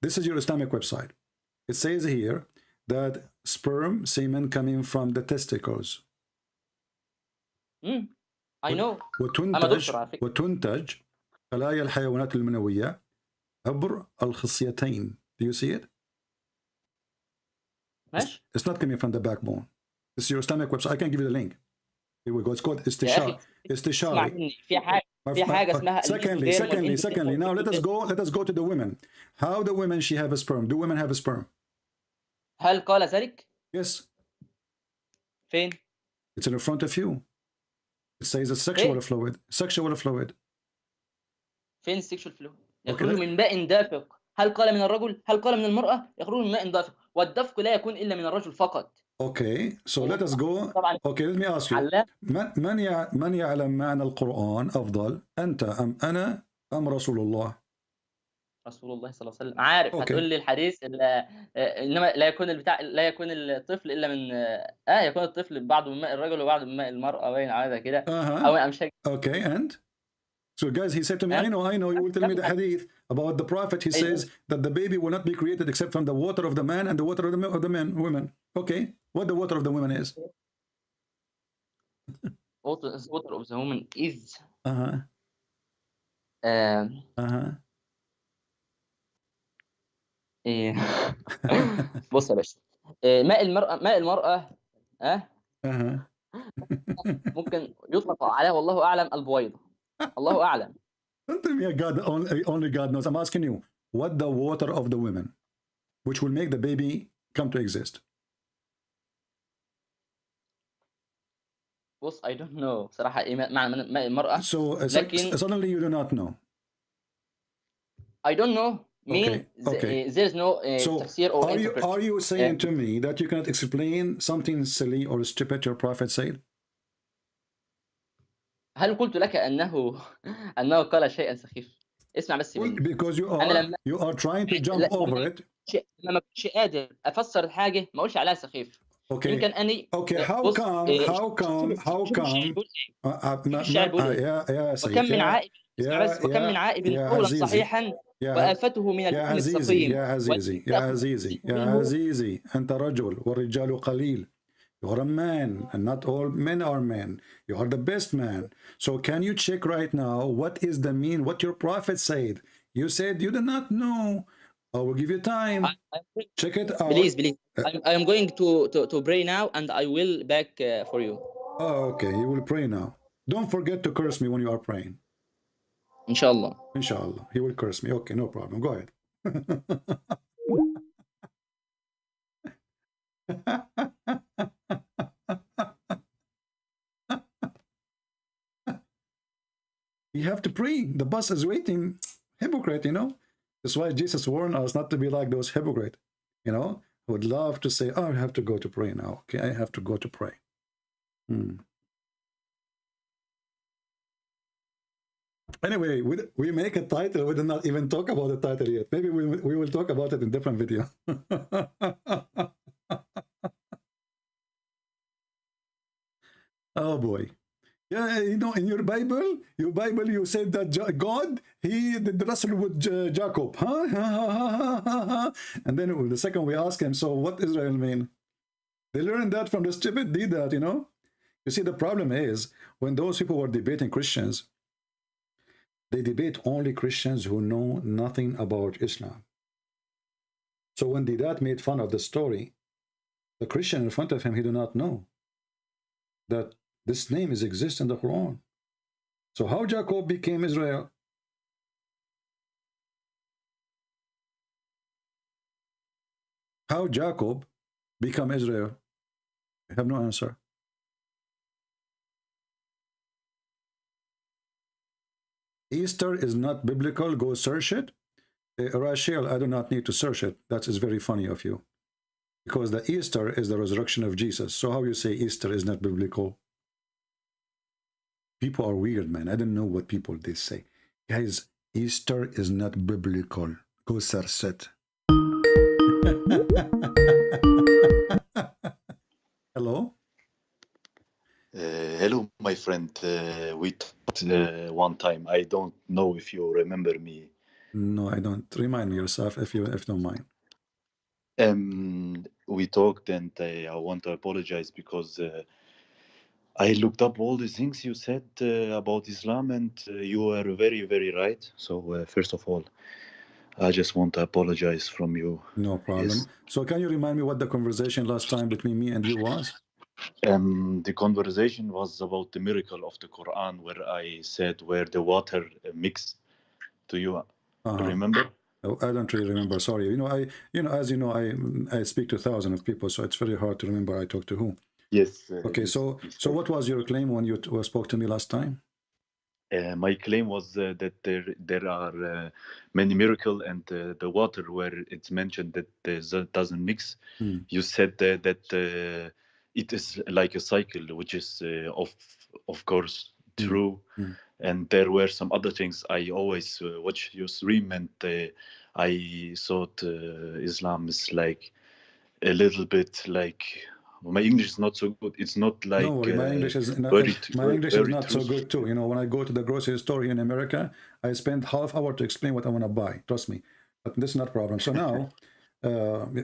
This is your Islamic website. It says here that sperm semen coming from the testicles. I know. وتنتج خلايا الحيوانات المنوية عبر الخصيتين. Do you see it? It's not coming from the backbone. This is your Islamic website. I can give you the link. Here we go. It's called استشاري. في حاجة اسمها. Secondly. Now let us go to the women. How the women she have a sperm? Do women have a sperm? هل قال ذلك؟ Yes. فين؟ It's in front of you. It says a sexual fluid. فين sexual fluid؟ يخرج من ماء دافق. هل قال من الرجل؟ هل قال من المرأة؟ يخرج من ماء دافق، والدفق لا يكون إلا من الرجل فقط. Okay, so let us go. Okay, let me ask you. من يعلم معنى القرآن أفضل؟ أنت أم أنا أم رسول الله؟ رسول الله صلى الله عليه وسلم. عارف. هتقول لي الحديث انما لا يكون الطفل الا من يكون الطفل بعض من ماء الرجل وبعض من ماء المرأة، باين على كده. او مش. Okay, and so guys, he said to me, I know you will tell me the hadith about the prophet. He says that the baby will not be created except from the water of the man and the water of the women. Okay, what the water of the women is? Water of the woman is بص يا باشا. ماء المرأة ممكن يطلق عليها والله أعلم البويضة. الله أعلم. Don't tell me only God knows. I'm asking you, what the water of the women, which will make the baby come to exist? بص I don't know بصراحة إيه معنى ماء المرأة. So suddenly you do not know. I don't know. There is no tafsir or interpretation. Are you saying to me that you cannot explain something silly or stupid your prophet said? هل قلت لك أنه قال شيئا سخيف؟ اسمع بس مني. Because you are trying to jump over it. لما كنتش قادر أفسر الحاجة ما أقولش عليها سخيف. Okay. يمكن أني. Okay. How come? وكم من عائب اسمع بس وكم من عائب قولا صحيحا وآفته من اللحم السقيم يا عزيزي أنت رجل والرجال قليل. You are a man, and not all men are men. You are the best man. So can you check right now what is the mean, what your prophet said? You said you do not know. I will give you time. Check it out. Please. I am going to pray now, and I will back for you. Oh, okay. You will pray now. Don't forget to curse me when you are praying. Inshallah. Inshallah. He will curse me. Okay, no problem. Go ahead. You have to pray. The bus is waiting. Hypocrite, you know. That's why Jesus warned us not to be like those hypocrites. You know, I would love to say, oh, I have to go to pray now. Okay, I have to go to pray. Anyway, we make a title. We did not even talk about the title yet. Maybe we will talk about it in a different video. Oh boy. Yeah, you know, in your Bible, you said that God, he did wrestle with Jacob. Huh? And then the second we ask him, so what Israel mean? They learned that from the stupid did that, you know? You see, the problem is, when those people were debating Christians, they debate only Christians who know nothing about Islam. So when Didat made fun of the story, the Christian in front of him, he do not know that this name exists in the Quran. So how Jacob became Israel? How Jacob become Israel? I have no answer. Easter is not biblical. Go search it. Rachel, I do not need to search it. That is very funny of you. Because the Easter is the resurrection of Jesus. So how you say Easter is not biblical? People are weird, man. I don't know what people they say. Guys, Easter is not biblical. Go search it. Hello? Hello, my friend. We talked one time. I don't know if you remember me. No, I don't. Remind me yourself if you don't mind. We talked, and I want to apologize because I looked up all the things you said about Islam, and you were very, very right. So first of all, I just want to apologize from you. No problem. Yes. So can you remind me what the conversation last time between me and you was? The conversation was about the miracle of the Quran, where I said where the water mixed. Do you remember? I don't really remember. Sorry. As you know, I speak to thousands of people, so it's very hard to remember I talked to who. Yes. Okay. So what was your claim when you spoke to me last time? My claim was that there are many miracles, and the water where it's mentioned that doesn't mix. You said that it is like a cycle, which is of course true. And there were some other things. I always watch your stream, and I thought Islam is like a little bit like. My English is not so good. It's not like no worry, my English is not, so good too. You know, when I go to the grocery store here in America, I spend half hour to explain what I want to buy. Trust me, but this is not a problem. So now,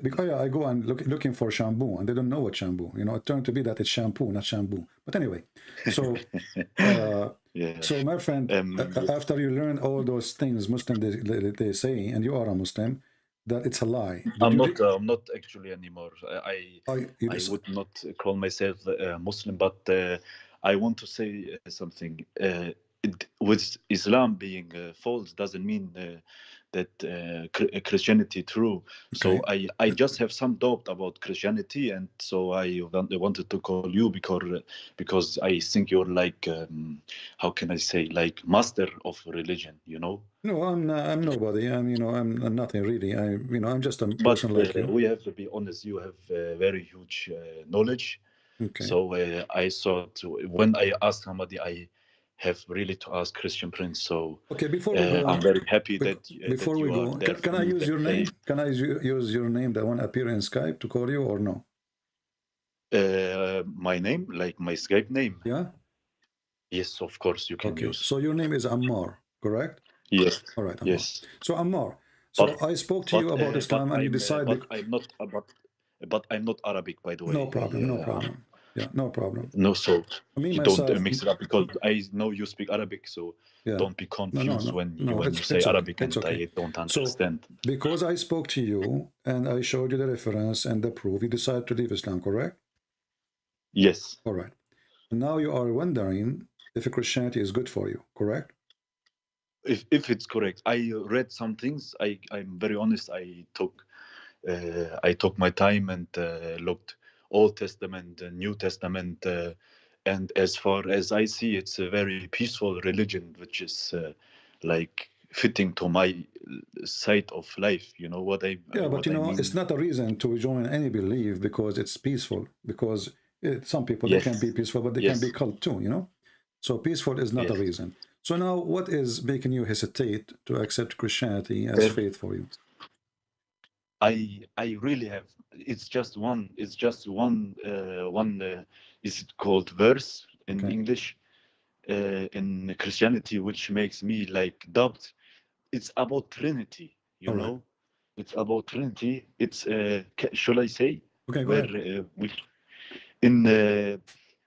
because I go and looking for shampoo, and they don't know what shampoo. You know, it turned to be that it's shampoo, not shampoo. But anyway, so so my friend, after you learn all those things, Muslim they say, and you are a Muslim, that it's a lie. I'm not actually anymore. I would not call myself Muslim, but I want to say something. With Islam being false doesn't mean that Christianity true. Okay. So I just have some doubt about Christianity, and so I wanted to call you because I think you're like how can I say, like master of religion, you know? No, I'm nobody. I'm nothing really. I'm just a person like you. We have to be honest. You have very huge knowledge. Okay. So I thought when I asked somebody, I have really to ask Christian Prince. So okay, before we go, I'm very happy before we go, can I use your name? Can I use your name that won't appear in Skype to call you, or no? My name, like my Skype name. Yeah. Yes, of course you can use. So your name is Ammar, correct? Yes. All right, Ammar. Yes. So Ammar, so I spoke to you about Islam, and you decided. But I'm not Arabic, by the way. No problem. No problem. Yeah, no problem. No, so Me you myself, don't mix it up, because I know you speak Arabic, so yeah. don't be confused when you say okay. Arabic and okay. I don't understand. So, because I spoke to you and I showed you the reference and the proof, you decided to leave Islam, correct? Yes. All right. Now you are wondering if Christianity is good for you, correct? If it's correct, I read some things. I'm very honest. I took my time and looked Old Testament, New Testament, and as far as I see, it's a very peaceful religion, which is like fitting to my side of life. You know what I? Yeah, but I mean? it's not a reason to join any belief because it's peaceful. Because some people Yes. they can be peaceful, but they Yes. can be cult too. You know, so peaceful is not a Yes. reason. So now, what is making you hesitate to accept Christianity as faith for you? I really have. It's just one. It's just one. Is it called verse in English? In Christianity, which makes me like doubt. It's about Trinity. You know, it's about Trinity. It's shall I say? Okay, go ahead. In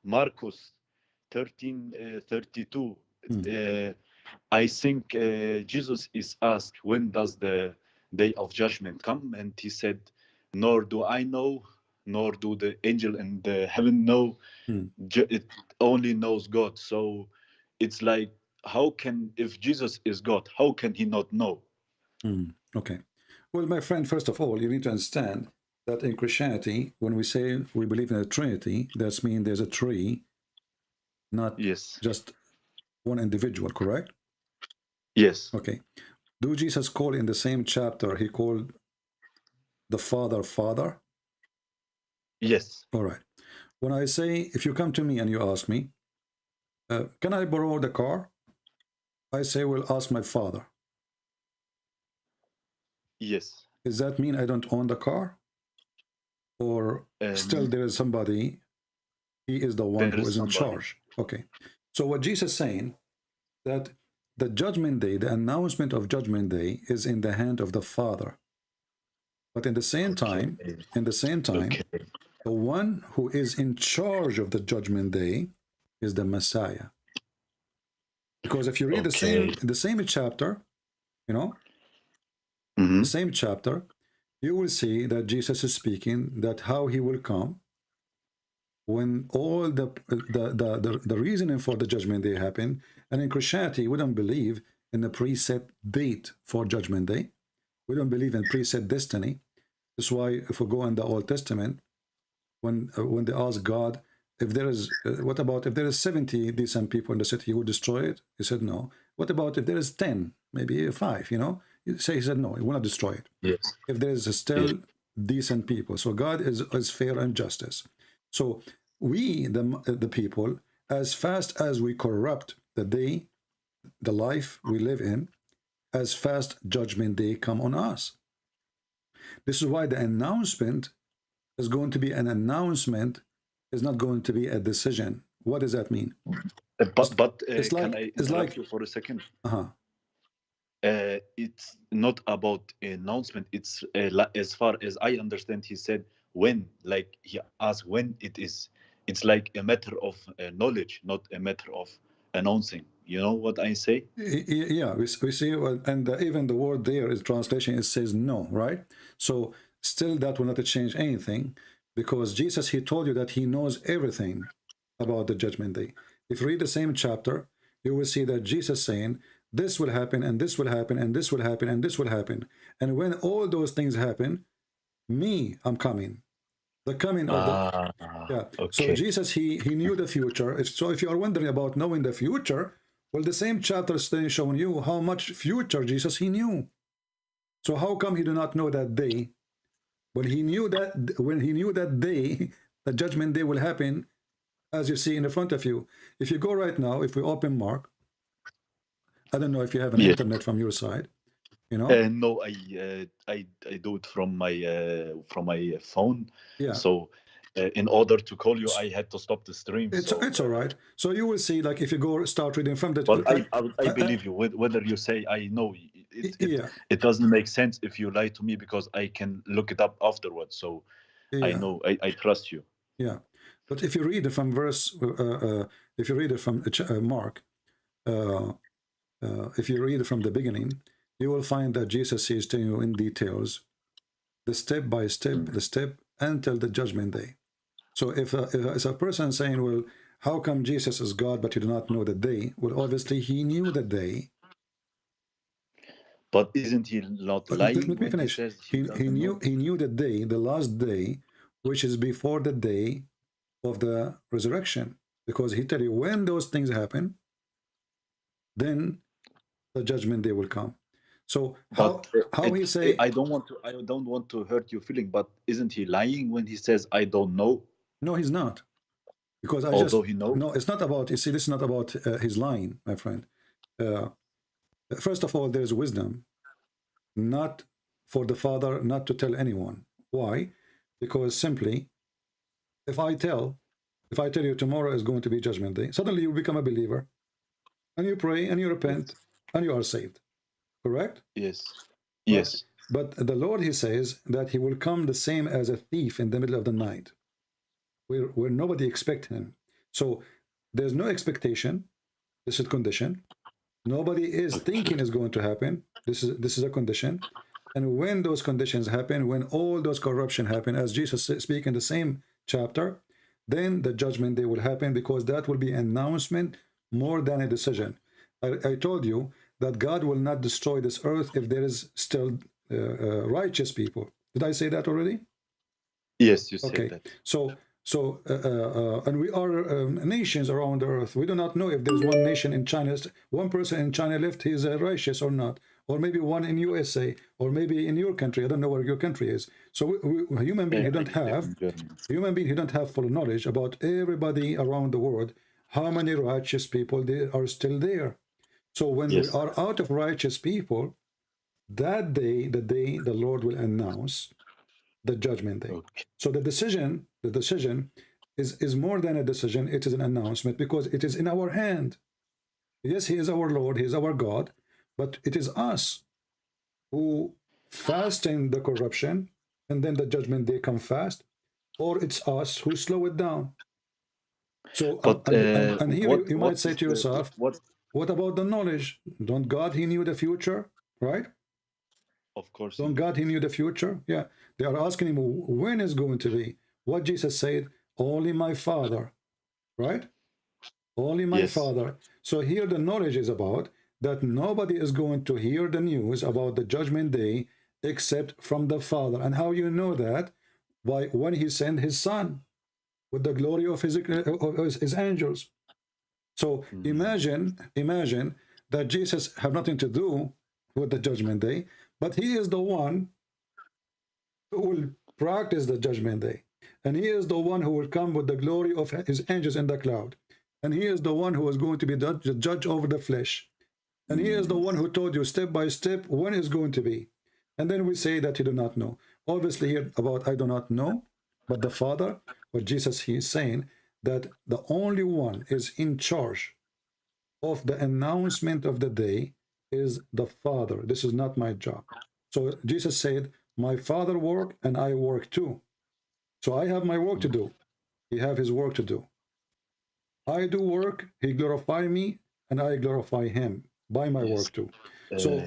Marcus 13:32. I think Jesus is asked, when does the day of judgment come? And he said, nor do I know, nor do the angel in the heaven know. It only knows God. So it's like, how can, if Jesus is God, how can he not know? Okay. Well, my friend, first of all, you need to understand that in Christianity, when we say we believe in a Trinity, that means there's a tree, not just one individual, correct? Yes. Okay. Do Jesus call in the same chapter, he called the Father, Father? Yes. All right. When I say, if you come to me and you ask me, can I borrow the car? I say, well, ask my father. Yes. Does that mean I don't own the car? Or still there is somebody, he is the one who is in charge. Okay. So what Jesus is saying, that the judgment day, the announcement of judgment day is in the hand of the Father. But in the same time, the one who is in charge of the judgment day is the Messiah. Because if you read the same chapter, you know, the same chapter, you will see that Jesus is speaking that how he will come when all the reasoning for the judgment day happen. And in Christianity, we don't believe in a preset date for judgment day. We don't believe in preset destiny. That's why if we go in the Old Testament, when they ask God, if there is, what about if there is 70 decent people in the city, you would destroy it? He said no. What about if there is 10, maybe 5, you know? He said no, he will not destroy it. Yes. If there is still decent people. So God is fair and justice. So we, the people, as fast as we corrupt the day, the life we live in, as fast judgment day come on us. This is why the announcement is going to be an announcement, is not going to be a decision. What does that mean? But it's like, can I interrupt you for a second? It's not about announcement. It's as far as I understand, he said when, like he asked when it is. It's like a matter of knowledge, not a matter of announcing. You know what I say? Yeah, we see, and even the word there is translation, it says no, right? So still that will not change anything, because Jesus, he told you that he knows everything about the judgment day. If you read the same chapter, you will see that Jesus saying, this will happen, and this will happen, and this will happen, and this will happen. And when all those things happen, I'm coming. The coming of the... Yeah. Okay. So Jesus, he knew the future. So if you are wondering about knowing the future, well, the same chapter is showing you how much future Jesus, he knew. So how come he did not know that day? When he knew that day, the judgment day will happen, as you see in the front of you. If you go right now, if we open Mark, I don't know if you have an internet from your side, you know? No, I do it from my phone. Yeah. So in order to call you, I had to stop the stream. It's all right. So you will see, like, if you go start reading from the. But I believe you. Whether you say I know, it doesn't make sense if you lie to me, because I can look it up afterwards. So I know, I trust you. Yeah, but if you read it from verse, if you read it from Mark, if you read it from the beginning, you will find that Jesus is telling you in details, the step by step, the step until the judgment day. So if a person saying, well, how come Jesus is God but you do not know the day? Well, obviously he knew the day. But isn't he not lying? Let me finish. He knew the day, the last day, which is before the day of the resurrection, because he tell you when those things happen, then the judgment day will come. So how he say, I don't want to hurt your feeling, but isn't he lying when he says I don't know? No, he's not, because he knows. No, it's not about. You see, this is not about his lying, my friend. First of all, there's wisdom, not for the Father not to tell anyone. Why? Because simply, if I tell you tomorrow is going to be judgment day, suddenly you become a believer, and you pray and you repent, and you are saved. Correct? Yes. Yes. But the Lord, he says that he will come the same as a thief in the middle of the night, where nobody expects him. So there's no expectation. This is condition. Nobody is thinking is going to happen. This is a condition. And when those conditions happen, when all those corruption happen, as Jesus speaks in the same chapter, then the judgment day will happen, because that will be an announcement more than a decision. I told you that God will not destroy this earth if there is still righteous people. Did I say that already? Yes, you said that. And we are nations around the earth. We do not know if there's one nation in China, one person in China left, he is righteous or not, or maybe one in USA, or maybe in your country. I don't know where your country is. So we human being who don't have full knowledge about everybody around the world, how many righteous people there are still there. So when we are out of righteous people, that day, the day the Lord will announce the judgment day. Okay. So the decision is more than a decision. It is an announcement, because it is in our hand. Yes, he is our Lord, he is our God, but it is us who fasten the corruption, and then the judgment day come fast, or it's us who slow it down. So, and here you might say to yourself, what about the knowledge? Don't God, he knew the future, right? Of course. Don't God, he knew the future? Yeah. They are asking him, when is going to be? What Jesus said, only my Father, right? Only my Father. So here the knowledge is about that nobody is going to hear the news about the judgment day except from the Father. And how you know that? By when he sent his Son with the glory of his angels. So imagine that Jesus have nothing to do with the judgment day, but he is the one who will practice the judgment day. And he is the one who will come with the glory of his angels in the cloud. And he is the one who is going to be the judge over the flesh. And he is the one who told you step by step when it's going to be. And then we say that you do not know. Obviously here about I do not know, but the Father, what Jesus he is saying, that the only one is in charge of the announcement of the day is the Father. This is not my job. So Jesus said, my Father work and I work too. So I have my work to do. He have his work to do. I do work, he glorify me, and I glorify him by my work too. So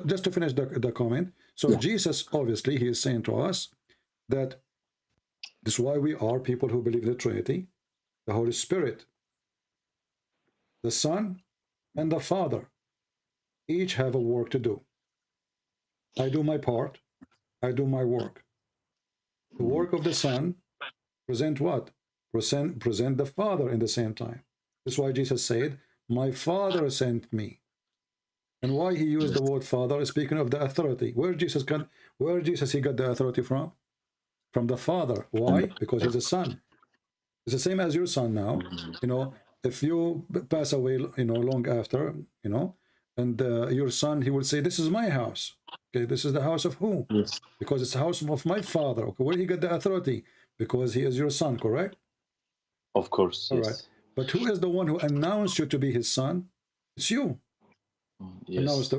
just to finish the comment. So Jesus, obviously, he is saying to us that this is why we are people who believe the Trinity, the Holy Spirit, the Son, and the Father. Each have a work to do. I do my part. I do my work. The work of the Son present what? Present the Father in the same time. That's why Jesus said, my Father sent me. And why he used the word Father, speaking of the authority. Where Jesus he got the authority from? From the Father. Why? Because he's a son. It's the same as your son now. You know, if you pass away, you know, long after, you know, and your son, he will say, this is my house. Okay, this is the house of who? Yes. Because it's the house of my Father. Okay, where he got the authority? because he is your son, correct? Of course, All yes. right. But who is the one who announced you to be his son? It's you. Yes.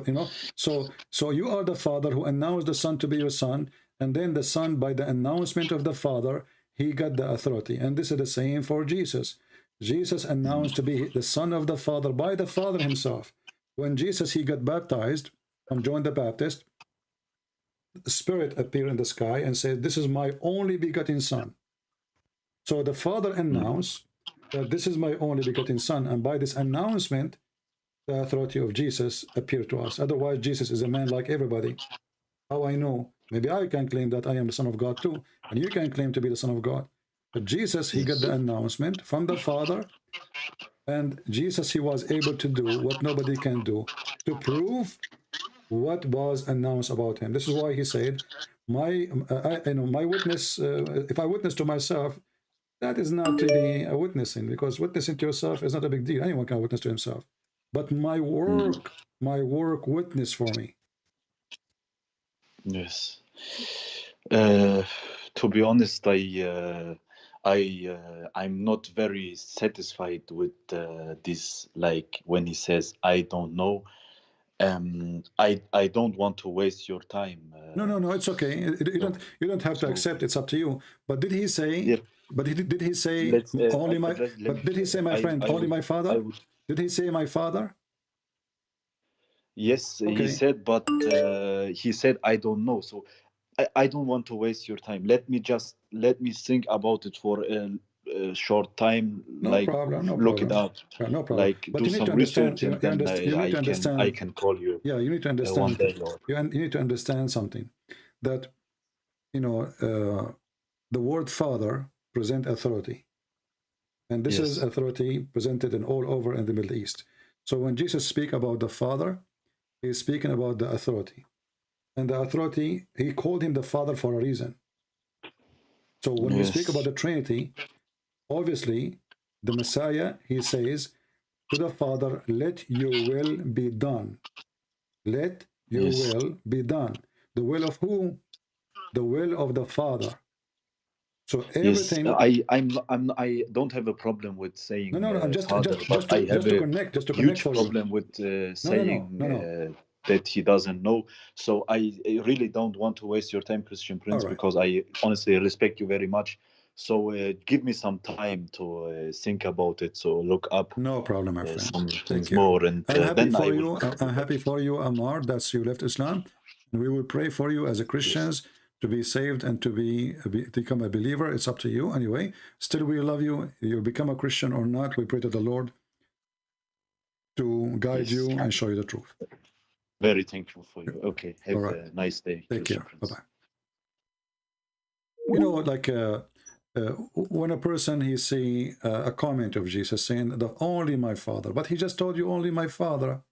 So you are the father who announced the son to be your son, and then the son, by the announcement of the father, he got the authority. And this is the same for Jesus. Jesus announced to be the son of the father by the father himself. When Jesus, he got baptized from John the Baptist, the Spirit appeared in the sky and said, "This is my only begotten son." So the father announced that this is my only begotten son, and by this announcement, the authority of Jesus appeared to us. Otherwise, Jesus is a man like everybody. How I know? Maybe I can claim that I am the Son of God too, and you can claim to be the Son of God. But Jesus, he got the announcement from the Father, and Jesus, he was able to do what nobody can do, to prove what was announced about him. This is why he said, my witness, if I witness to myself, that is not really a witnessing, because witnessing to yourself is not a big deal. Anyone can witness to himself. But my work witness for me. Yes. To be honest, I'm not very satisfied with this. Like when he says, "I don't know," I don't want to waste your time. No, it's okay. You don't have to accept. It's up to you. But did he say? Yeah. But did he say only my? But did he say, my friend, only my father? Did he say my father? Yes, Okay. he said, but he said, "I don't know." So I don't want to waste your time. Let me think about it for a short time. No problem. No look problem. it up. Yeah, no problem. Like But do you need some to understand. research, and then I can call you. Yeah, you need to understand. One day. You need to understand something, that the word Father present authority, and this is authority presented in all over in the Middle East. So when Jesus speak about the Father, he's speaking about the authority. And the authority, he called him the Father for a reason. So when we speak about the Trinity, obviously, the Messiah, he says to the Father, "Let your will be done." Let your will be done. The will of who? The will of the Father. So everything. Yes, I don't have a problem with saying No. I'm just to connect. Just to huge connect for problem you. with saying that he doesn't know. So I really don't want to waste your time, Christian Prince, because I honestly respect you very much. So give me some time to think about it. So look up. No problem, my friend. Some Thank things you. more, and I'm happy then for I you. will. I'm happy for you, Ammar. That's you left Islam. And we will pray for you as a Christians to be saved and to become a believer. It's up to you anyway. Still, we love you. You become a Christian or not, we pray to the Lord to guide you and show you the truth. Very thankful for you. Okay, have a nice day. Take care. Bye-bye. You know, like when a person, he see a comment of Jesus saying that only my Father, but he just told you only my Father.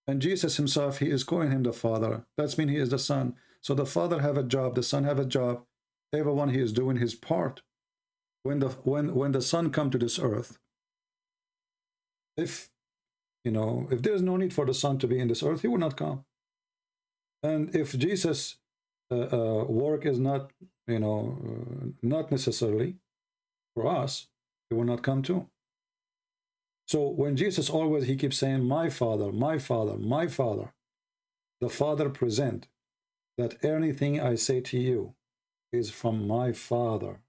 And Jesus himself, he is calling him the Father. That means he is the Son. So the Father have a job, the Son have a job. Everyone, he is doing his part. When the Son come to this earth, if there's no need for the Son to be in this earth, he will not come. And if Jesus' work is not, not necessarily for us, he will not come too. So when Jesus always, he keeps saying, my Father, my Father, my Father, the Father present that anything I say to you is from my Father.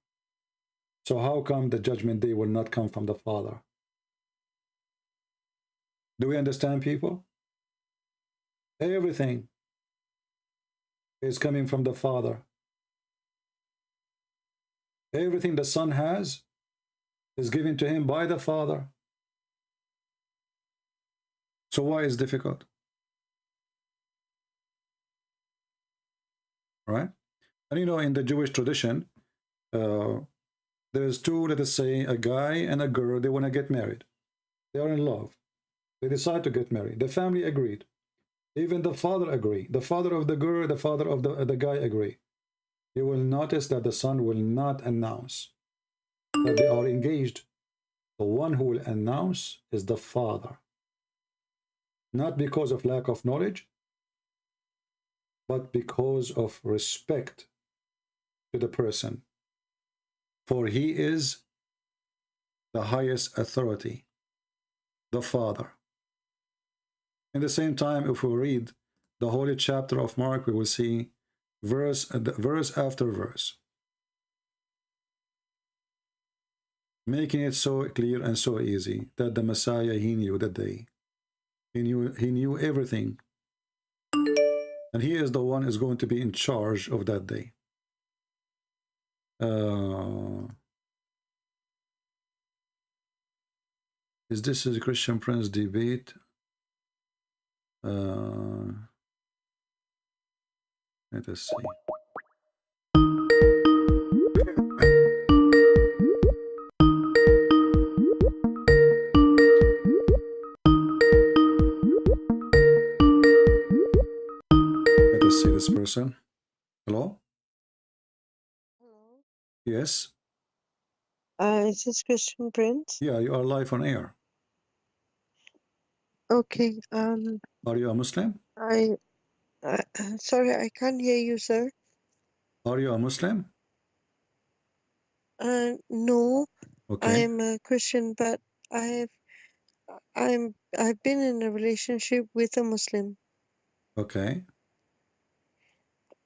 So how come the judgment day will not come from the Father? Do we understand, people? Everything is coming from the Father. Everything the Son has is given to him by the Father. So why is it difficult? Right? And in the Jewish tradition, there's two, let us say, a guy and a girl, they want to get married. They are in love. They decide to get married. The family agreed. Even the father agreed. The father of the girl, the father of the guy agree. You will notice that the son will not announce that they are engaged. The one who will announce is the father. Not because of lack of knowledge, but because of respect to the person. For he is the highest authority, the Father. In the same time, if we read the holy chapter of Mark, we will see verse after verse, making it so clear and so easy that the Messiah, he knew that day. He knew everything. And he is the one who is going to be in charge of that day. Is this a Christian Prince debate? Let us see. Let us see this person. Hello? Hello. Yes? Is this Christian Prince? Yeah, you are live on air. Okay. Are you a Muslim? Sorry, I can't hear you, sir. Are you a Muslim? No, Okay. I'm a Christian, but I've been in a relationship with a Muslim, Okay.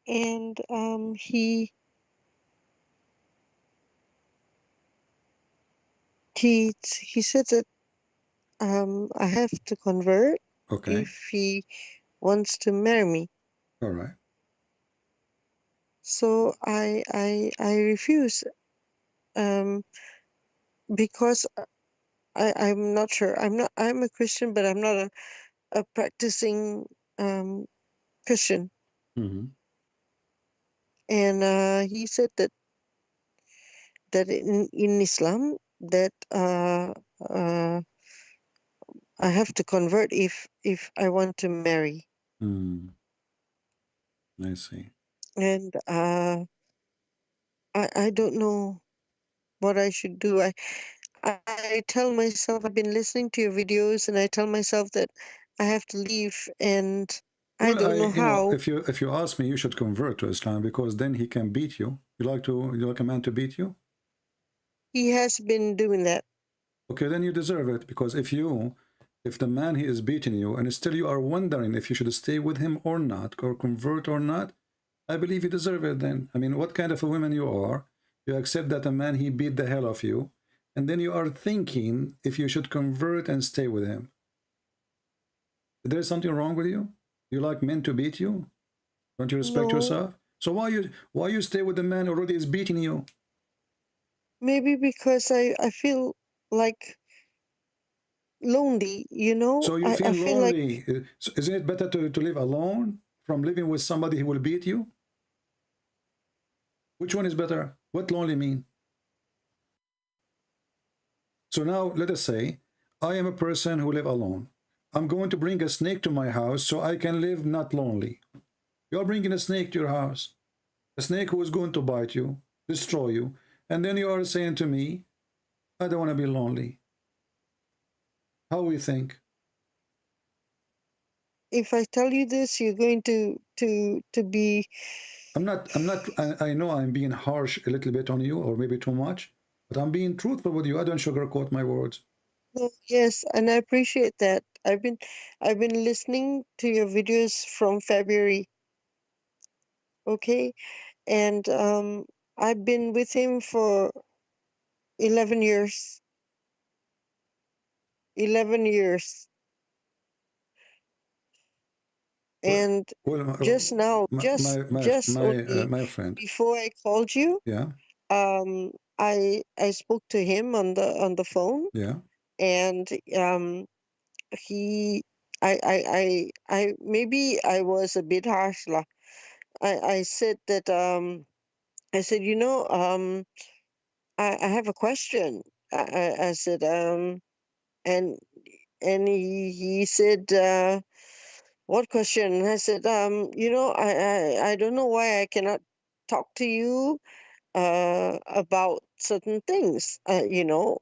and he said that I have to convert Okay. if he wants to marry me. All right. So I refuse because I'm not sure. I'm a Christian, but I'm not a practicing Christian. Mm-hmm. And he said that in Islam that I have to convert if I want to marry. I see. And I don't know what I should do. I tell myself, I've been listening to your videos, and I tell myself that I have to leave, and I don't know how. if you ask me, you should convert to Islam, because then he can beat you. You like a man to beat you? He has been doing that. Okay, then you deserve it, because if the man he is beating you, and still you are wondering if you should stay with him or not, or convert or not, I believe you deserve it then. I mean, what kind of a woman you are? You accept that a man, he beat the hell of you, and then you are thinking if you should convert and stay with him. Is there something wrong with you? You like men to beat you? Don't you respect yourself? So why you stay with the man who already is beating you? Maybe because I feel like lonely, you know? So you feel I feel like, lonely. So isn't it better to live alone from living with somebody who will beat you? Which one is better? What lonely mean? So now let us say I am a person who live alone. I'm going to bring a snake to my house so I can live not lonely. You're bringing a snake to your house. A snake who is going to bite you, destroy you. And then you are saying to me, I don't want to be lonely. How we think? if I tell you this, you're going to be... I know I'm being harsh a little bit on you, or maybe too much, but I'm being truthful with you. I don't sugarcoat my words. No, yes, and I appreciate that. I've been listening to your videos from February. Okay, and I've been with him for 11 years. 11 years. And just now, my friend, before I called you, yeah, I spoke to him on the phone, yeah, and he, I maybe I was a bit harsh lah. I said that I said, you know, I have a question. I said, and he said, what question? I said, you know, I don't know why I cannot talk to you about certain things. You know,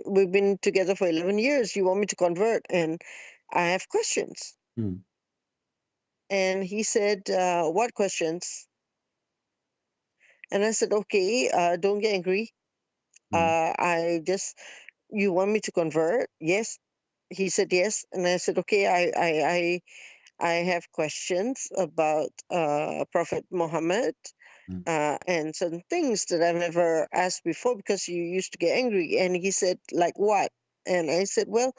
we've been together for 11 years. You want me to convert, and I have questions. And he said, what questions? And I said, okay, don't get angry. You want me to convert? Yes. He said yes, and I said okay. I have questions about Prophet Muhammad and certain things that I've never asked before because you used to get angry. And he said, like what? And I said, well,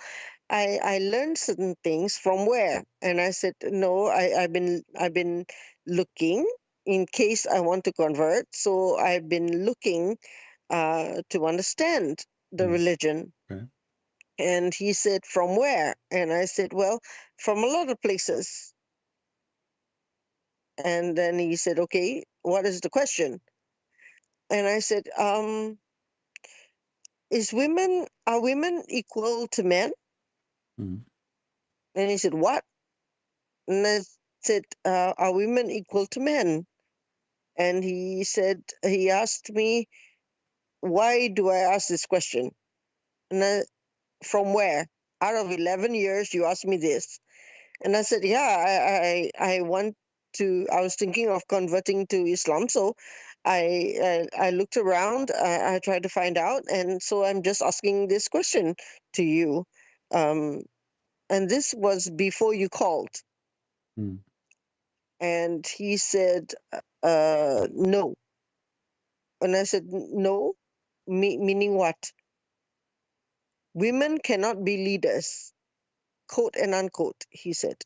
I learned certain things from where? And I said, no, I've been looking in case I want to convert. So I've been looking to understand the religion. Okay. And he said, from where? And I said, well, from a lot of places. And then he said, okay, what is the question? And I said, are women equal to men? Mm. And he said, what? And I said, are women equal to men? And he said, he asked me, why do I ask this question? And from where? Out of 11 years, you asked me this. And I said, yeah, I was thinking of converting to Islam. So I looked around, I tried to find out. And so I'm just asking this question to you. And this was before you called. Mm. And he said, no. And I said, no, meaning what? Women cannot be leaders, quote and unquote, he said.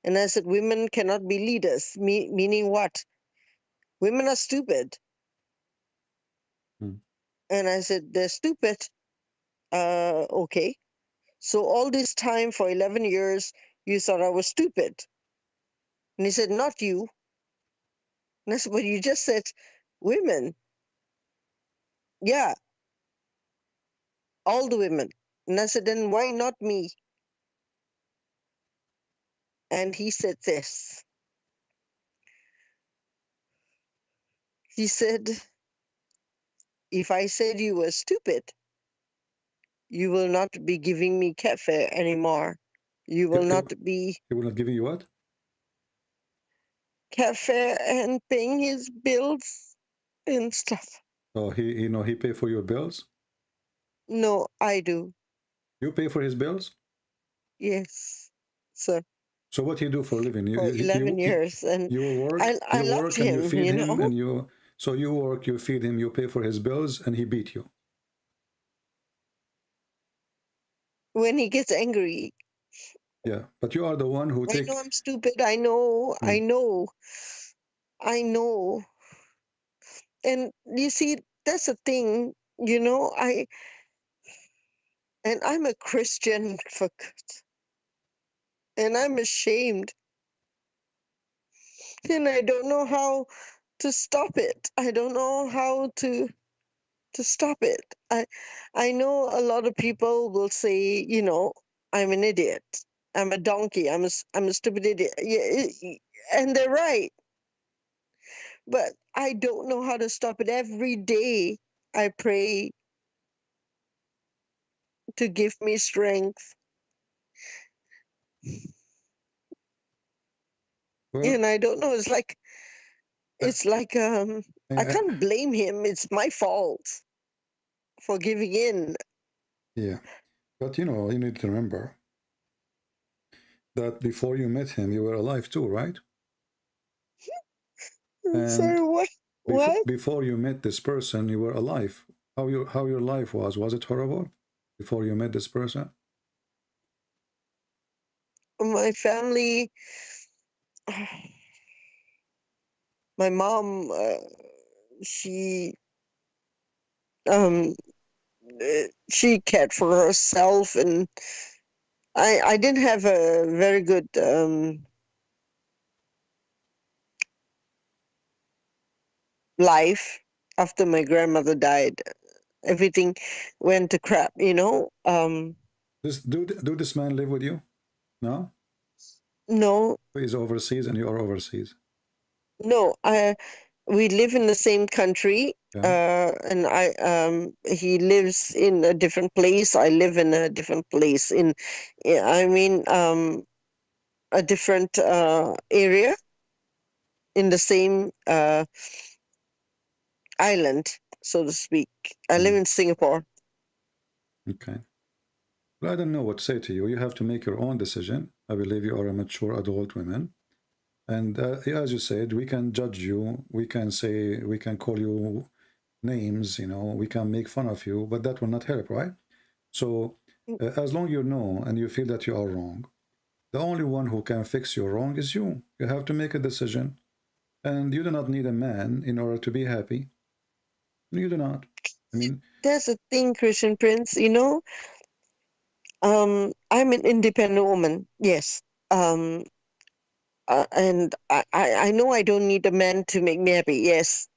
And I said, women cannot be leaders, meaning what? Women are stupid. Mm. And I said, they're stupid. Okay. So all this time for 11 years, you thought I was stupid. And he said, not you. And I said, but you just said women. Yeah, all the women. And I said, then why not me? And he said this. He said, if I said you were stupid, you will not be giving me cafe anymore. You will not be He will not give you what? cafe and paying his bills and stuff. Oh, he pay for your bills? No, I do. You pay for his bills? Yes, sir. So what you do for a living? For 11 years. And you work, I loved and you him, feed you him, know. and so you work, you feed him, you pay for his bills, and he beat you. When he gets angry. Yeah, but you are the one who I know I'm stupid. I know. I know. And you see, that's the thing, you know, I'm a Christian, for God, and I'm ashamed. And I don't know how to stop it. I don't know how to stop it. I know a lot of people will say, you know, I'm an idiot. I'm a donkey. I'm a stupid idiot. Yeah, and they're right. But I don't know how to stop it. Every day I pray to give me strength. Well, and I don't know. It's like I can't blame him. It's my fault for giving in. Yeah, but you know, you need to remember that before you met him, you were alive too, right? Sorry, what? Before you met this person, you were alive. How your life was it horrible before you met this person? My family, my mom, she cared for herself, and I didn't have a very good life after my grandmother died. Everything went to crap, you know. Do this man live with you? No. No. He's overseas, and you are overseas. No, we live in the same country, and he lives in a different place. I live in a different place. A different area in the same island. so to speak. I live in Singapore. Okay. Well, I don't know what to say to you. You have to make your own decision. I believe you are a mature adult woman. And as you said, we can judge you. We can say, we can call you names, you know, we can make fun of you, but that will not help, right? So as long as you know and you feel that you are wrong, the only one who can fix your wrong is you. You have to make a decision. And you do not need a man in order to be happy. You do not. I mean, that's the thing, Christian Prince. You know, I'm an independent woman. Yes. And I know I don't need a man to make me happy. Yes.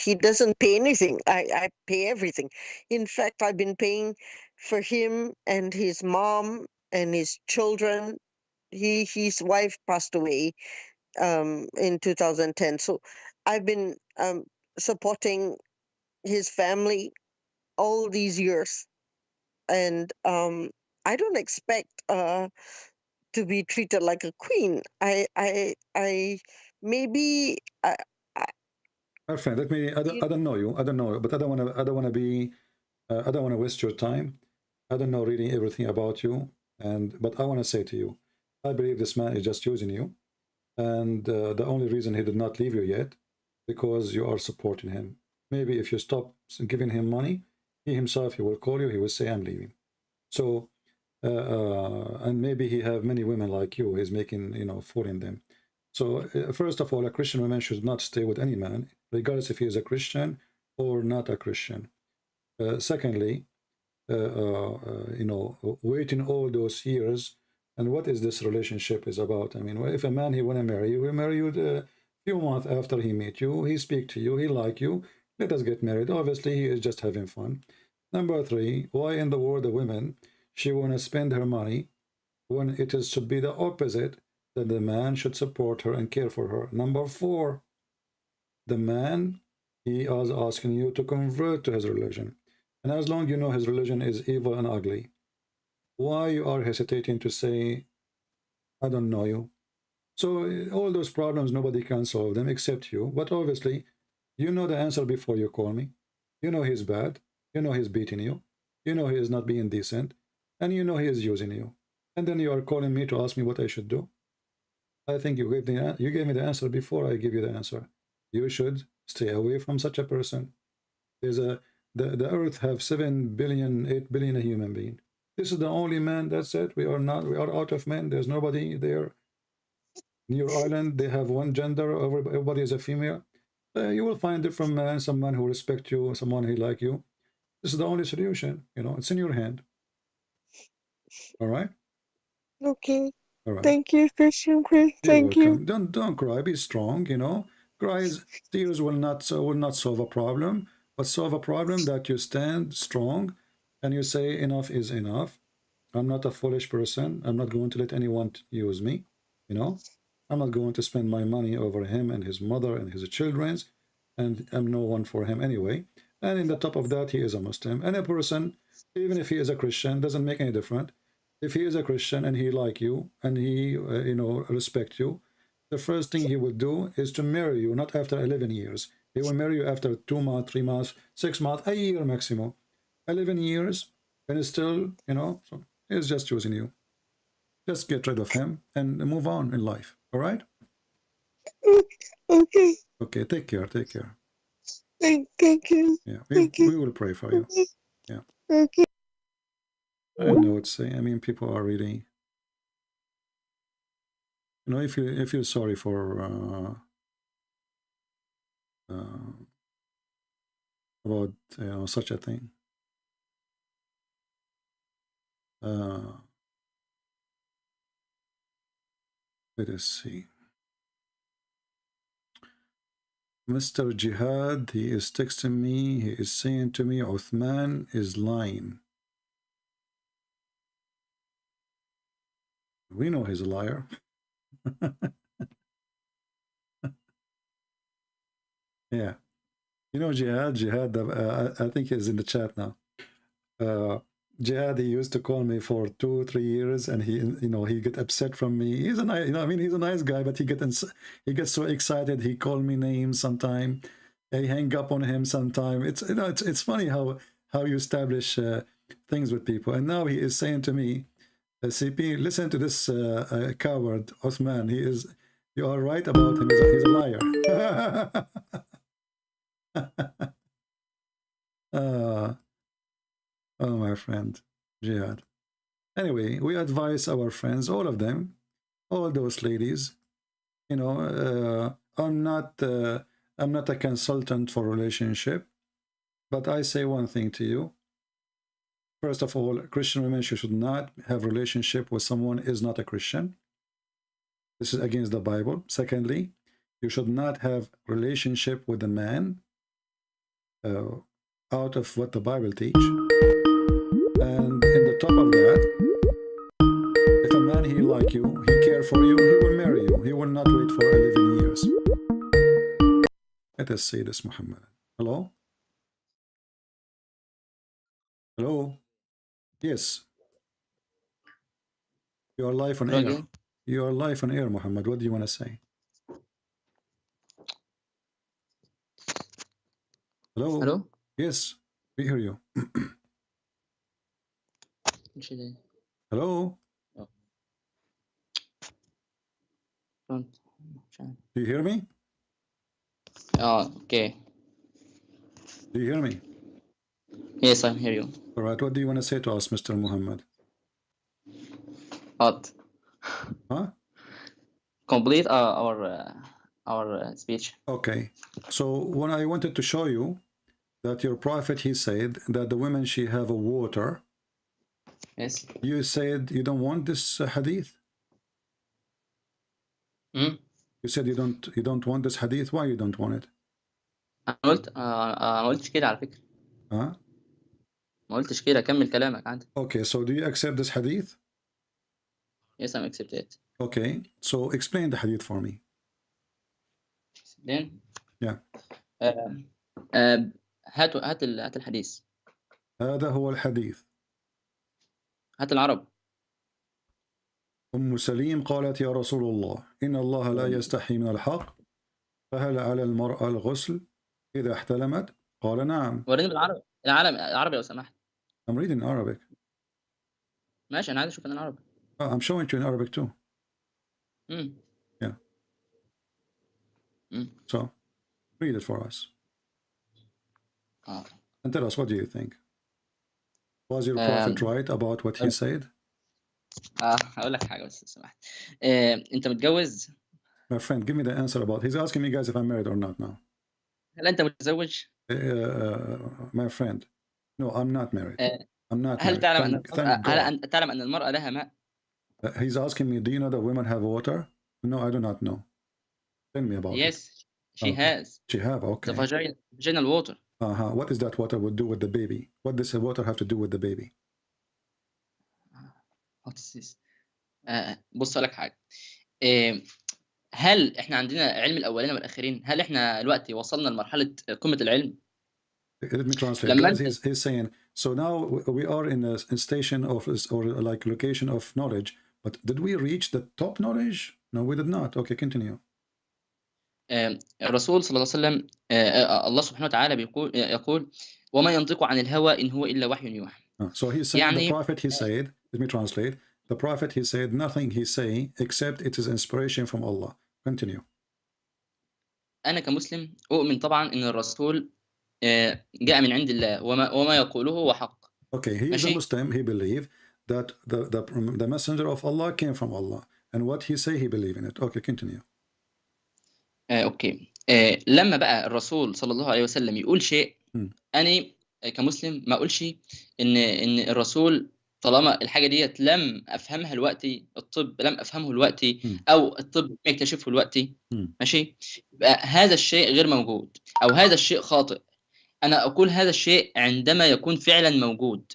He doesn't pay anything. I pay everything. In fact, I've been paying for him and his mom and his children. His wife passed away in 2010. So I've been supporting his family all these years. And I don't expect to be treated like a queen. Maybe my friend, let me. I don't know you. I don't know, but I don't want to. I don't want to be. I don't want to waste your time. I don't know really everything about you, but I want to say to you, I believe this man is just using you, and the only reason he did not leave you yet, because you are supporting him. Maybe if you stop giving him money, he himself, he will call you. He will say, "I'm leaving." So, and maybe he have many women like you. He's making, you know, fooling them. So first of all, a Christian woman should not stay with any man, regardless if he is a Christian or not a Christian. Secondly, you know, waiting all those years, and what is this relationship is about? I mean, if a man he want to marry you, he marry you a few months after he meet you, he speak to you, he like you, let us get married. Obviously, he is just having fun. Number three, why in the world the women, she want to spend her money when it is should be the opposite, that the man should support her and care for her. Number four, the man, he is asking you to convert to his religion. And as long as you know his religion is evil and ugly, why you are hesitating to say, I don't know you? So all those problems, nobody can solve them except you. But obviously, you know the answer before you call me. You know he's bad. You know he's beating you. You know he is not being decent. And you know he is using you. And then you are calling me to ask me what I should do. I think you gave me the answer before I give you the answer. You should stay away from such a person. The earth have 7 billion, 8 billion human beings. This is the only man. That's it. We are out of men. There's nobody there. In your island, they have one gender. Everybody is a female. You will find different men, someone who respect you, someone who like you. This is the only solution. You know, it's in your hand. All right. Okay. All right. Thank you, Christian Prince. Thank you. Don't cry. Be strong. You know, tears will not solve a problem, but solve a problem that you stand strong, and you say enough is enough. I'm not a foolish person. I'm not going to let anyone use me. You know, I'm not going to spend my money over him and his mother and his children's, and I'm no one for him anyway. And in the top of that, he is a Muslim. And a person, even if he is a Christian, doesn't make any difference. If he is a Christian and he like you and he, you know, respect you, the first thing he will do is to marry you, not after 11 years. He will marry you after 2 months, 3 months, 6 months, a year maximum. 11 years, and still, you know, so he's just choosing you. Just get rid of him and move on in life. All right? Okay. Okay, take care. Take care. Thank you. Yeah, we will pray for you. Yeah. Okay. I don't know what to say. I mean, people are really, you know, if you're sorry for about, you know, such a thing. Let us see. Mr. Jihad, he is texting me. He is saying to me, Uthman is lying. We know he's a liar. Yeah. You know, Jihad, I think he's in the chat now. Jihad, he used to call me for 2-3 years, and he, you know, he get upset from me. He's a nice, you know, I mean, he's a nice guy, but he gets so excited. He called me names sometime. I hang up on him sometime. It's, you know, it's funny how you establish things with people. And now he is saying to me, CP, listen to this coward Uthman. You are right about him. He's a liar. Oh, my friend, Jihad. Anyway, we advise our friends, all of them, all those ladies. You know, I'm not a consultant for relationship, but I say one thing to you. First of all, Christian women should not have relationship with someone who is not a Christian. This is against the Bible. Secondly, you should not have relationship with a man out of what the Bible teach. And in the top of that, if a man he like you, he care for you, he will marry you. He will not wait for 11 years. Let us say this, Muhammad. Hello? Hello? Yes. You are live on air. You are live on air, Muhammad. What do you want to say? Hello? Hello? Yes, we hear you. Hello? Oh. Do you hear me? Okay. Do you hear me? Yes, I hear you. All right. What do you want to say to us, Mr. Muhammad? What? Huh? Complete our speech. Okay. So when I wanted to show you that your prophet, he said that the women, she have a water. Yes. You said you don't want this hadith. Hmm? You said you don't want this hadith. Why you don't want it? أنا قلتش كده على فكرة. Huh? ما قلتش كده. كمل كلامك عندي. Okay. So do you accept this hadith? Yes, I accept it. Okay. So explain the hadith for me. Then. Yeah. هات الحديث. هذا هو الحديث. هات العرب. أم سليم قالت يا رسول الله إن الله لا يستحي من الحق فهل على المرأة الغسل إذا احتلمت؟ قال نعم. وريني بالعربي. العربي لو سمحت. I'm reading Arabic. ماشي أنا عايز أشوف العربي. I'm showing you in Arabic too. Yeah. So read it for us. And tell us, what do you think? Was your prophet right about what he said? هقول لك حاجة بس سمحت. أنت متجوز؟ My friend, give me the answer about. He's asking me, guys, if I'm married or not now. هل أنت متزوج؟ My friend, no, I'm not married. I'm not هل married. تعلم أن المرأة لها ماء؟ He's asking me, do you know that women have water? No, I do not know. Tell me about it. Yes, she has. She have, okay. The vaginal water. What is that water would do with the baby? What does the water have to do with the baby? What is this? بص لك حاجة. هل احنا عندنا علم الأولين والآخرين؟ هل احنا دلوقتي وصلنا لمرحلة قمة العلم؟ Let me translate. He's saying, so now we are in a station of, or like location of knowledge, but did we reach the top knowledge? No, we did not. Okay, continue. الرسول صلى الله عليه وسلم الله سبحانه وتعالى يقول وما ينطق عن الهوى إن هو إلا وحي يوحى. So he's saying the prophet, he said, let me translate. The prophet, he said, nothing he say except it is inspiration from Allah. Continue. أنا كمسلم أؤمن طبعا إن الرسول جاء من عند الله وما يقوله هو حق. Okay, he is a Muslim. He believe that the messenger of Allah came from Allah, and what he say he believe in it. Okay, continue. اوكي. لما بقى الرسول صلى الله عليه وسلم يقول شيء أنا كمسلم ما أقولش إن الرسول طالما الحاجة ديت لم أفهمها دلوقتي، الطب لم أفهمه دلوقتي أو الطب يكتشفه دلوقتي، ماشي، يبقى هذا الشيء غير موجود أو هذا الشيء خاطئ. أنا أقول هذا الشيء عندما يكون فعلا موجود،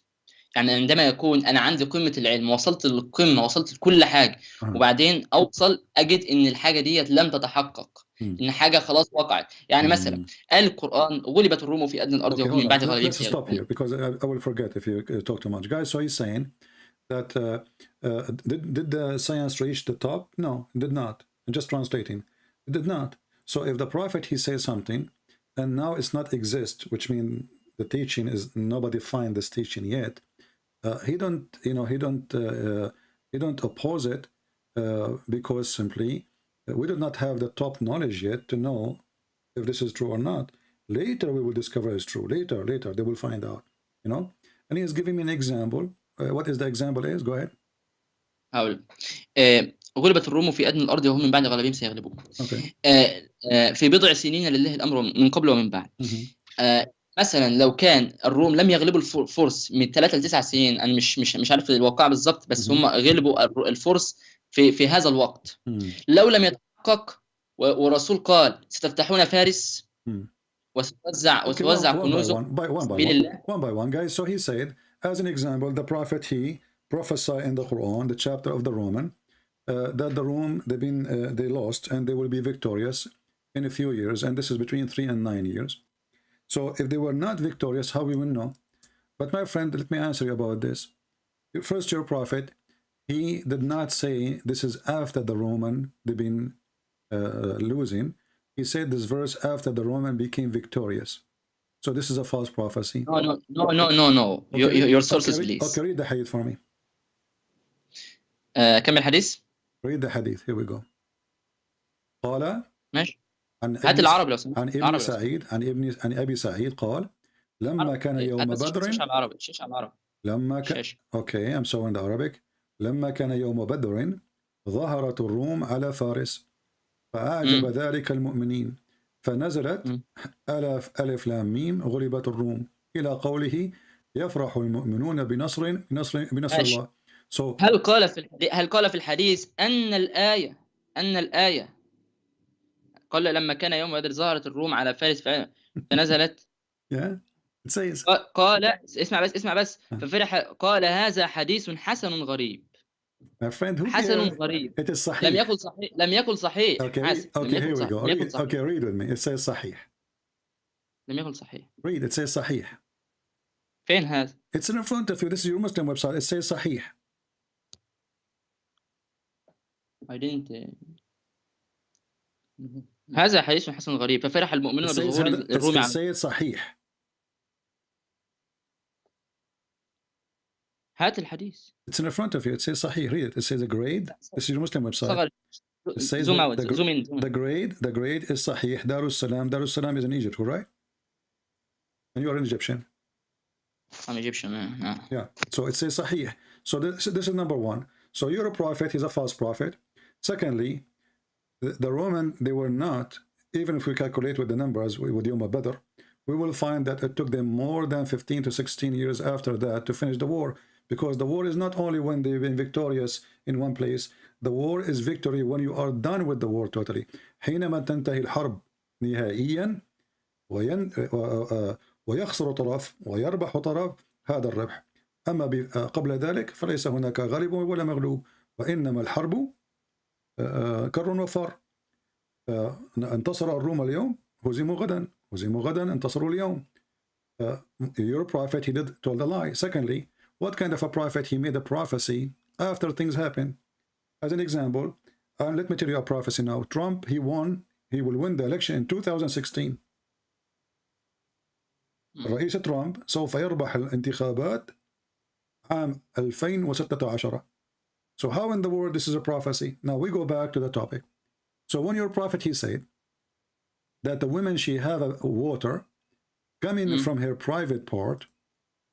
يعني عندما يكون أنا عندي قمة العلم، وصلت للقمة، وصلت لكل حاجة، وبعدين أوصل أجد إن الحاجة ديت لم تتحقق، إن حاجة خلاص وقعت. يعني مثلا قال القرآن غلبت الروم في أدنى الأرض وهم من بعد غلبهم. Let's stop here because I will forget if you talk too much, guys. So he's saying that did the science reach the top? No, it did not. I'm just translating. It did not. So if the prophet he says something, and now it's not exist, which means the teaching is nobody find this teaching yet. He don't oppose it because simply we do not have the top knowledge yet to know if this is true or not. Later we will discover it's true. Later they will find out, you know. And he is giving me an example. What is the example is? Go ahead. هقول غلبت الروم في أدنى الأرض وهم من بعد غلبهم سيغلبون. في بضع سنين لله الأمر من قبل ومن بعد. مثلا لو كان الروم لم يغلبوا الفرس من 3 ل 9 سنين، انا مش عارف الواقع بالظبط، بس هم غلبوا الفرس في هذا الوقت. لو لم يتحقق ورسول قال ستفتحون فارس وتوزع كنوزهم one by one guys. So he said, as an example, the prophet, he prophesied in the Quran, the chapter of the Roman, that the Rome they lost and they will be victorious in a few years, and this is between 3 and 9 years. So if they were not victorious, how we will know? But my friend, let me answer you about this. First, your prophet, he did not say this is after the Roman they've been losing. He said this verse after the Roman became victorious. So this is a false prophecy. No. Okay. Your sources, please. Okay, read the hadith for me. كم الحديث؟ Read the hadith. Here we go. قال ماشي. هات العربي لو سمحت. عن ابن سعيد عن ابي سعيد قال لما كان يوم بدر. شيش على العربي. لما كان اوكي I'm showing the Arabic. لما كان يوم بدر ظهرت الروم على فارس فأعجب ذلك المؤمنين فنزلت ألف لام ميم غلبت الروم إلى قوله يفرح المؤمنون بنصر الله. So هل قال في الحديث أن الآية قال لما كان يوم بدر ظهرت الروم على فارس فنزلت قال اسمع بس ففرح قال هذا حديث حسن غريب. حسن غريب. It is صحيح. لم يكن صحيح. Okay, here we go. Okay, read with me. It says صحيح. لم يكن صحيح. Read. It says صحيح. فين هذا؟ It's in front of you. This is your Muslim website. It says صحيح. I didn't. هذا حديث حسن غريب ففرح المؤمنون بظهور الروم. It says صحيح. هات الحديث. It's in front of you. It says صحيح. Read it. It says a grade. This is your Muslim website. It says zoom out. Zoom in. The grade is صحيح. Darussalam is in Egypt, right? And you are an Egyptian. I'm Egyptian. Yeah. So it says صحيح. So this is number one. So you're a prophet. He's a false prophet. Secondly, the Roman, they were not, even if we calculate with the numbers with Yom Badr, we will find that it took them more than 15 to 16 years after that to finish the war. Because the war is not only when they've been victorious in one place, the war is victory when you are done with the war totally. حينما تنتهي الحرب نهائيا ويخسر طرف ويربح طرف هذا الربح. أما قبل ذلك فليس هناك غالب ولا مغلوب وإنما الحرب كر وفر. انتصر الروم اليوم هزموا غدا انتصروا اليوم. Your prophet, he told a lie. Secondly, what kind of a prophet? He made a prophecy after things happen. As an example, let me tell you a prophecy now. Trump, he will win the election in 2016. الرئيس ترامب سوف يربح الانتخابات عام 2016. So how in the world this is a prophecy? Now we go back to the topic. So when your prophet, he said that the women, she have a water coming from her private part,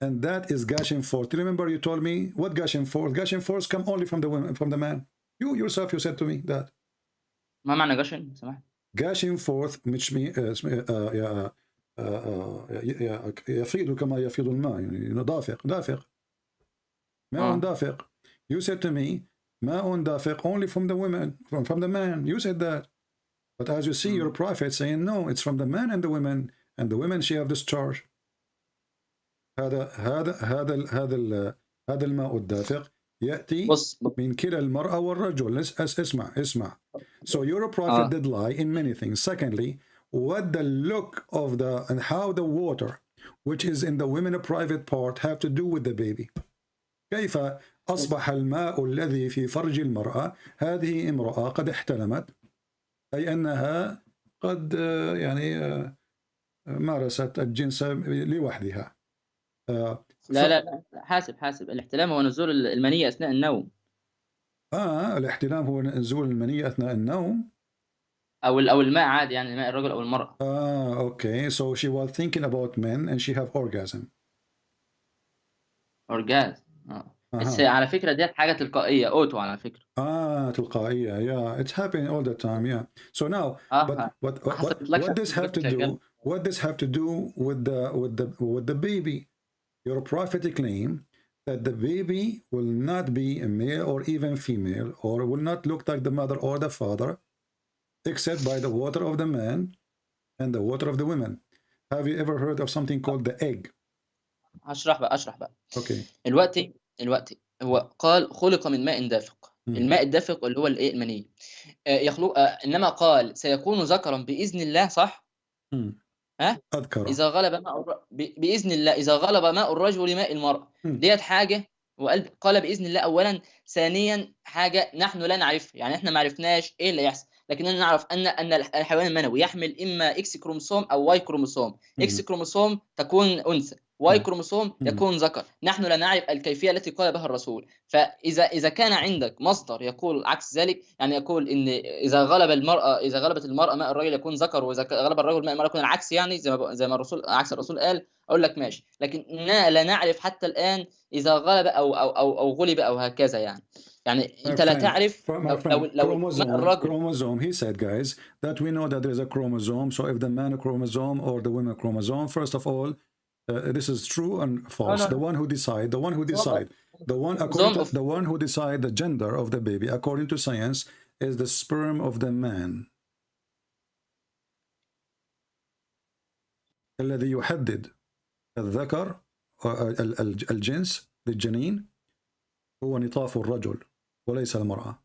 and that is gushing forth. Do you remember you told me what gushing forth? Gushing forth come only from the women, from the man. You yourself, you said to me that. ما معنى gushing؟ سمحت. Gushing forth which means يفيض كما يفيض الماء، يعني دافق ماء دافق. You said to me ماء دافق only from the women, from the man. You said that. But as you see, your prophet saying no, it's from the man and the women, and the women she have discharge. هذا الماء الدافق يأتي من كلا المرأة والرجل. اسمع. So your prophet did lie in many things. Secondly, what the look of the and how the water which is in the women private part have to do with the baby. كيف أصبح الماء الذي في فرج المرأة هذه امرأة قد احتلمت، أي أنها قد يعني مارست الجنس لوحدها. لا حاسب الاحتلام هو نزول المنية أثناء النوم. الاحتلام هو نزول المنية أثناء النوم أو الماء عادي، يعني ماء الرجل أو المرأة. okay, so she was thinking about men and she have orgasm. بس على فكرة ديت حاجة تلقائية، أوتو على فكرة. تلقائية. Yeah, it's happening all the time. Yeah. So now, what this have to do? What this have to do with the baby? Your prophetic claim that the baby will not be a male or even female, or will not look like the mother or the father, except by the water of the man and the water of the women. Have you ever heard of something called the egg? أشرح بقى. Okay. الوقت هو قال خلق من ماء دافق. الماء الدافق اللي هو الايه؟ المني. يخلق انما قال سيكون ذكرا باذن الله، صح؟ أذكر. اذا غلب ماء باذن الله، اذا غلب ماء الرجل ماء المرأة. ديت حاجه، وقال باذن الله اولا. ثانيا حاجه نحن لا نعرفها، يعني احنا ما عرفناش ايه اللي يحصل، لكننا نعرف ان الحيوان المنوي يحمل اما اكس كروموسوم او واي كروموسوم. اكس كروموسوم تكون انثى، واي كروموسوم يكون ذكر. نحن لا نعرف الكيفيه التي قال بها الرسول. فاذا كان عندك مصدر يقول عكس ذلك، يعني يقول ان اذا غلبت المراه ماء الرجل يكون ذكر، واذا غلب الرجل ماء المراه يكون العكس، يعني زي ما الرسول عكس الرسول قال، اقول لك ماشي. لكن لا نعرف حتى الان اذا غلب او غلب او هكذا، يعني انت لا تعرف لو chromosome. He said, guys, that we know that there is a chromosome. So if the man chromosome or the women chromosome, first of all, this is true and false. The one who decide, the one who decide the gender of the baby according to science is the sperm of the man. الذي يحدد الذكر الجنس للجنين هو نطاف الرجل وليس المرأة.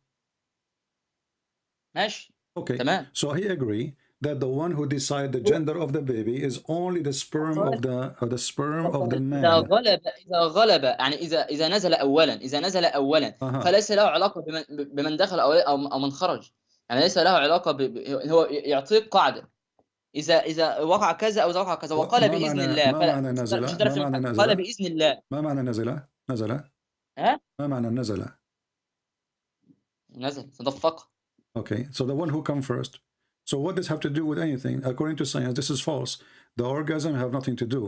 ماشي. Okay. تمام. So he agree that the one who decide the gender of the baby is only the sperm of the man. إذا غلب يعني إذا نزل أولا فليس له علاقة بمن دخل أو من خرج، يعني ليس له علاقة هو يعطيك قاعدة إذا وقع كذا أو إذا وقع كذا وقال بإذن الله. ما معنى نزل؟ قال بإذن الله. ما معنى نزل؟ ما معنى نزل تدفق. Okay, so the one who come first. So what does have to do with anything? According to science, this is false. The orgasm have nothing to do.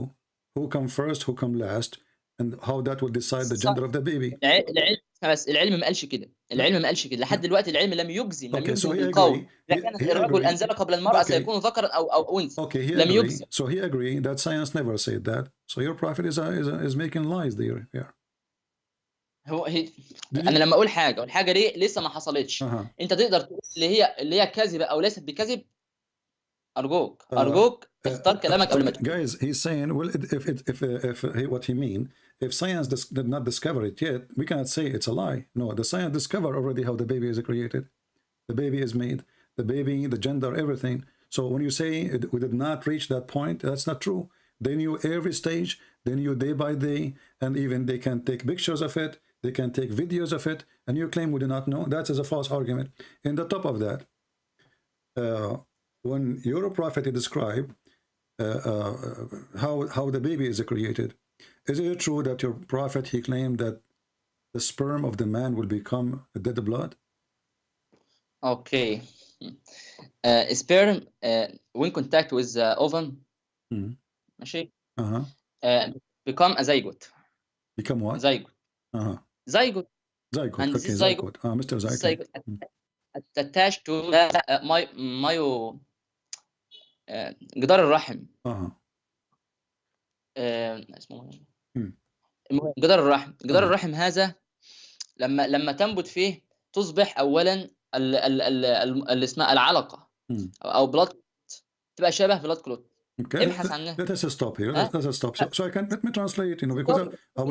Who come first, who come last, and how that will decide the gender of the baby. العلم ما قالش كده. لحد دلوقتي العلم لم يجزم بالقول. لكن الرجل أنزل قبل المرأة سيكون ذكرا أو أنثى. لم يجزم. So he agreed that science never said that. So your prophet is making lies there. Yeah. انا لما اقول حاجه والحاجه دي لسه ما حصلتش، انت تقدر تقول اللي هي كاذبه او ليست بكذب؟ ارجوك اختار كلامك قبل ما تقول. Guys, he's saying, well, if what he mean, if science did not discover it yet, we cannot say it's a lie. No, the science discovered already how the baby is created, the baby is made, the baby, the gender, everything. So when you say we did not reach that point, that's not true. They knew every stage, they knew day by day, and even they can take pictures of it. They can take videos of it, and you claim we do not know. That is a false argument. In the top of that, when your prophet described how the baby is created, is it true that your prophet, he claimed that the sperm of the man will become dead blood? Okay. Sperm when contact with the ovum, ماشي. Become a zygote. Become what? Zygote. Zygote. And okay, zygote. Mr. Zygote. Attached to جدار الرحم. اسمه جدار الرحم هذا لما تنبت فيه تصبح اولا اللي اسمها العلقه او بلاد، تبقى شبه بلاد كلوت. Okay, let us stop here. Let us stop. So let me translate, because I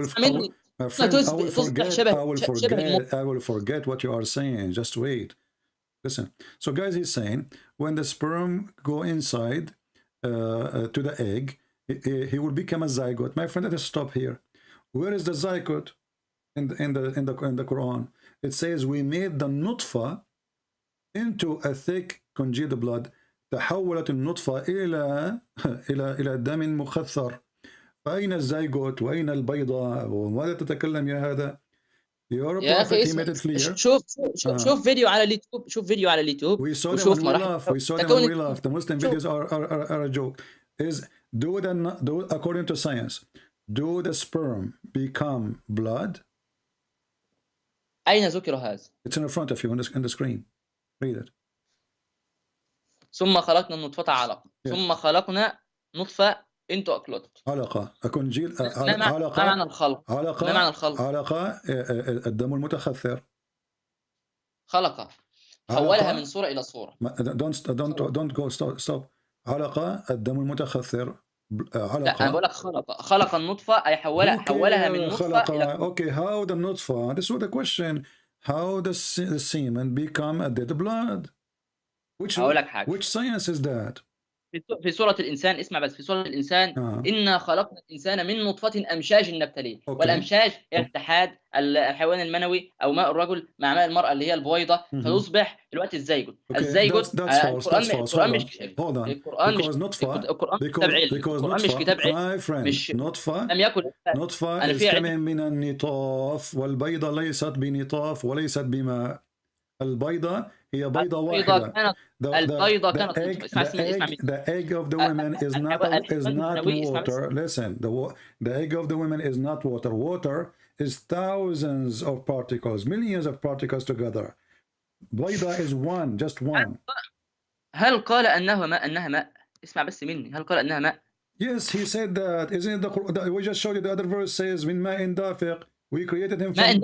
will forget what you are saying. Just wait. Listen. So guys, he's saying when the sperm go inside to the egg, he will become a zygote. My friend, let us stop here. Where is the zygote in the Quran? It says we made the nutfa into a thick congealed blood. تحولت النطفة إلى دم مخثر. فأين الزيجوت وأين البيضة وماذا تتكلم يا هذا؟ يا أخي اسمع، شوف فيديو على اليوتيوب، شوف فيديو على اليوتيوب We saw them وشوف when we laugh. We saw them when we laugh. The Muslim videos are a joke. According to science, do the sperm become blood? أين ذكر هذا؟ It's in front of you on the screen. Read it. ثم خلقنا النطفة علقة. ثم خلقنا نطفة into a clot. علقة. أكون جيل ما معنى الخلق؟ علقة. ما معنى الخلق؟ علقة الدم المتخثر. خلقة. حولها من صورة إلى صورة. Don't go stop. علقة الدم المتخثر. علقة. لا أنا بقول لك خلق النطفة أي حولها من نطفة إلى. Okay, how the نطفة? This was the question. How the semen become a dead blood? Which science is that? في سورة الإنسان، اسمع بس، في سورة الإنسان إنا خلقنا الإنسان من نطفة أمشاج نبتليه. والأمشاج هي اتحاد الحيوان المنوي أو ماء الرجل مع ماء المرأة اللي هي البويضة فيصبح دلوقتي الزيجوت. الزيجوت القرآن مش كتاب علم. مش نطفة لم يكن نطفة is coming من النطاف، والبيضة ليست بنطاف وليست بماء. البيضة هي بيضة واحدة. البيضة كانت the egg of the women is not water. Listen, the egg of the women is not water. Water is thousands of particles, millions of particles together. بيضة is one, just one. هل قال أنها ماء؟ اسمع بس مني، هل قال أنها ماء؟ Yes, he said that. Isn't it the Quran? We just showed you the other verse says من ماء دافق. We created him from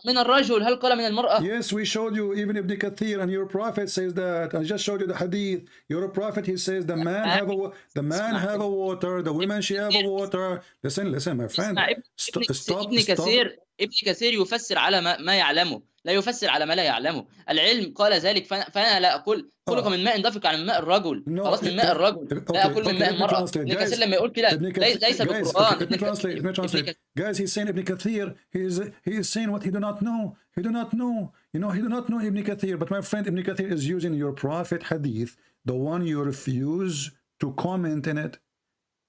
من الرجل. هل قال من المرأة؟ Yes, we showed you even Ibn Kathir, and your prophet says that. I just showed you the hadith. Your prophet, he says the man have a water, the women she have a water. Listen, my friend. Stop. ابن كثير يفسر على ما يعلمه، لا يفسر على ما لا يعلمه. العلم قال ذلك، فأنا لا أقول خلق من ماء دافق عن ماء الرجل. خلاص من ماء الرجل، لا أقول من ماء المرأة. ابن كثير لما يقول كده ليس بالقرآن. Guys, he's saying Ibn Kathir, he is saying what he do not know. He do not know. You know, he do not know Ibn Kathir. But my friend, Ibn Kathir is using your prophet hadith, the one you refuse to comment in it,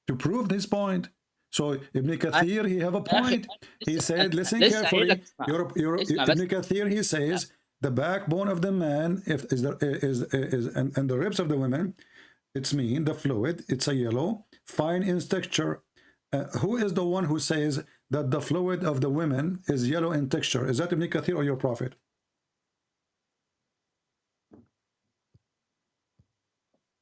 to prove this point. So Ibn Kathir, he have a point. He said, listen carefully. Ibn Kathir, he says the backbone of the man and the ribs of the women, it's mean the fluid. It's a yellow, fine in texture. Who is the one who says that the fluid of the women is yellow in texture? Is that Ibn Kathir or your prophet?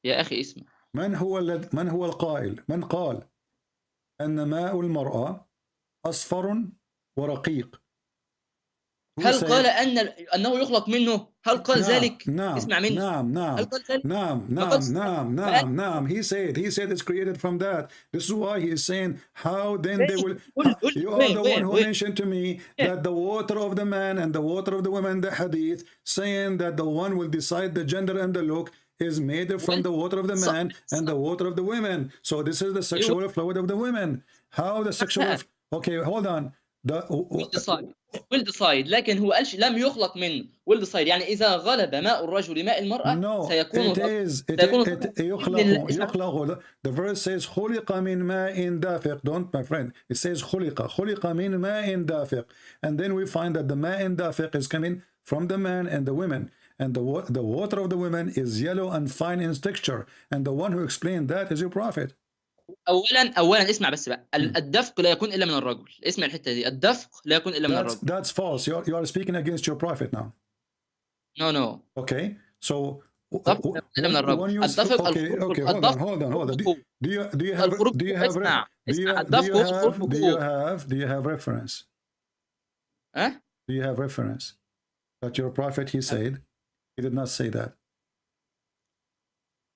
يا أخي اسمع. من هو القائل؟ من قال أن ماء المرأة أصفر ورقيق؟ هل قال أنه يخلق منه؟ هل قال ذلك؟ نعم. اسمع مني. نعم. He said it's created from that. This is why he is saying how then they will. You are the one who mentioned to me that the water of the man and the water of the woman, the hadith, saying that the one will decide the gender and the look is made from the water of the man and the water of the women. So this is the sexual fluid of the women. How the sexual? Okay, hold on. will decide لكن هو قالش لم يخلق منه. will decide يعني إذا غلب ماء الرجل ماء المرأة سيكون يخلق. The verse says خلق من ماء دافق. Don't, my friend. It says خلق من ماء دافق. And then we find that the ماء دافق is coming from the man and the women. And the water of the women is yellow and fine in texture. And the one who explained that is your prophet. اولا اسمع بس بقى. الدفق لا يكون الا من الرجل. اسمع الحته دي، الدفق لا يكون الا من الرجل. That's false. You are speaking against your prophet now. No. Okay. So من الرجل. الدفق okay. Hold on. Do you have reference? Do you have reference that your prophet he said he did not say that?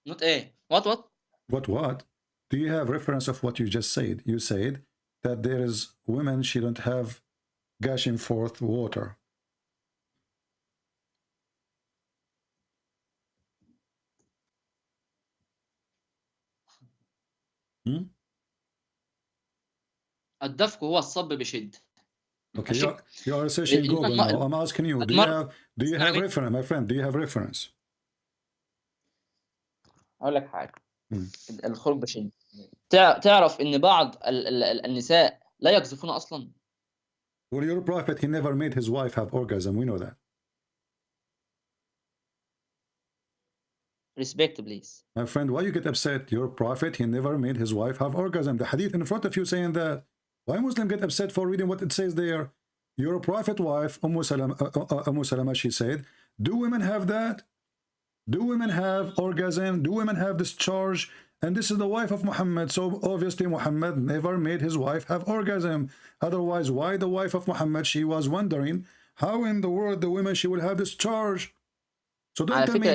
Not what? Do you have reference of what you just said? You said that there is women shouldn't have gushing forth water. الدفق هو الصب بشد. Okay, you are searching Google now. I'm asking you. Do you have reference, my friend? Do you have reference? اقول لك حاجه. الخلق بشري. تعرف ان بعض النساء لا يقذفون اصلا. Well, your prophet, he never made his wife have orgasm. We know that. Respect, please. My friend, why you get upset? Your prophet, he never made his wife have orgasm. The hadith in front of you saying that. Why Muslim get upset for reading what it says there? Your prophet wife, Umm Salama, she said, do women have that? Do women have orgasm? Do women have discharge? And this is the wife of Muhammad. So obviously Muhammad never made his wife have orgasm. Otherwise, why the wife of Muhammad? She was wondering how in the world the women she will have discharge. So don't tell me.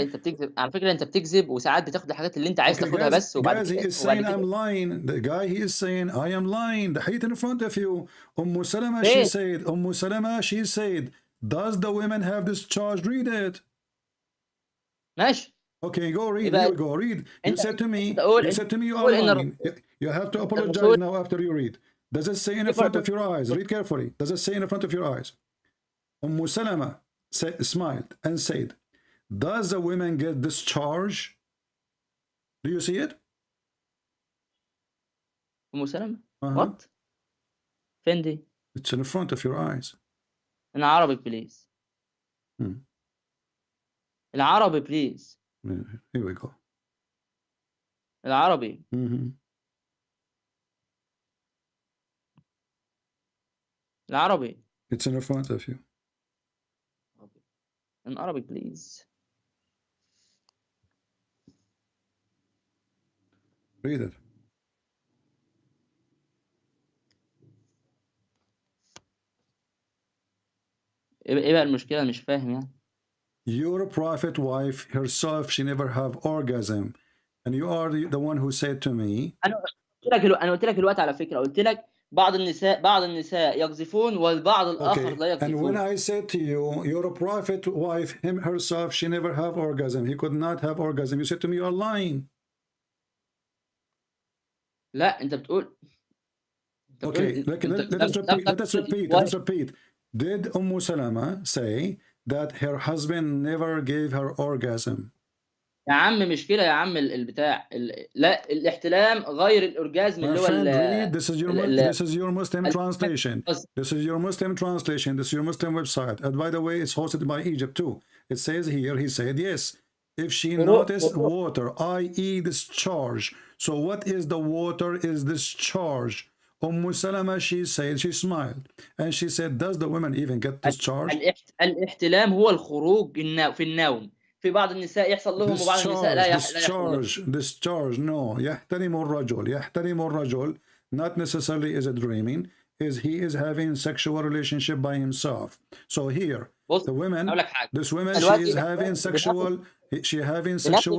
على فكرة انت بتكذب وساعات بتاخد الحاجات اللي انت عايز تاخدها بس وبعد كده. Guys, he is saying I'm lying. The guy, he is saying I am lying. The hadith in front of you. Salama, she said. Salama, she said. Does the women have discharge? Read it. ماشي. Okay, go read. Here we go. Read. You said to me. You said to me you are lying. You have to apologize now after you read. Does it say in front of your eyes? Read carefully. Does it say in front of your eyes? Salama smiled and said, does the women get discharge? Do you see it? Salama? What? Fendi? It's in front of your eyes. In Arabic, please. In Arabic, please. Here we go. In Arabic. In Arabic. It's in front of you. In Arabic, please. Read it. ايه بقى المشكلة؟ مش فاهم يعني. Your prophet wife herself, she never have orgasm, and you are the one who said to me. أنا قلت لك الوقت على فكرة، قلت لك بعض النساء يقذفون والبعض الآخر لا يقذفون. And when I said to you, your prophet wife, him herself, she never have orgasm. He could not have orgasm. You said to me, you are lying. لا أنت بتقول. Okay, let us repeat. Did Salama say that her husband never gave her orgasm? يا عم مش كده يا عم البتاع لا الاحتلام غير الأورجازم اللي هو This is your Muslim translation. This is your Muslim translation. This is your Muslim website. And by the way, it's hosted by Egypt too. It says here, he said, yes, if she noticed water, i.e. discharge. So what is the water is discharge? Salama, she said, she smiled. And she said, does the women even get discharge? الاحتلام هو الخروج في النوم. في بعض النساء يحصل لهم وبعض النساء لا يحصل. Discharge, no. يحترم الرجل, not necessarily is it dreaming, is he is having sexual relationship by himself. So here, the women, this woman, she is having sexual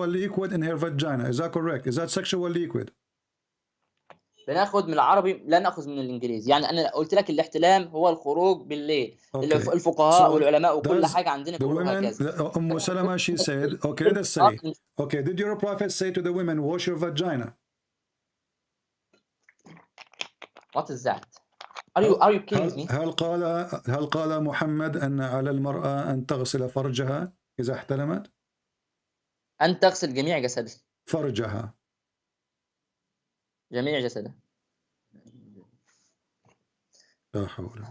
liquid in her vagina. Is that correct? Is that sexual liquid? بناخد من العربي لا ناخذ من الانجليزي. يعني انا قلت لك الاحتلام هو الخروج بالليل. الفقهاء والعلماء وكل حاجه عندنا بيقولوا هكذا. Salama, she said, okay, let's say, okay, did your prophet say to the women, wash your vagina? What is that? Are you kidding me? هل قال محمد أن على المرأة أن تغسل فرجها إذا احتلمت؟ أن تغسل جميع جسدها. فرجها. جميع جسدها. لا حول.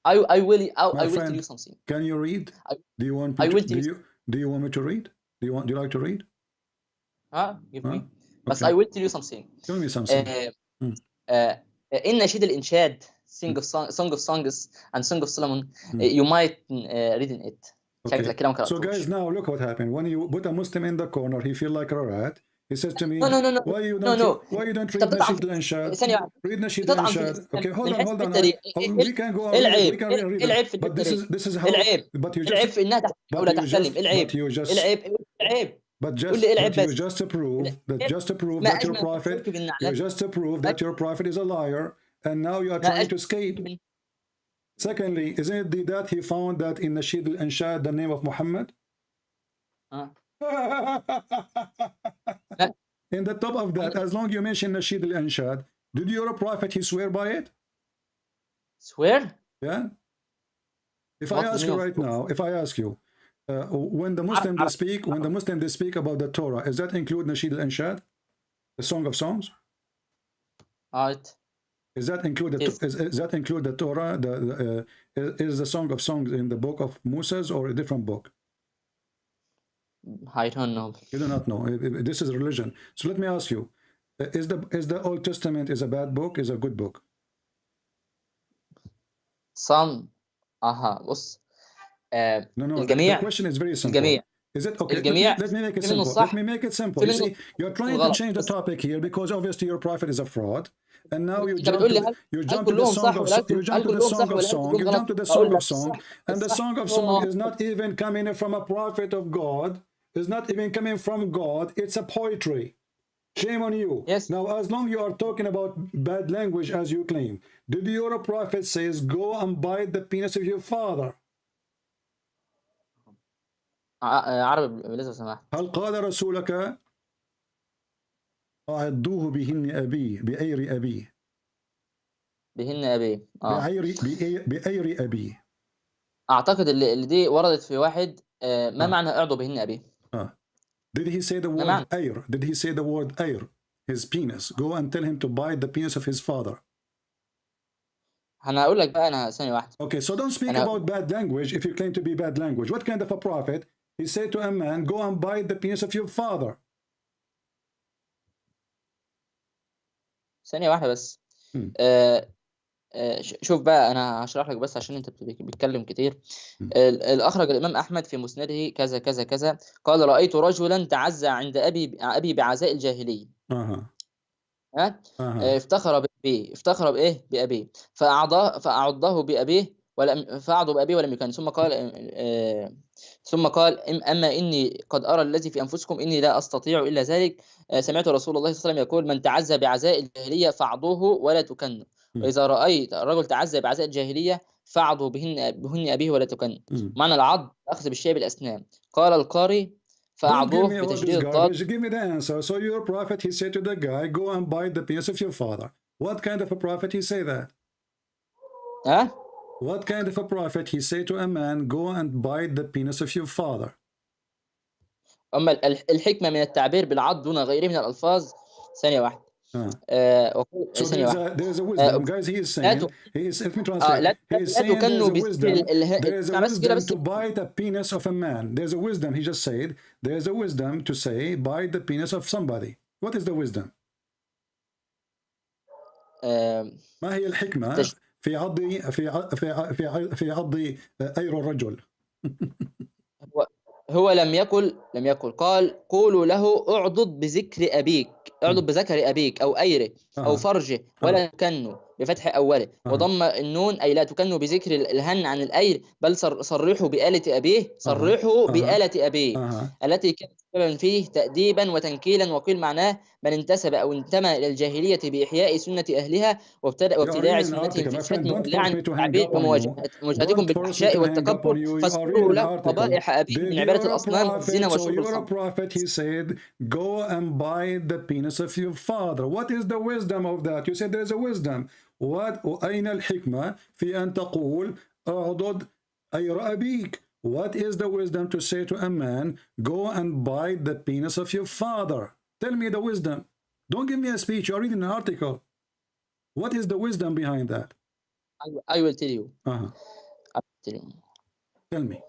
I will tell you something. Can you read? Do you want me to read? Do you like to read? Give me. But I will tell you something. Tell me something. In نشيد الإنشاد, Song of Songs and Song of Solomon, you might read in it. Okay. So guys, now look what happened. When you put a Muslim in the corner, he feel like a rat. He says to me, no. Why you don't read Nasheed al-Anshad? Read Nasheed al-Anshad. Okay, hold on. We can go on. We can read it. But this is how. But you just. You just to prove that your prophet. You just to prove that your prophet is a liar, and now you are trying to escape. Secondly, isn't it that he found that in Nasheed al-Anshad the name of Muhammad? In the top of that, as long you mention Nasheed al-Anshad, did your prophet he swear by it? Swear? Yeah. If I ask you right now, when the Muslim they speak about the Torah, does that include Nasheed al-Anshad, the Song of Songs? Right. Is that include the is that include the Torah? Is the Song of Songs in the book of Moses or a different book? I don't know. You do not know. This is religion. So let me ask you: is the Old Testament is a bad book? Is a good book? Some. بص. No. الجميع. The question is very simple. الجميع. Is it okay? الجميع. Let me make it simple. Let me make it simple. You see, you're trying to change the topic here because obviously your prophet is a fraud, and now you jump to the Song of Song, and the Song of Song is not even coming from a prophet of God. It's not even coming from God. It's a poetry. Shame on you. Yes. Now, as long you are talking about bad language as you claim, did your prophet says, "Go and bite the penis of your father"? عربي لو سمحت. هل قال رسولك أعضوه بهن أبيه بأير أبيه؟ بهن أبيه. بأير أبيه. أعتقد اللي دي وردت في واحد ما معنى أعضو بهن أبيه؟ Did he say the word أير? Did he say the word أير? His penis. Go and tell him to bite the penis of his father. أنا هقول لك بقى أنا ثانية واحدة. Okay, so don't speak about bad language if you claim to be bad language. What kind of a prophet? He said to a man, go and bite the penis of your father. ثانية واحدة بس. شوف بقى أنا هشرح لك بس عشان أنت بتتكلم كتير. الأخرج الإمام أحمد في مسنده كذا كذا كذا قال رأيت رجلا تعزى عند أبي بعزاء الجاهلية. افتخر بإيه؟ بأبيه فأعضه بأبيه ولم يكن ثم قال أما إني قد أرى الذي في أنفسكم إني لا أستطيع إلا ذلك. سمعت رسول الله صلى الله عليه وسلم يقول من تعزى بعزاء الجاهلية فاعضوه ولا تكن. وإذا رأيت الرجل تعزى بعزاء الجاهلية فاعضه بهن أبيه ولا تكن. معنى العض أخذ بالشيء بالأسنان. قال القاري فاعضوه بتشديد الضاد. Give me the answer. So your prophet, he said to the guy, go and bite the penis of your father. What kind of a prophet he say that? What kind of a prophet he say to a man, go and bite the penis of your father? أما الحكمة من التعبير بالعض دون غيره من الألفاظ. ثانية واحدة. So there's a wisdom, guys. He is saying, let me translate. He is saying there is a wisdom to bite the penis of a man. There's a wisdom. He just said there's a wisdom to say bite the penis of somebody. What is the wisdom? ما هي الحكمة في عض أير الرجل؟ هو لم يقل قال قولوا له اعضد بذكر أبيك، اعضد بذكر أبيك أو أيره أو فرجه ولا تكنوا بفتح أوله وضم النون أي لا تكنوا بذكر الهن عن الأير بل صرحوا بآلة أبيه بآلة أبيه التي كانت سببا فيه تأديبا وتنكيلا. وقيل معناه من انتسب أو انتمى إلى الجاهلية بإحياء سنة أهلها وابتداع سنتهم في الشتم واللعن والتعبير ومواجهتكم بالفحشاء والتكبر فاذكروا له قبائح أبيه من عبادة الأصنام والزنا وشرب الخمر. He said, go and bite the penis of your father. What is the wisdom of that? You said there is a wisdom. أين الحكمة في أن تقول أعضد أير أبيك? What is the wisdom to say to a man, go and bite the penis of your father? Tell me the wisdom. Don't give me a speech. You're reading an article. What is the wisdom behind that? I will tell you. I will tell you. Tell me.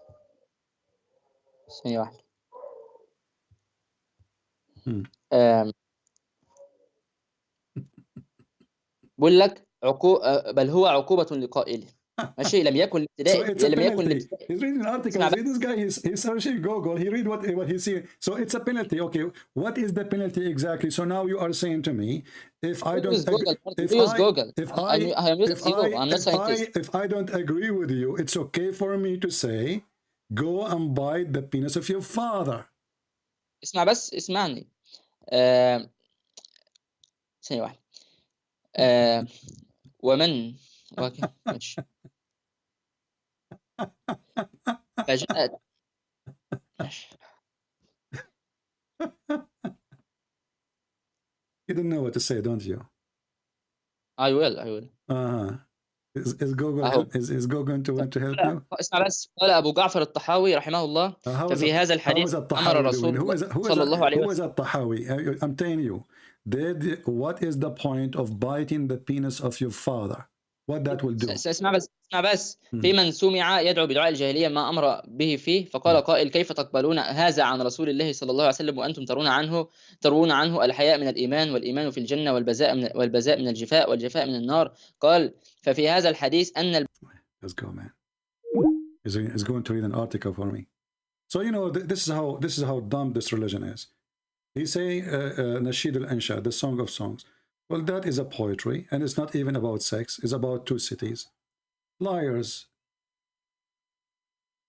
ثانية واحدة. بقول لك بل هو عقوبة لقائله. ماشي لم يكن الابتداء لم يكن الابتداء. He's reading an article. This guy he's searching Google. He read what he's seeing. So it's a penalty. Okay, what is the penalty exactly? So now you are saying to me, if I don't if I don't agree with you, it's okay for me to say, go and bite the penis of your father. اسمع بس اسمعني. ثانية واحدة. ومن ماشي فجاءت You don't know what to say, don't you? I will. Is Google is Google going to help you? اسمع بس، قال أبو جعفر الطحاوي رحمه الله ففي هذا الحديث أمر رسول الله صلى الله عليه وسلم. Who is الطحاوي? I'm telling you, what is the point of biting the penis of your father? What that will do? اسمع بس في من سمع يدعو بدعاء الجاهلية ما أمر به فيه، فقال قائل: كيف تقبلون هذا عن رسول الله صلى الله عليه وسلم وأنتم ترون عنه الحياء من الإيمان، والإيمان في الجنة، والبذاء من الجفاء، والجفاء من النار. قال: ففي هذا الحديث أن Let's go, man. He's going to read an article for me. So you know, this is how dumb this religion is. He say Nasheed al-Ansha, the Song of Songs. Well, that is a poetry, and it's not even about sex. It's about two cities. Liars.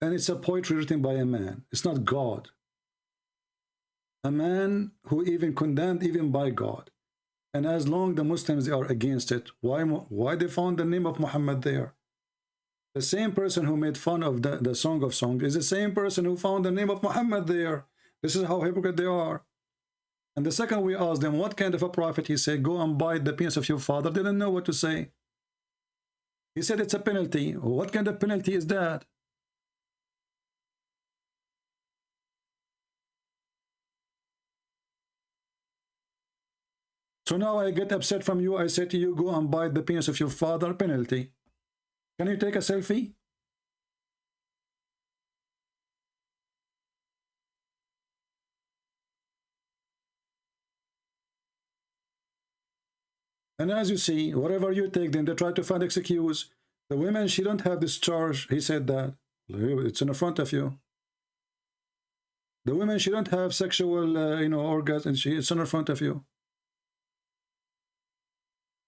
And it's a poetry written by a man. It's not God. A man who even condemned even by God. And as long the Muslims are against it, why they found the name of Muhammad there? The same person who made fun of the Song of Songs is the same person who found the name of Muhammad there. This is how hypocrite they are. And the second we asked them, what kind of a prophet? He said, go and bite the penis of your father. They didn't know what to say. He said it's a penalty. What kind of penalty is that? So now I get upset from you. I say to you, go and bite the penis of your father. Penalty. Can you take a selfie? And as you see, wherever you take them, they try to find excuse. The women, she don't have this charge. He said that. It's in front of you. The women, she don't have sexual, orgasm. It's in front of you.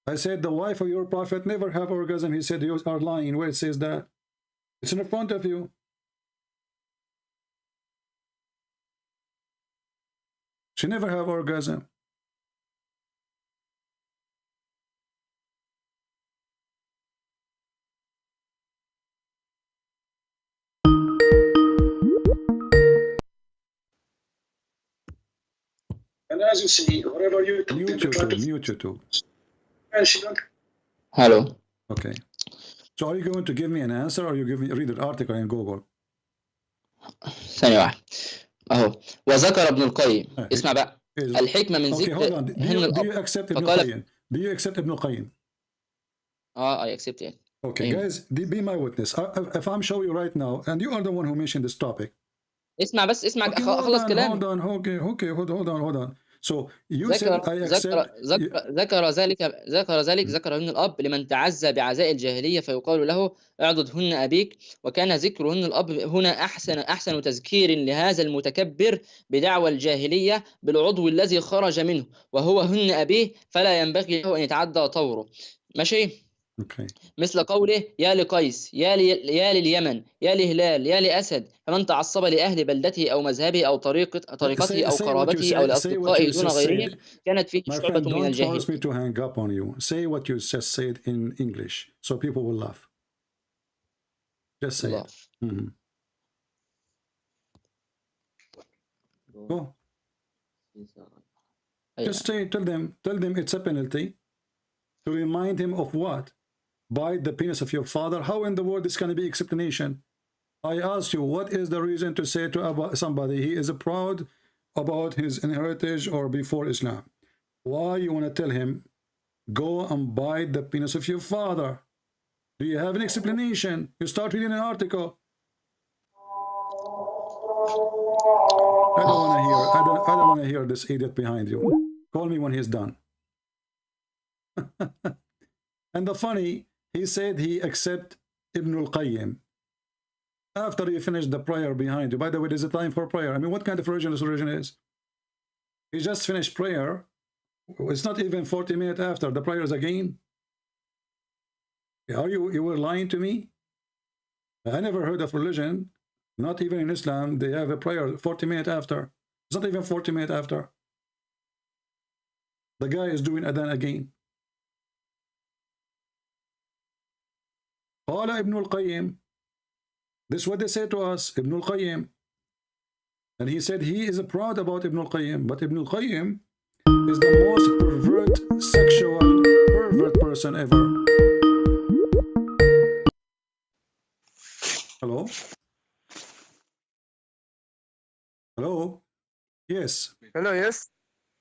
I said the wife of your prophet never have orgasm. He said you are lying. Where it says that? It's in front of you. She never have orgasm. And as you see, wherever you mute YouTube. Hello. Okay. So are you going to give me an answer, or are you read the article in Google? ثانية واحدة. أهو وذكر ابن القيم. اسمع بقى. الحكمة من ذكر. Okay, hold on. Do you accept Ibn Qayyim? Do you accept Ibn Qayyim? I accept it. Okay, guys, be my witness. If I'm showing you right now, and you are the one who mentioned this topic. اسمع بس اسمع خلص كلامي. Hold on. So you said I accept. ذكر ذكرهن الأب لمن تعزى بعزاء الجاهلية فيقال له اعضدهن أبيك، وكان ذكرهن الأب هنا أحسن تذكير لهذا المتكبر بدعوى الجاهلية بالعضو الذي خرج منه وهو هن أبيه، فلا ينبغي له أن يتعدى طوره. ماشي؟ Okay. مثل قوله يا لقيس، يا لليمن، يا لهلال، يا لأسد، فمن تعصب لأهل بلدته أو مذهبه أو طريقته أو قرابته أو لأصدقائه دون غيرهم كانت فيه شعبة من الجاهلية. Don't force me to hang up on you. Say what you just said in English, so people will laugh. Just say it. Mm-hmm. Go. Just say, tell them it's a penalty. To remind him of what? Bite the penis of your father. How in the world is going to be explanation? I asked you, what is the reason to say to somebody he is proud about his heritage or before Islam? Why you want to tell him, go and bite the penis of your father? Do you have an explanation? You start reading an article. I don't want to hear this idiot behind you. Call me when he's done. And the funny, he said he accept Ibn al-Qayyim after you finish the prayer behind you. By the way, there's a time for prayer. I mean, what kind of religion this religion is? He just finished prayer. It's not even 40 minutes after the prayers again. Are you were lying to me? I never heard of religion, not even in Islam, they have a prayer 40 minutes after. It's not even 40 minutes after. The guy is doing adhan again. قال ابن القيم. This is what they say to us, Ibn al-Qayyim. And he said he is proud about Ibn al-Qayyim, but Ibn al-Qayyim is the most sexual pervert person ever. Hello? Hello? Yes. Hello, yes?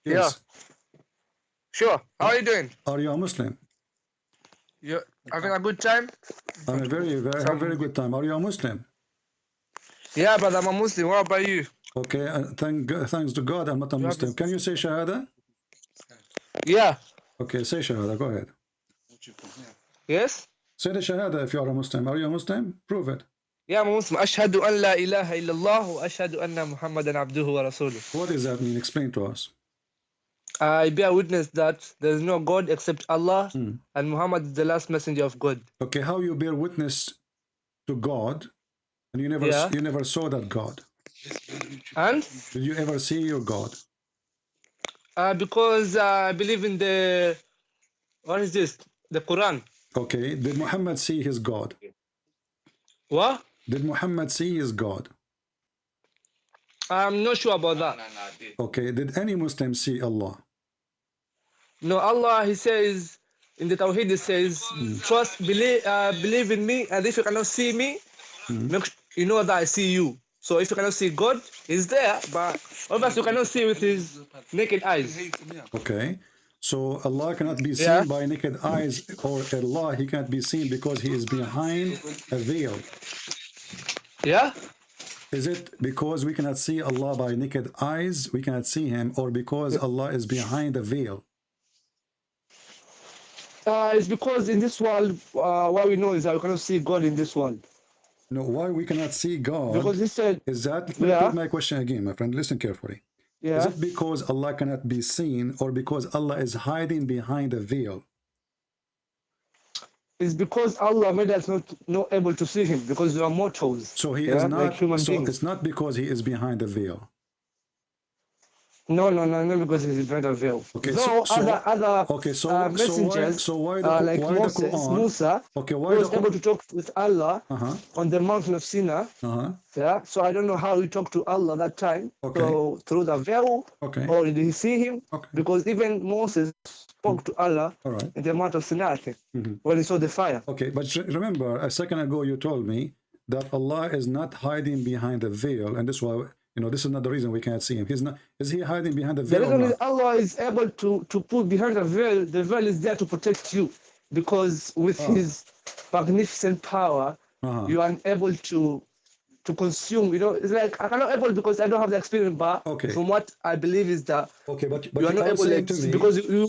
Yes. Yeah. Sure. How are you doing? Are you a Muslim? You having a good time? I'm a very good time. Are you a Muslim? Yeah, but I'm a Muslim. What about you? Okay, thanks to God, I'm not a Muslim. Can you say Shahada? Yeah. Okay, say Shahada. Go ahead. Yes? Say the Shahada if you are a Muslim. Are you a Muslim? Prove it. Yeah, I'm a Muslim. أشهد أن لا إله إلا الله وأشهد أن محمدا عبده ورسوله. What does that mean? Explain to us. I bear witness that there is no God except Allah, and Muhammad is the last messenger of God. Okay, how you bear witness to God, and you never saw that God? And? Did you ever see your God? Because I believe in the, what is this? The Quran. Okay, did Muhammad see his God? What? Did Muhammad see his God? I'm not sure about that. Okay, did any Muslim see Allah? No, Allah, he says, in the Tawheed, he says, trust, believe in me, and if you cannot see me, you know that I see you. So if you cannot see God, he's there, but obviously you cannot see with his naked eyes. Okay, so Allah cannot be seen by naked eyes, or Allah, he cannot be seen because he is behind a veil. Yeah? Is it because we cannot see Allah by naked eyes, we cannot see him, or because Allah is behind a veil? It's because in this world, what we know is that we cannot see God in this world. No, why we cannot see God? Because he said, is that, let me repeat my question again, my friend, listen carefully. Yeah. Is it because Allah cannot be seen, or because Allah is hiding behind a veil? It's because Allah made us not able to see him, because we are mortals. So he is not, like human beings. it's not because he is behind a veil. No, because he's behind a veil. Okay, other messengers, so why like why Moses, the Quran? Musa, Okay, why was the able to talk with Allah on the mountain of Sinai. Yeah, so I don't know how he talked to Allah that time. Okay. So through the veil, okay, or did he see him? Okay. Because even Moses spoke to Allah in the mountain of Sinai, I think, when he saw the fire. Okay, but remember, a second ago you told me that Allah is not hiding behind a veil, and this is why, you know, this is not the reason we can't see him. He's not. Is he hiding behind the veil? The reason is Allah is able to put behind the veil is there to protect you, because with his magnificent power, you are unable to consume. You know, it's like I cannot able because I don't have the experience, but from what I believe is that but you are not able because you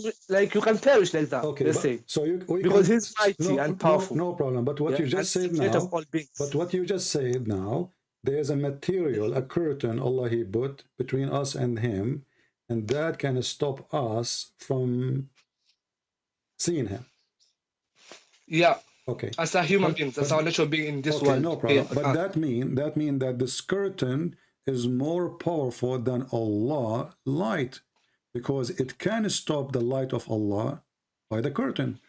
can perish like that. Okay, let's say so because he's mighty and powerful. No problem. But what you just said now. But what you just said now. There's a material, a curtain Allah he put between us and him, and that can stop us from seeing him. Yeah. Okay. As a human being, as our natural being in this world. No problem. But that mean that this curtain is more powerful than Allah light, because it can stop the light of Allah by the curtain.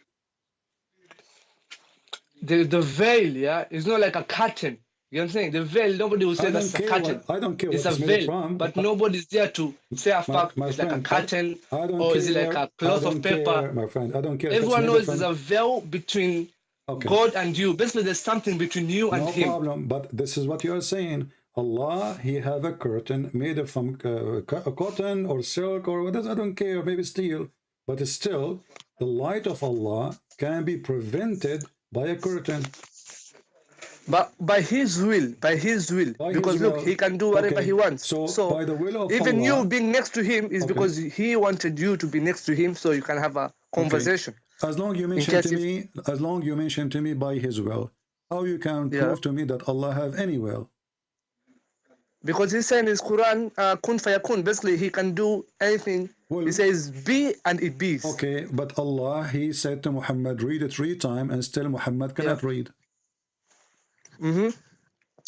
The veil, is not like a curtain. You know what I'm saying? The veil, nobody will say that's a curtain. I don't care. It's a veil, but nobody's there to say a fact. It's like a curtain, or is it like a cloth of paper? My friend, I don't care. Everyone knows there's a veil between God and you. Basically, there's something between you and him. No problem. But this is what you are saying. Allah, he have a curtain made from cotton or silk or whatever. I don't care. Maybe steel. But still, the light of Allah can be prevented by a curtain. But by his will, because look, he can do whatever he wants. So by the will of even Allah, you being next to him is because he wanted you to be next to him, so you can have a conversation. As long you mention to me, by his will, how you can prove to me that Allah have any will? Because he said in his Quran, kun fayakun. Basically, he can do anything. Well, he says, be and it be. Okay, but Allah, he said to Muhammad, read it 3 times, and still Muhammad cannot read. He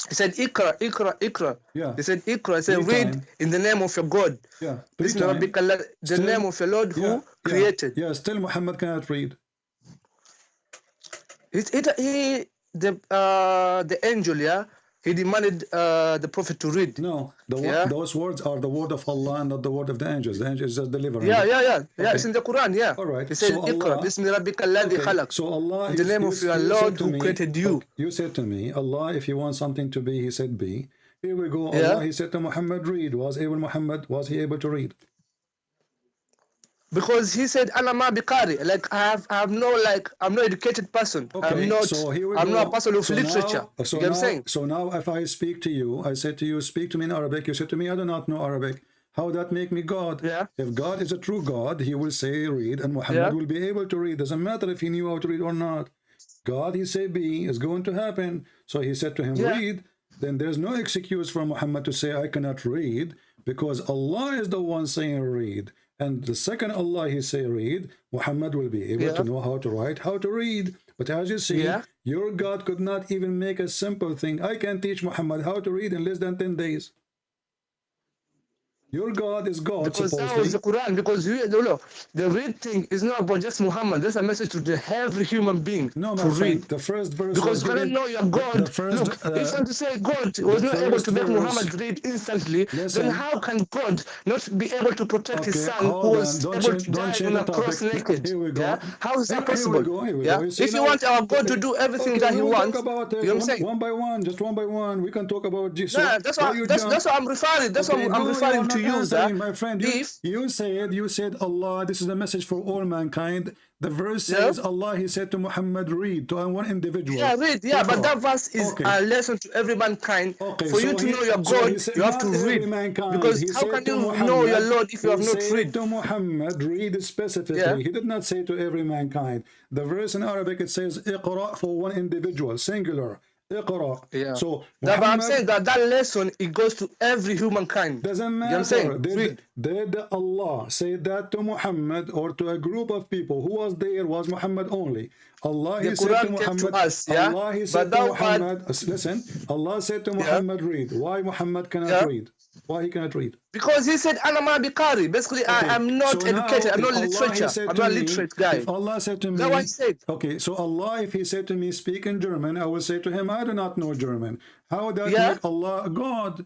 said, Ikra. Yeah. He said, Ikra. He said, read in the name of your God. Yeah. The name of your Lord who created. Yeah, still Muhammad cannot read. The angel, he demanded the prophet to read. No, Yeah. those words are the word of Allah and not the word of the angels. The angels just delivering. Yeah, it. yeah. Okay. It's in the Quran. Yeah. All right. It says, So Allah, "Iqra bismi rabbika alladhi khalaq." So Allah, In the name of your you Lord said to who me, created you. okay, you said to me, Allah, if you want something to be, He said be. Here we go. Yeah. Allah, He said to Muhammad, read. Was he able to read? Because he said, "Ana ma biqari." Like I'm no educated person. Okay, so here we I'm go. not a person of So literature. Now, so you know what I'm saying? So now, if I speak to you, I said to you, speak to me in Arabic. You said to me, I do not know Arabic. How that make me God? Yeah. If God is a true God, He will say read, and Muhammad will be able to read. Doesn't matter if he knew how to read or not. God, He say be, is going to happen. So He said to him, read. Then there's no excuse for Muhammad to say I cannot read, because Allah is the one saying read. And the second Allah He say read, Muhammad will be able to know how to write, how to read. But as you see, your God could not even make a simple thing. I can teach Muhammad how to read in less than 10 days. Your God is God, because supposedly. that was the Quran. Because the read thing is not about just Muhammad. That's a message to every human being no, to read. The first verse. Because you cannot know your God. If you want to say God was not able to make Muhammad read instantly, then how can God not be able to protect his son who was able to die on a cross naked? Here we go. Yeah? How is that possible? Here we yeah? go. If you want our God to do everything that He wants, talk about it you know what I'm saying? one by one, just one by one. We can talk about Jesus. Yeah, that's what I'm referring. That's what I'm referring to you, my friend. You said Allah, this is a message for all mankind. The verse says Allah, He said to Muhammad, read to one individual. Yeah, read. Yeah, but that verse is a lesson to every mankind. For you to know your God, you have to read. Because how can you know your Lord if you have not read? To Muhammad, read specifically. He did not say to every mankind. The verse in Arabic, it says Iqra for one individual, singular. Yeah. So but I'm saying that lesson, it goes to every humankind. Doesn't matter. You know what I'm saying? Did Allah say that to Muhammad or to a group of people? Who was there? Was Muhammad only? Allah, He said to Muhammad. Allah, He said to Muhammad. Listen, Allah said to Muhammad, read. Why Muhammad cannot read? Why he cannot read? Because he said, "Ana ma biqari." Basically, I'm not educated. I'm not literature. I'm not a literate guy. If Allah said to me, that's what I said. Okay, so Allah, if He said to me, speak in German, I will say to him, I do not know German. How would that make Allah God?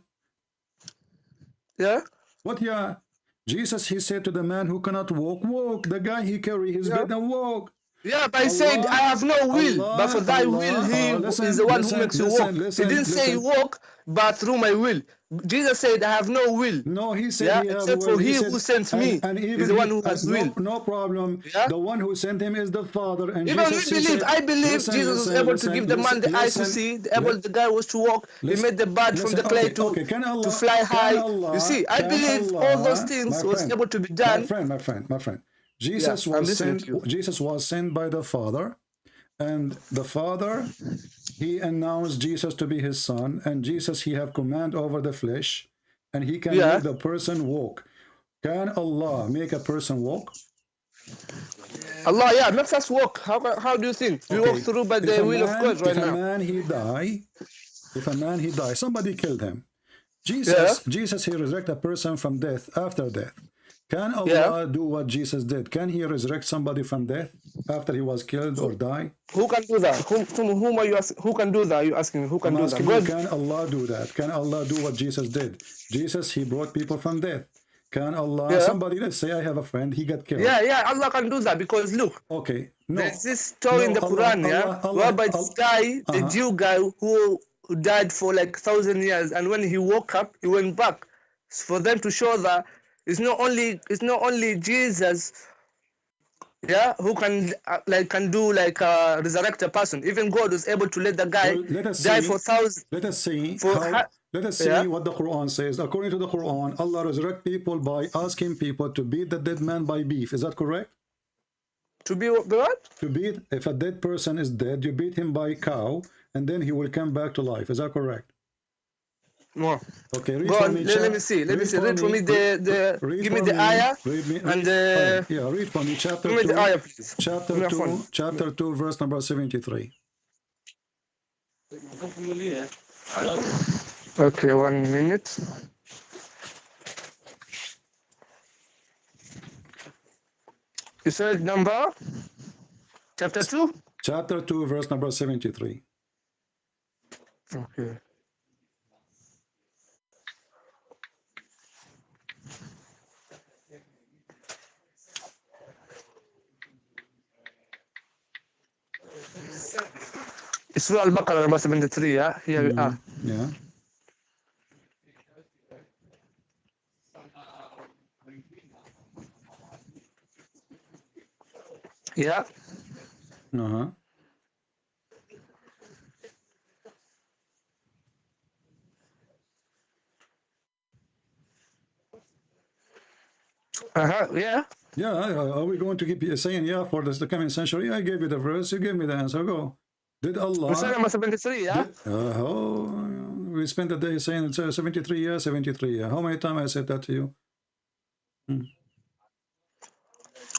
Yeah. What? Yeah. Jesus, He said to the man who cannot walk. The guy, he carry his bed and walk. Yeah, but He said, I have no will, but for Thy will, He is the one who makes you walk. He didn't say walk, but through my will. Jesus said, I have no will. No, He said, except for He who sent me is the one who has will. No problem. The one who sent Him is the Father. And even Jesus, I believe Jesus was able to give the man the eyes to see, the guy was to walk. He made the bird from the clay to fly high. You see, I believe all those things was able to be done. My friend. Jesus was sent by the Father, and the Father, He announced Jesus to be His Son, and Jesus, He have command over the flesh, and He can make the person walk. Can Allah make a person walk? Allah, makes us walk. How do you think? We walk through by the will of God right now. If a man he die, somebody killed him. Jesus, He resurrect a person from death after death. Can Allah do what Jesus did? Can He resurrect somebody from death after he was killed or die? Who can do that? Whom are you asking? Who can do that? Are you asking me? Who can do that? God. Can Allah do that? Can Allah do what Jesus did? Jesus, He brought people from death. Can Allah, somebody, let's say I have a friend, he got killed. Yeah, Allah can do that because look. Okay. There's this story in the Quran, whereby this guy, the Jew guy who died for like 1,000 years, and when he woke up, he went back. For them to show that it's not only Jesus, who can resurrect a person. Even God was able to let the guy die for thousands. Let us see what the Quran says. According to the Quran, Allah resurrect people by asking people to beat the dead man by beef. Is that correct? To be what? To beat, if a dead person is dead, you beat him by cow, and then he will come back to life. Is that correct? No. Okay, read go for on, me. Let me see. Read for me give me the ayah. Read for me chapter 2. Give me the ayah, please. Chapter 2, verse number 73. Okay, 1 minute. You said number? Chapter 2? Chapter 2, verse number 73. Okay. It's Surah Al-Baqarah number 73, yeah? Here we are. Yeah. Yeah. Uh-huh. Yeah. Yeah, are we going to keep saying yeah for this the coming century? I gave you the verse, you gave me the answer. Go. Did Allah? Surah number 73, yeah? We spent the day saying it's 73 years, 73 years. How many times I said that to you?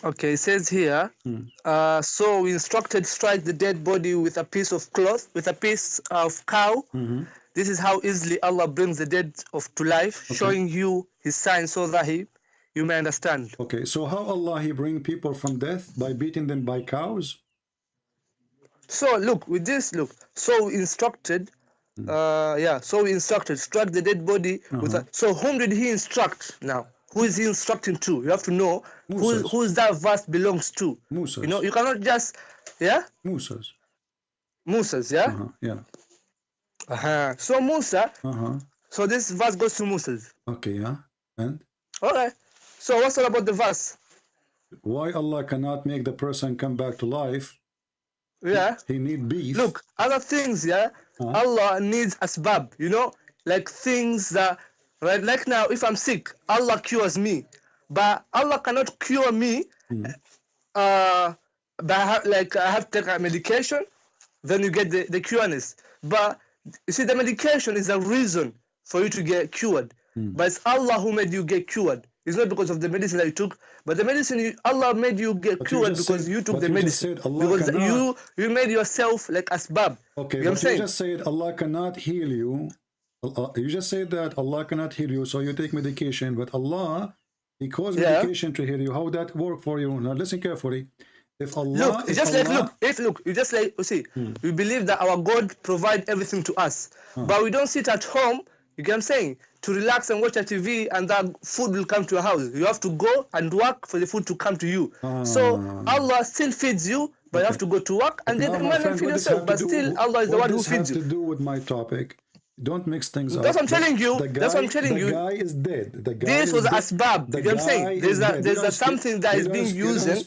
Okay, it says here, so we instructed strike the dead body with a piece of cloth, with a piece of cow. This is how easily Allah brings the dead to life, showing you his sign so that you may understand. Okay, so how Allah he bring people from death? By beating them by cows? So look, with this, look, so we instructed, so we instructed, struck the dead body with a, so whom did he instruct now? Who is he instructing to? You have to know who that verse belongs to. Musas. You know, you cannot just, yeah? Musas. Musas, yeah? Yeah. So Musa, so this verse goes to Musas. Okay, yeah. And? Okay. So what's all about the verse? Why Allah cannot make the person come back to life? Yeah. He need beef. Look, other things, yeah? Allah needs asbab, you know? Like things that, right, like now, if I'm sick, Allah cures me. But Allah cannot cure me by, like, I have to take a medication, then you get the cureness. But, you see, the medication is a reason for you to get cured. But it's Allah who made you get cured. It's not because of the medicine that you took, but the medicine Allah made you get cured because you took the medicine. Because you made yourself like asbab. Okay, you know but you just said Allah cannot heal you. You just said that Allah cannot heal you, so you take medication. But Allah, He caused medication to heal you. How would that work for you? Now listen carefully. If Allah, you see, we believe that our God provide everything to us, but we don't sit at home. You get what I'm saying? To relax and watch a TV and that food will come to your house. You have to go and work for the food to come to you. So Allah still feeds you, but you have to go to work and then feed yourself. But still, Allah is the one who feeds you. What does this have to do with my topic? Don't mix things up. That's what I'm telling you. That's what I'm telling you. The guy is dead. This was asbab. You know what I'm saying? There's something that is being used. That's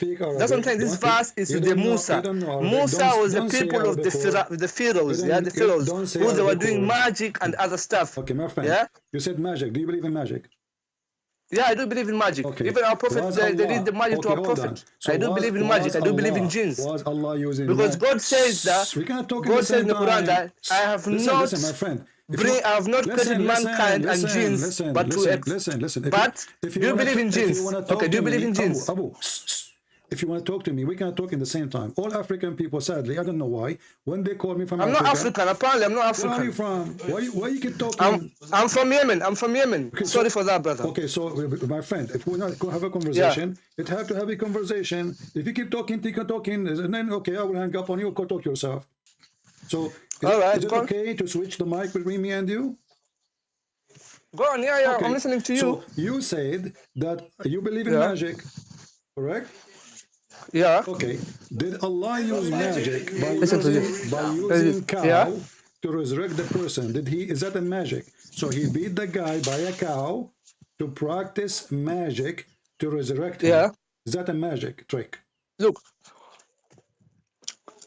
what I'm saying. This verse is with the Musa. Musa was the people of the pharaohs. Yeah, the pharaohs who they were doing magic and other stuff. Okay, my friend. Yeah. You said magic. Do you believe in magic? Yeah, I do believe in magic. Okay. Even our prophets, they did the magic to our prophet. So I do believe in magic. I do believe in jinns. Was Allah using because God says that. We cannot talk God says in the Quran that I have listen, my friend. I have not created mankind and jinns, but to listen. But do you believe in jinns? Okay, do you believe in jinns? Abu, if you want to talk to me, we cannot talk in the same time. All African people, sadly, I don't know why, when they call me from Africa... I'm not African, apparently I'm not African. Where are you from? Why you keep talking? I'm from Yemen, Okay, sorry for that, brother. Okay, so, my friend, if we're not going to have a conversation, it have to have a conversation. If you keep talking, and then, okay, I will hang up on you, go talk yourself. So, is it okay to switch the mic between me and you? Go on, yeah, okay. I'm listening to you. So, you said that you believe in magic, correct? Yeah. Okay. Did Allah use magic by using cow to resurrect the person? Is that a magic? So he beat the guy by a cow to practice magic to resurrect him. Yeah. Is that a magic trick? Look,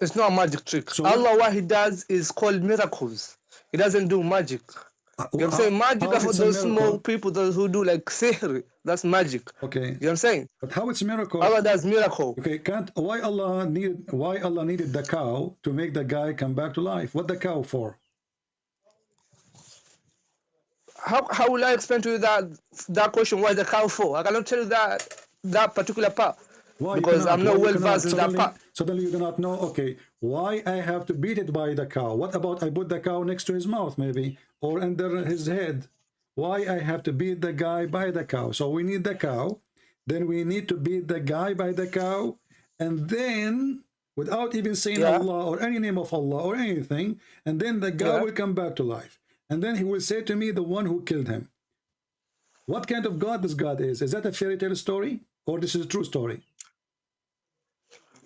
it's not a magic trick. So Allah, what he does is called miracles. He doesn't do magic. You know what I'm saying? Magic are for those small people, those who do like sihr. That's magic. Okay. You know what I'm saying? But how it's a miracle? Allah does miracle. Okay, why Allah needed the cow to make the guy come back to life? What the cow for? How will I explain to you that question? Why the cow for? I cannot tell you that particular part. Why? Because I'm not well versed in that part. Suddenly you do not know, okay, why I have to beat it by the cow? What about I put the cow next to his mouth maybe, or under his head? Why I have to beat the guy by the cow? So we need the cow, then we need to beat the guy by the cow, and then, without even saying Allah or any name of Allah or anything, and then the guy will come back to life. And then he will say to me, the one who killed him. What kind of God this God is? Is that a fairy tale story? Or this is a true story?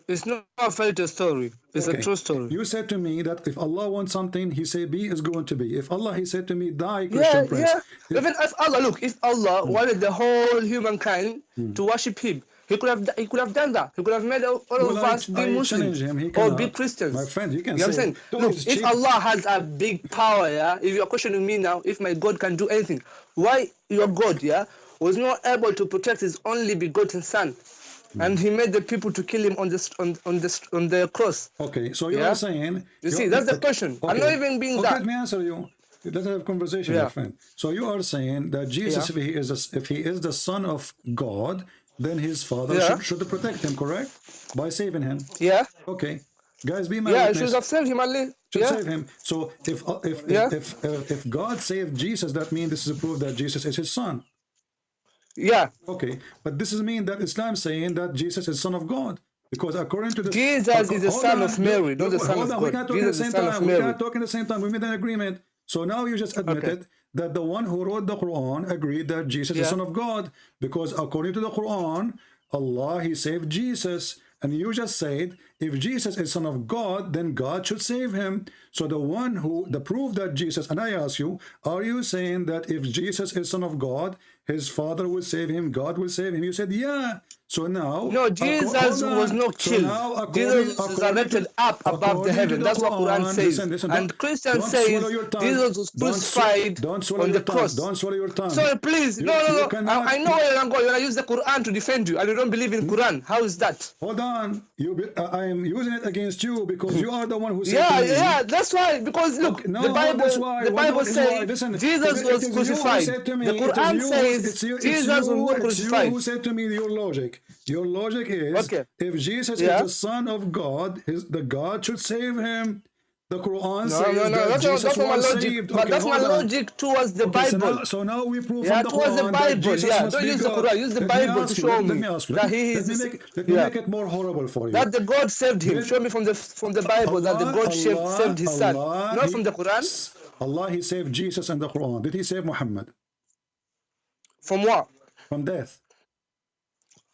It's not a fairy tale story. It's Okay. a true story. You said to me that if Allah wants something, He say be is going to be. If Allah, He said to me, die, Christian Prince. Yeah. Even if Allah, look, if Allah wanted the whole humankind to worship Him, He could have done that. He could have made all of us be Muslims or be Christians. My friend, you can know what I'm say. saying? Look, if Allah has a big power, yeah, if you're questioning me now, if my God can do anything, why your God, yeah, was not able to protect His only begotten Son? And He made the people to kill Him on the cross. Okay, so you are saying. You see, that's the question. Okay. I'm not even being that. Let me answer you. Let's have a conversation, my friend. So you are saying that Jesus, if he is the Son of God, then His Father should protect Him, correct? By saving Him. Yeah. Okay, guys, be my witness. Should have saved Him, Ali. Should save Him. So if God saved Jesus, that means this is a proof that Jesus is His Son. Yeah. Okay, but this is mean that Islam saying that Jesus is Son of God, because according to the Jesus is the Son of Mary, not the Son of God. We can't talk at the same time. We can't talk at the same time. We made an agreement. So now you just admitted that the one who wrote the Quran agreed that Jesus is Son of God, because according to the Quran, Allah, He saved Jesus. And you just said, if Jesus is Son of God, then God should save Him. So the proof that Jesus, and I ask you, are you saying that if Jesus is Son of God, His Father will save Him, God will save Him? You said, yeah. So now... No, Jesus was not killed. So Jesus was resurrected up above the heaven. That's what Quran says. Listen, and Christians say Jesus was crucified on the cross. Don't swallow your tongue. Sorry, please. No. I know where you're going. You're going to use the Quran to defend you, and you don't believe in Quran. How is that? Hold on. I am using it against you because you are the one who said Yeah, that's why. Because look, the Bible says Jesus was crucified. The Quran says Jesus was not crucified. Who said to me your logic? Your logic is if Jesus is the Son of God, the God should save Him. The Quran says that Jesus was saved. But that's my logic towards the Bible. So now we prove from the towards Quran the Bible. Don't use the Quran. Use the Bible to show me that He is. Let me make it more horrible for you. That the God saved Him. Show me from the Bible that the God saved His Son, not from the Quran. Allah, He saved Jesus in the Quran. Did He save Muhammad? From what? From death.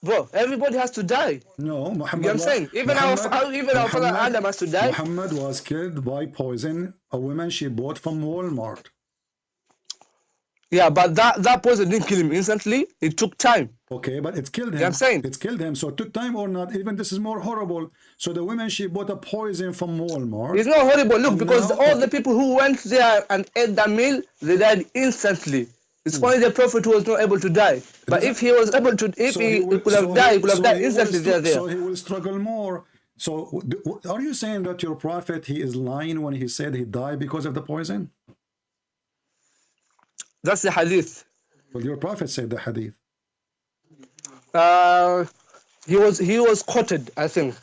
Bro, everybody has to die. No, Muhammad. You know what I'm saying? Even our father Adam has to die. Muhammad was killed by poison. A woman she bought from Walmart. Yeah, but that poison didn't kill him instantly. It took time. Okay, but it's killed him. You know what I'm saying? It's killed him. So it took time or not, even this is more horrible. So the woman, she bought a poison from Walmart. It's not horrible. Look, because all the people who went there and ate that meal, they died instantly. It's only the prophet who was not able to die. But if he was able to, if he could have died, he could have died instantly there. So he will struggle more. So are you saying that your prophet, he is lying when he said he died because of the poison? That's the hadith. Well, your prophet said the hadith. He was quoted, I think,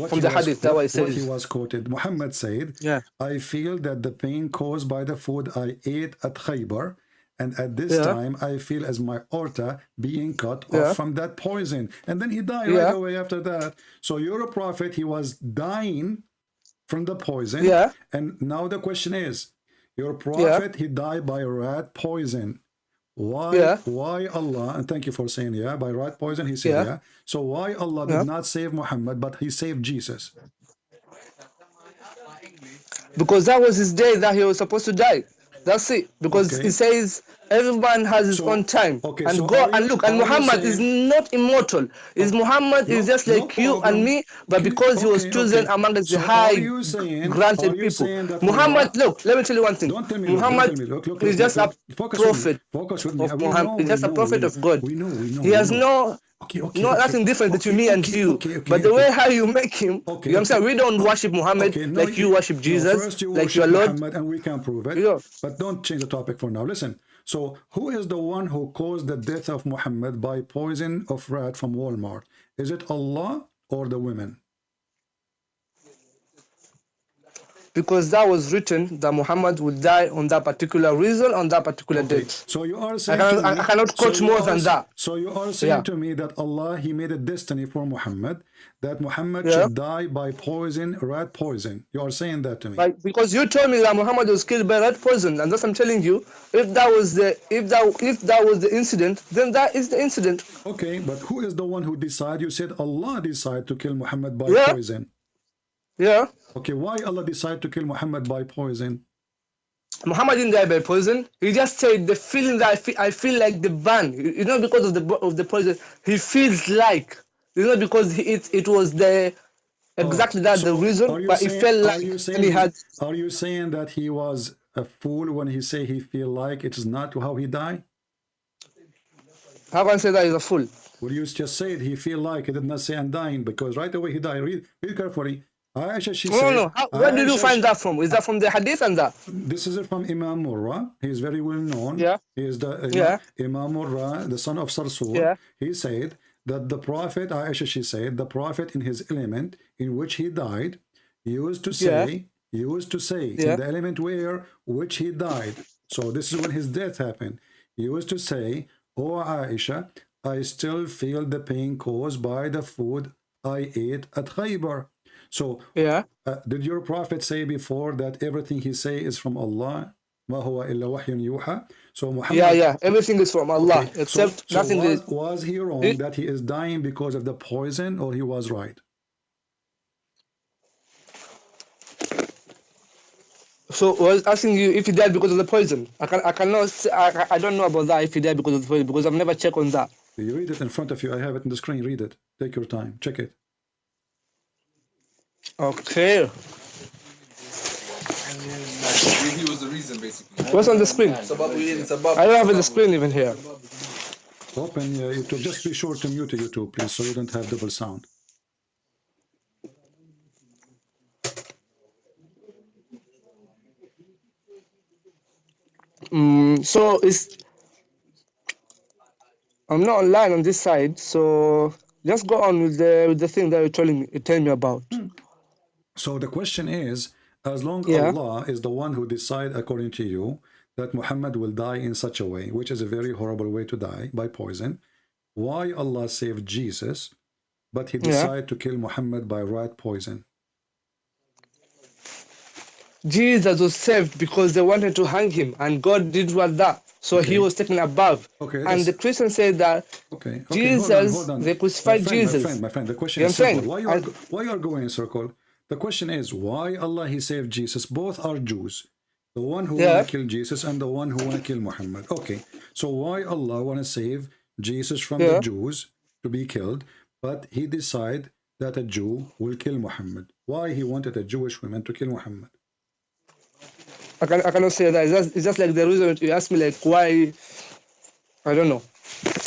from the hadith. That's what he says. He was quoted. Muhammad said, I feel that the pain caused by the food I ate at Khaybar, and at this time, I feel as my aorta being cut off from that poison. And then he died right away after that. So you're a prophet. He was dying from the poison. And now the question is, your prophet, he died by rat poison. Why? Why Allah? And thank you for saying by rat poison. He said So why Allah did not save Muhammad, but He saved Jesus? Because that was his day that he was supposed to die. That's it. Because it says everyone has his own time. And God and look, and Muhammad is not immortal. Muhammad is just like you and me, but because he was chosen among the high granted people. Muhammad, look, let me tell you one thing. Muhammad is just a prophet of Muhammad. He's just a prophet of God. He has nothing different between me and you. But the way how you make him, you know what I'm saying? We don't worship Muhammad like you worship Jesus, like your Lord. Muhammad, and we can prove it. But don't change the topic for now. Listen. So who is the one who caused the death of Muhammad by poison of rat from Walmart? Is it Allah or the women? because that was written that Muhammad would die on that particular reason on that particular date. So you are saying I cannot quote more than that. So you are saying to me that Allah, He made a destiny for Muhammad, that Muhammad should die by poison, rat poison. You are saying that to me. Like, because you told me that Muhammad was killed by rat poison, and thus I'm telling you, if that was the incident, then that is the incident. Okay, but who is the one who decided? You said Allah decided to kill Muhammad by poison. Yeah. Okay, why Allah decided to kill Muhammad by poison? Muhammad didn't die by poison. He just said the feeling that I feel like the burn. You know, because of the poison, he feels like. You know, because it was the exactly the reason. But he felt like he had. Are you saying that he was a fool when he say he feel like it is not how he died? How can I say that he's a fool? Well, you just said he feel like. He did not say I'm dying, because right away he died. Read carefully. Aisha, she said, no. Where did you find that from? Is that from the hadith and that? This is from Imam Murrah. He is very well known. Yeah. He is the Imam Murrah, the son of Sarsul. Yeah. He said that the Prophet, Aisha, she said, the Prophet in his element in which he died, used to say in the element which he died. So this is when his death happened. He used to say, "Oh Aisha, I still feel the pain caused by the food I ate at Khaybar." So, did your prophet say before that everything he say is from Allah? مَا هُوَ إِلَّا وَحْيٌ يُوحَى. So Muhammad, everything is from Allah, except nothing. Was he wrong that he is dying because of the poison, or he was right? So I was asking you if he died because of the poison. I cannot say, I don't know about that, if he died because of the poison, because I've never checked on that. You read it in front of you. I have it on the screen. Read it. Take your time. Check it. Okay. He was the reason, basically. What's on the screen? I don't have the screen even here. Open YouTube. Just be sure to mute YouTube, please, so you don't have double sound. So I'm not online on this side, so just go on with the thing that you're telling me about. So the question is, as long as Allah is the one who decides according to you that Muhammad will die in such a way, which is a very horrible way to die, by poison, why Allah saved Jesus, but he decided to kill Muhammad by rat poison? Jesus was saved because they wanted to hang him, and God did what that. So he was taken above. And the Christians say that Jesus, hold on. They crucified Jesus. My friend, the question is simple. Why you are going in circle? The question is, why Allah he saved Jesus? Both are Jews. The one who want to kill Jesus and the one who want to kill Muhammad. Okay, so why Allah want to save Jesus from the Jews to be killed, but he decide that a Jew will kill Muhammad? Why he wanted a Jewish woman to kill Muhammad? I cannot say that. It's just like the reason you ask me, like, why. I don't know.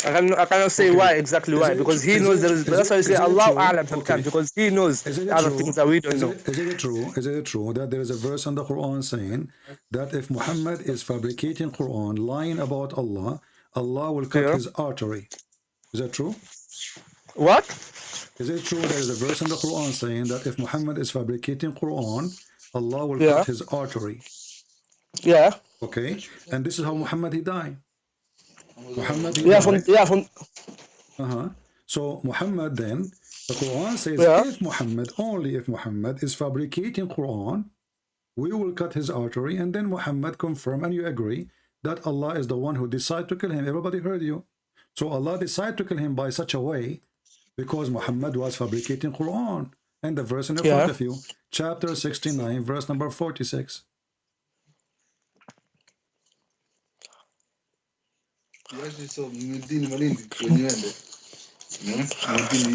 I cannot say why exactly why, because he knows there is. That's why I say Allah A'lam sometimes, because he knows other things that we don't know. Is it true that there is a verse in the Quran saying that if Muhammad is fabricating Quran, lying about Allah, Allah will cut his artery? Is that true? What? Is it true there is a verse in the Quran saying that if Muhammad is fabricating Quran, Allah will cut his artery? Yeah. Okay. And this is how Muhammad he died. Muhammad he died. So Muhammad then, the Quran says only if Muhammad is fabricating Quran, we will cut his artery, and then Muhammad confirm, and you agree that Allah is the one who decided to kill him. Everybody heard you. So Allah decided to kill him by such a way because Muhammad was fabricating Quran. And the verse in front of you, chapter 69, verse number 46.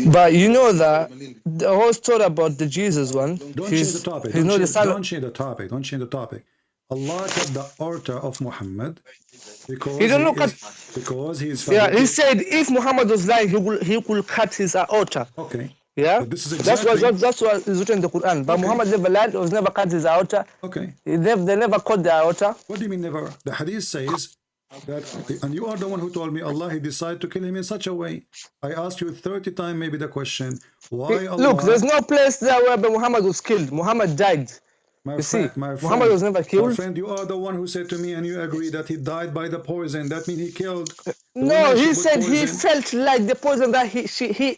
But you know that the whole story about the Jesus one. Don't change the topic. Don't change the topic. Don't change the topic. Allah cut the aorta of Muhammad because he is. Yeah, he said if Muhammad was lying, he will cut his aorta. Okay. Yeah, but this is exactly, that's what is written in the Quran. But Muhammad never lied, was never cut his aorta. Okay. They never cut the aorta. What do you mean never? The hadith says that, and you are the one who told me Allah he decided to kill him in such a way. I asked you 30 times maybe the question, why Allah? Look, there's no place there where Muhammad was killed. Muhammad died. You see, my Muhammad was never My killed. friend, you are the one who said to me, and you agree that he died by the poison. That means he killed. No, he said he felt like the poison that he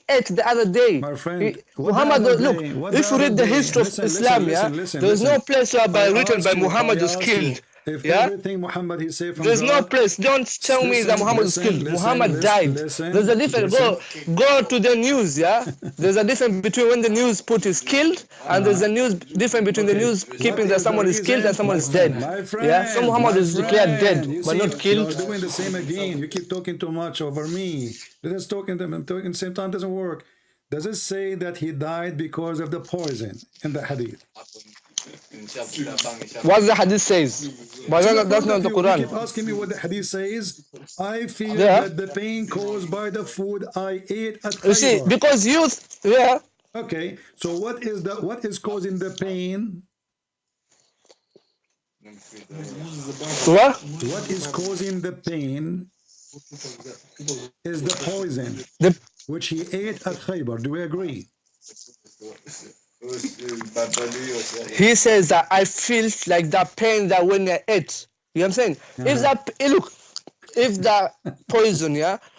ate the other day. My friend, Muhammad, look, if you read the history of Islam, there's no place where written by Muhammad was killed. If Yeah? everything Muhammad he said from There's God, no place. Don't tell me that Muhammad was killed. Muhammad died. There's a difference. Go to the news, yeah? There's a difference between when the news put is killed, and there's a difference between the news keeping that someone is killed and someone is dead. Yeah? So Muhammad is declared dead, but not killed. You're doing the same again. You keep talking too much over me. Let us talk in the same time doesn't work. Does it say that he died because of the poison in the hadith? What the hadith says, but that's not the Quran. You keep asking me what the hadith says. I feel that the pain caused by the food I ate at Khaybar. You see, because you, Okay, so what is causing the pain? What is causing the pain is the poison which he ate at Khaybar. Do we agree? He says that I feel like that pain that when I ate. You know what I'm saying? If the poison,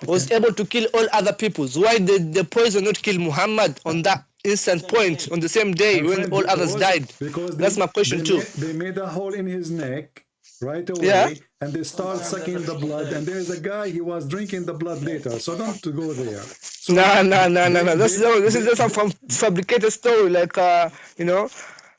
was able to kill all other peoples, why did the poison not kill Muhammad on that instant point, on the same day when all others died? That's my question too. They made a hole in his neck right away, and they start sucking the blood, and there's a guy, he was drinking the blood later, so don't go there. So no. This is just a fabricated story, like, you know.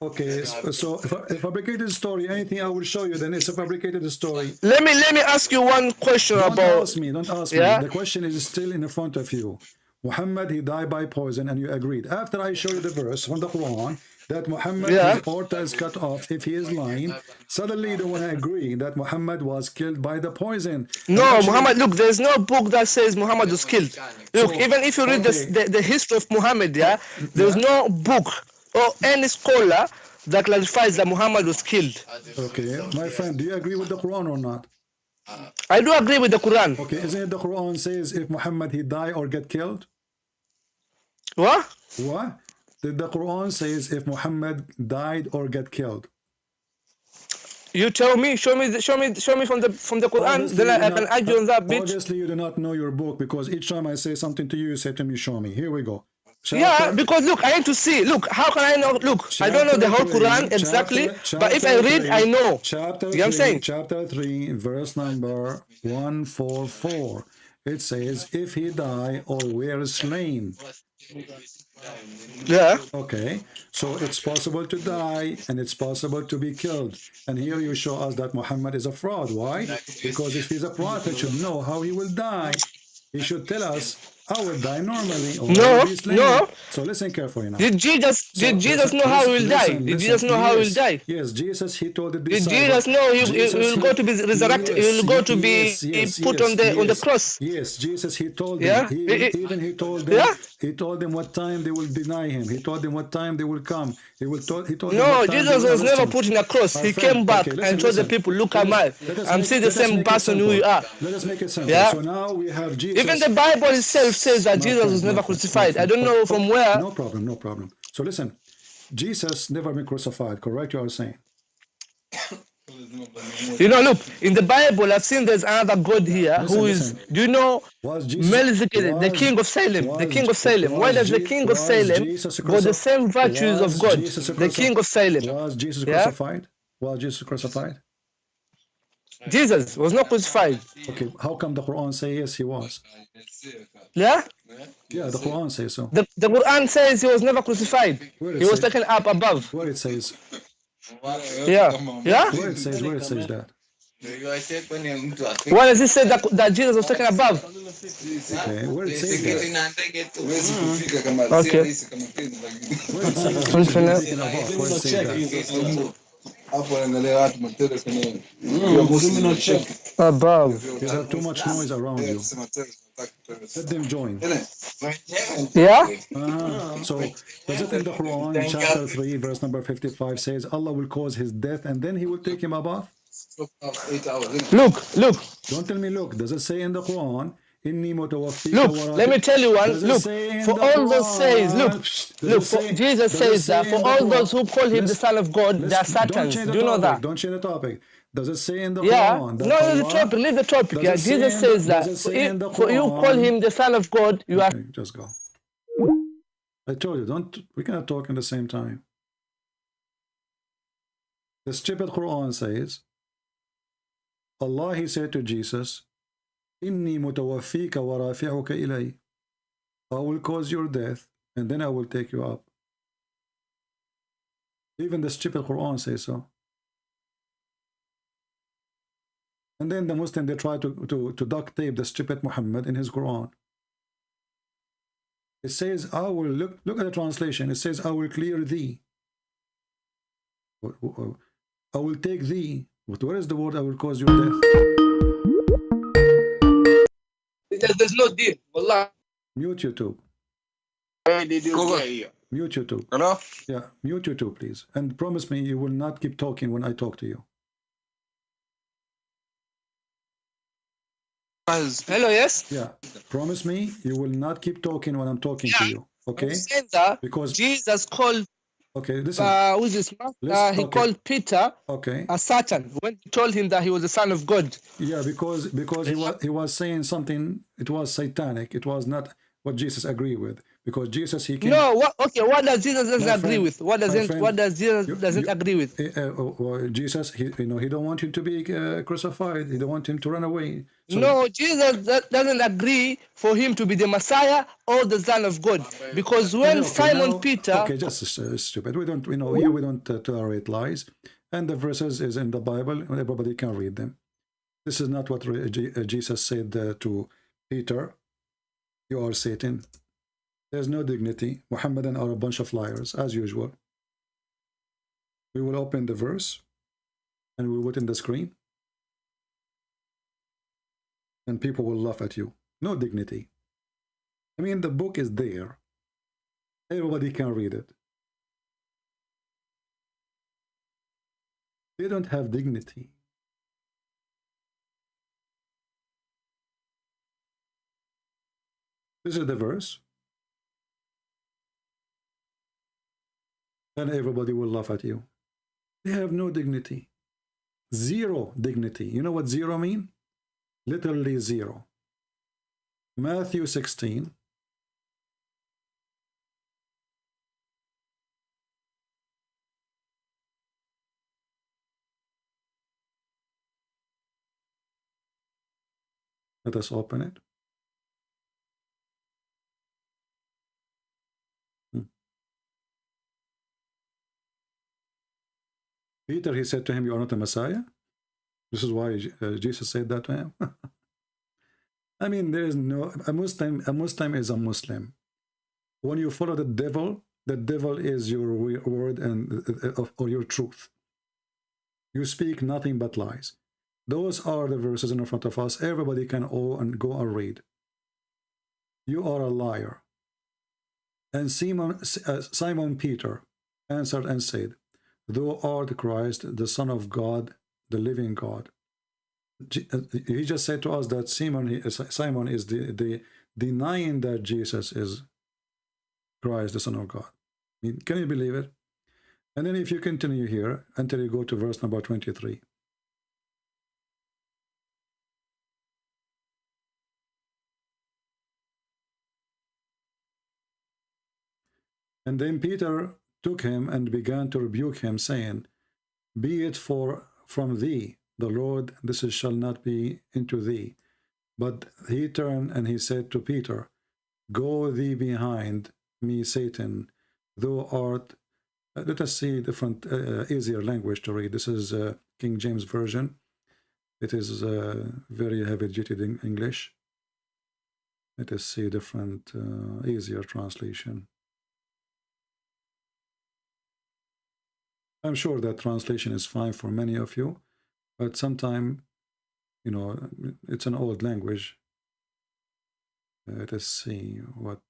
Okay, so if a fabricated story, anything I will show you, then it's a fabricated story. Let me ask you one question Don't about. Ask me. The question is still in front of you. Muhammad, he died by poison, and you agreed. After I show you the verse from the Quran that Muhammad, his aorta is cut off if he is lying, suddenly you don't want to agree that Muhammad was killed by the poison. No, Muhammad, look, there's no book that says Muhammad was killed. Look, even if you read the history of Muhammad, there's no book or any scholar that clarifies that Muhammad was killed. Okay, my friend, do you agree with the Quran or not? I do agree with the Quran. Okay, isn't it the Quran says if Muhammad he die or get killed? What? What? Did the Quran says if Muhammad died or get killed? You tell me, show me from the Quran, Obviously, then I can argue on that bit. Obviously, you do not know your book, because each time I say something to you, you say to me, show me. Here we go. Because look, I need to see. Look, how can I know? Look, I don't know the whole Quran exactly, but if I read, I know. You know what I'm saying? Chapter 3, verse number 144. It says, if he die or were slain. Yeah. Okay, so it's possible to die and it's possible to be killed. And here you show us that Muhammad is a fraud. Why? Because if he's a prophet, should know how he will die. He should tell us, I will die normally. Or No. So listen carefully now. Did Jesus know how he will die? Did Jesus know how he will die? Yes, Jesus, he told the disciples. Did Jesus know he will go to be resurrected? He will go to be put on the cross. Yes, Jesus, he told them. He told them. He told them what time they will deny him. He told them what time they will come. He told them. No, Jesus was never put in a cross. He came back and told the people, "Look at me. I'm still the same person who you are." Let us make it simple. So now we have Jesus. Even the Bible itself says that Jesus was never crucified. I don't know from where. No problem. So listen, Jesus never been crucified, correct? You are saying. You know, look, in the Bible, I've seen there's another God here who is, do you know, Melchizedek, the king of Salem, the king of Salem. Why does the king of Salem got the same virtues of God, the king of Salem? Was Jesus crucified? Was Jesus crucified? Jesus was not crucified. Okay, how come the Quran say yes, he was? Yeah, the Quran says so. The Quran says he was never crucified. He was taken up above. Where it says? Yeah. Where it says that? Why does it say that Jesus was taken above? Okay, where it says that? Okay. Where it says taken above? Where it says that? Above. You have too much noise around you. Let them join. Yeah? So, does it in the Quran, in chapter 3, verse number 55, says Allah will cause his death and then he will take him above? Look. Don't tell me look. Does it say in the Quran, Look, let me tell you one. Look, for all those says, look, Jesus says that for all those who call him the Son of God, they are Satans. Do you know that? Don't change the topic. Does it say in the Yeah, Quran no, leave the topic. Yeah, Jesus says that for you call him the Son of God, you are. Okay, just go. I told you, we cannot talk in the same time. The stupid Quran says, Allah, he said to Jesus, Inni mutawaffika wa rafi'uka ilay. I will cause your death and then I will take you up. Even the stupid Quran says so. And then the Muslim, they try to duct tape the stupid Muhammad in his Quran. It says, I will, look at the translation. It says, I will clear thee. I will take thee. But where is the word I will cause your death? There's no deal. Wallah. Mute YouTube. Mute YouTube. Hello? Yeah, mute YouTube, please. And promise me you will not keep talking when I talk to you. Hello, yes? Yeah. Promise me you will not keep talking when I'm talking to you. Okay? I'm saying that because Jesus called listen. he called Peter a Satan when he told him that he was the Son of God. Yeah, because he was saying something, it was satanic. It was not what Jesus agreed with. Because Jesus, he came. No, what does Jesus doesn't agree with? What does Jesus doesn't agree with? Jesus, he don't want him to be crucified. He don't want him to run away. So no, Jesus doesn't agree for him to be the Messiah or the Son of God. Because when Simon Peter. Okay, just stupid. We don't, here we don't tolerate lies. And the verses is in the Bible. Everybody can read them. This is not what Jesus said to Peter. You are Satan. There's no dignity. Muhammadan are a bunch of liars, as usual. We will open the verse and we will put in the screen. And people will laugh at you. No dignity. I mean, the book is there. Everybody can read it. They don't have dignity. This is the verse. And everybody will laugh at you. They have no dignity. Zero dignity. You know what zero mean? Literally zero. Matthew 16. Let us open it. Peter, he said to him, you are not a Messiah. This is why Jesus said that to him. I mean, there is no, a Muslim is a Muslim. When you follow the devil is your word and or your truth. You speak nothing but lies. Those are the verses in front of us. Everybody can go and read. You are a liar. And Simon Peter answered and said, Thou art Christ, the Son of God, the living God. He just said to us that Simon is the denying that Jesus is Christ, the Son of God. I mean, can you believe it? And then if you continue here until you go to verse number 23. And then Peter took him and began to rebuke him, saying, Be it from thee, the Lord, this shall not be into thee. But he turned and he said to Peter, Go thee behind me, Satan, thou art. Let us see different, easier language to read. This is King James Version. It is very heavy-duty in English. Let us see different, easier translation. I'm sure that translation is fine for many of you, but sometimes, it's an old language. Let us see what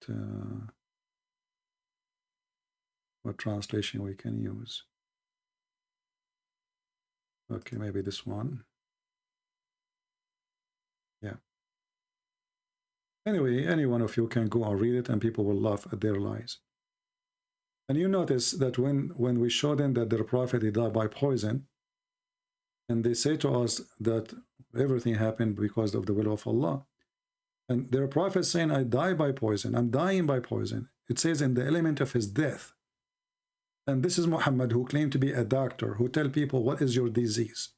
translation we can use. Okay, maybe this one. Yeah. Anyway, any one of you can go and read it, and people will laugh at their lies. And you notice that when we show them that their prophet he died by poison, and they say to us that everything happened because of the will of Allah, and their prophet saying, I die by poison, I'm dying by poison. It says in the element of his death. And this is Muhammad, who claimed to be a doctor, who tell people what is your disease.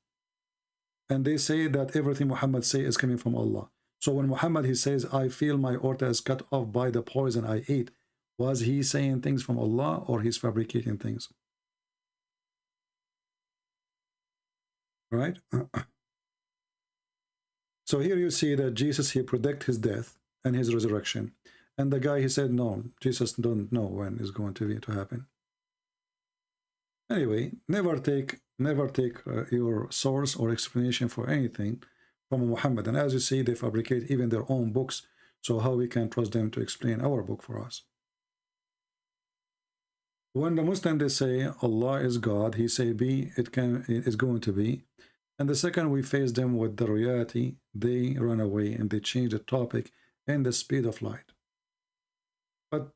And they say that everything Muhammad say is coming from Allah. So when Muhammad he says, I feel my aorta is cut off by the poison I ate, was he saying things from Allah or he's fabricating things? Right? So here you see that Jesus, he predict his death and his resurrection. And the guy, he said, no, Jesus don't know when it's going to happen. Anyway, never take your source or explanation for anything from Muhammad. And as you see, they fabricate even their own books. So how we can trust them to explain our book for us? When the Muslim they say Allah is God, he say be, it's going to be. And the second we face them with the reality, they run away and they change the topic and the speed of light. But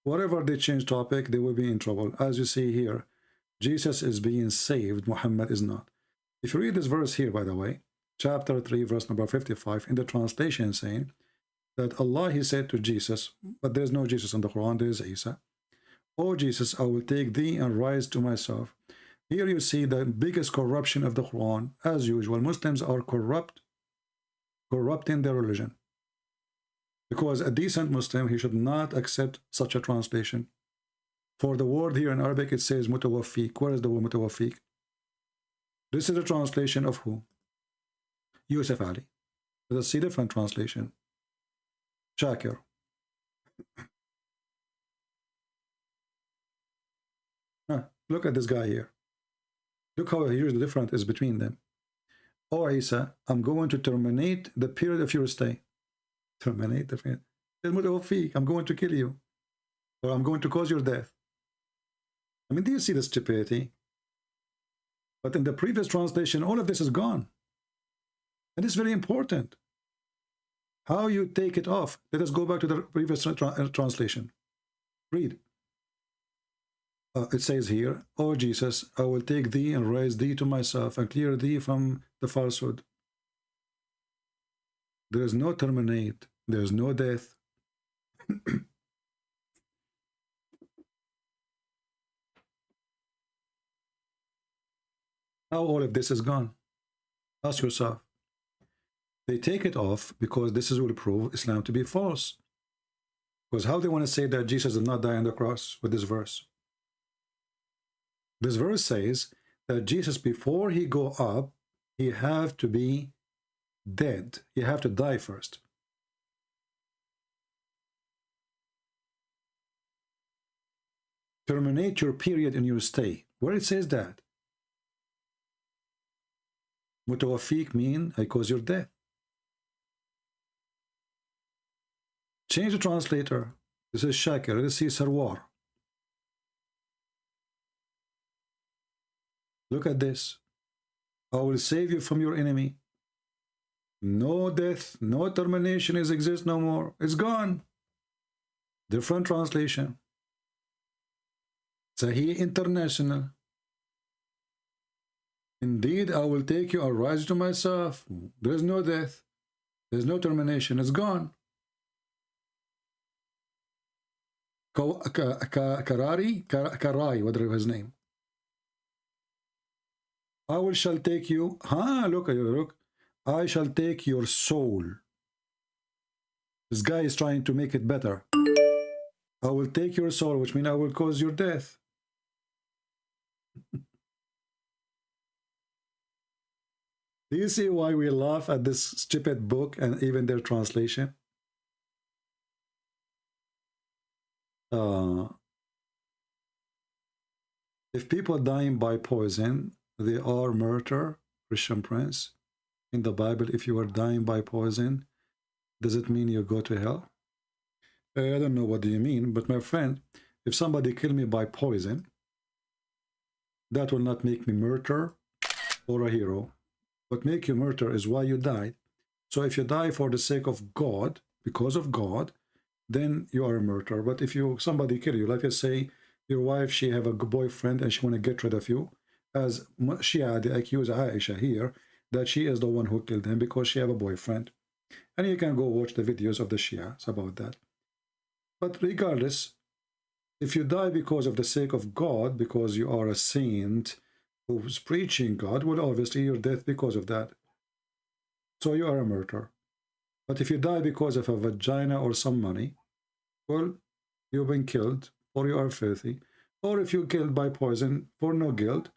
whatever they change topic, they will be in trouble. As you see here, Jesus is being saved, Muhammad is not. If you read this verse here, by the way, chapter 3, verse number 55, in the translation saying that Allah, he said to Jesus, but there's no Jesus in the Quran, there is Isa, O Jesus, I will take thee and rise to myself. Here you see the biggest corruption of the Quran. As usual, Muslims are corrupting their religion. Because a decent Muslim, he should not accept such a translation. For the word here in Arabic, it says mutawaffiq. Where is the word mutawaffiq? This is a translation of who? Yusuf Ali. Let us see different translation. Shakir. Look at this guy here. Look how huge the difference is between them. Oh Isa, I'm going to terminate the period of your stay. Terminate the period. I'm going to kill you. Or I'm going to cause your death. I mean, do you see the stupidity? But in the previous translation, all of this is gone. And it's very important. How you take it off. Let us go back to the previous translation. Read. It says here, O Jesus, I will take thee and raise thee to myself and clear thee from the falsehood. There is no terminate. There is no death. How all of this is gone? Ask yourself. They take it off because this will prove Islam to be false. Because how they want to say that Jesus did not die on the cross with this verse? This verse says that Jesus, before he go up, he have to be dead. He have to die first. Terminate your period in your stay. Where it says that? Mutawaffiq mean I cause your death. Change the translator. This is Shakir. Let's see Sarwar. Look at this. I will save you from your enemy. No death, no termination exists no more. It's gone. Different translation. Sahih International. Indeed, I will take you and rise to myself. There is no death. There is no termination. It's gone. Karai, whatever his name. I shall take you. Look. I shall take your soul. This guy is trying to make it better. I will take your soul, which means I will cause your death. Do you see why we laugh at this stupid book and even their translation? If people dying by poison, they are murder, Christian Prince. In the Bible, if you are dying by poison, does it mean you go to hell? I don't know what do you mean, but my friend, if somebody kill me by poison, that will not make me murderer or a hero. What make you murder is why you died. So if you die for the sake of God, because of God, then you are a murderer. But if somebody kill you, like I say, your wife, she have a boyfriend and she want to get rid of you, as Shia, they accuse Aisha here, that she is the one who killed him because she have a boyfriend. And you can go watch the videos of the Shias about that. But regardless, if you die because of the sake of God, because you are a saint who's preaching God, well, obviously your death because of that. So you are a murderer. But if you die because of a vagina or some money, well, you've been killed, or you are filthy. Or if you're killed by poison for no guilt,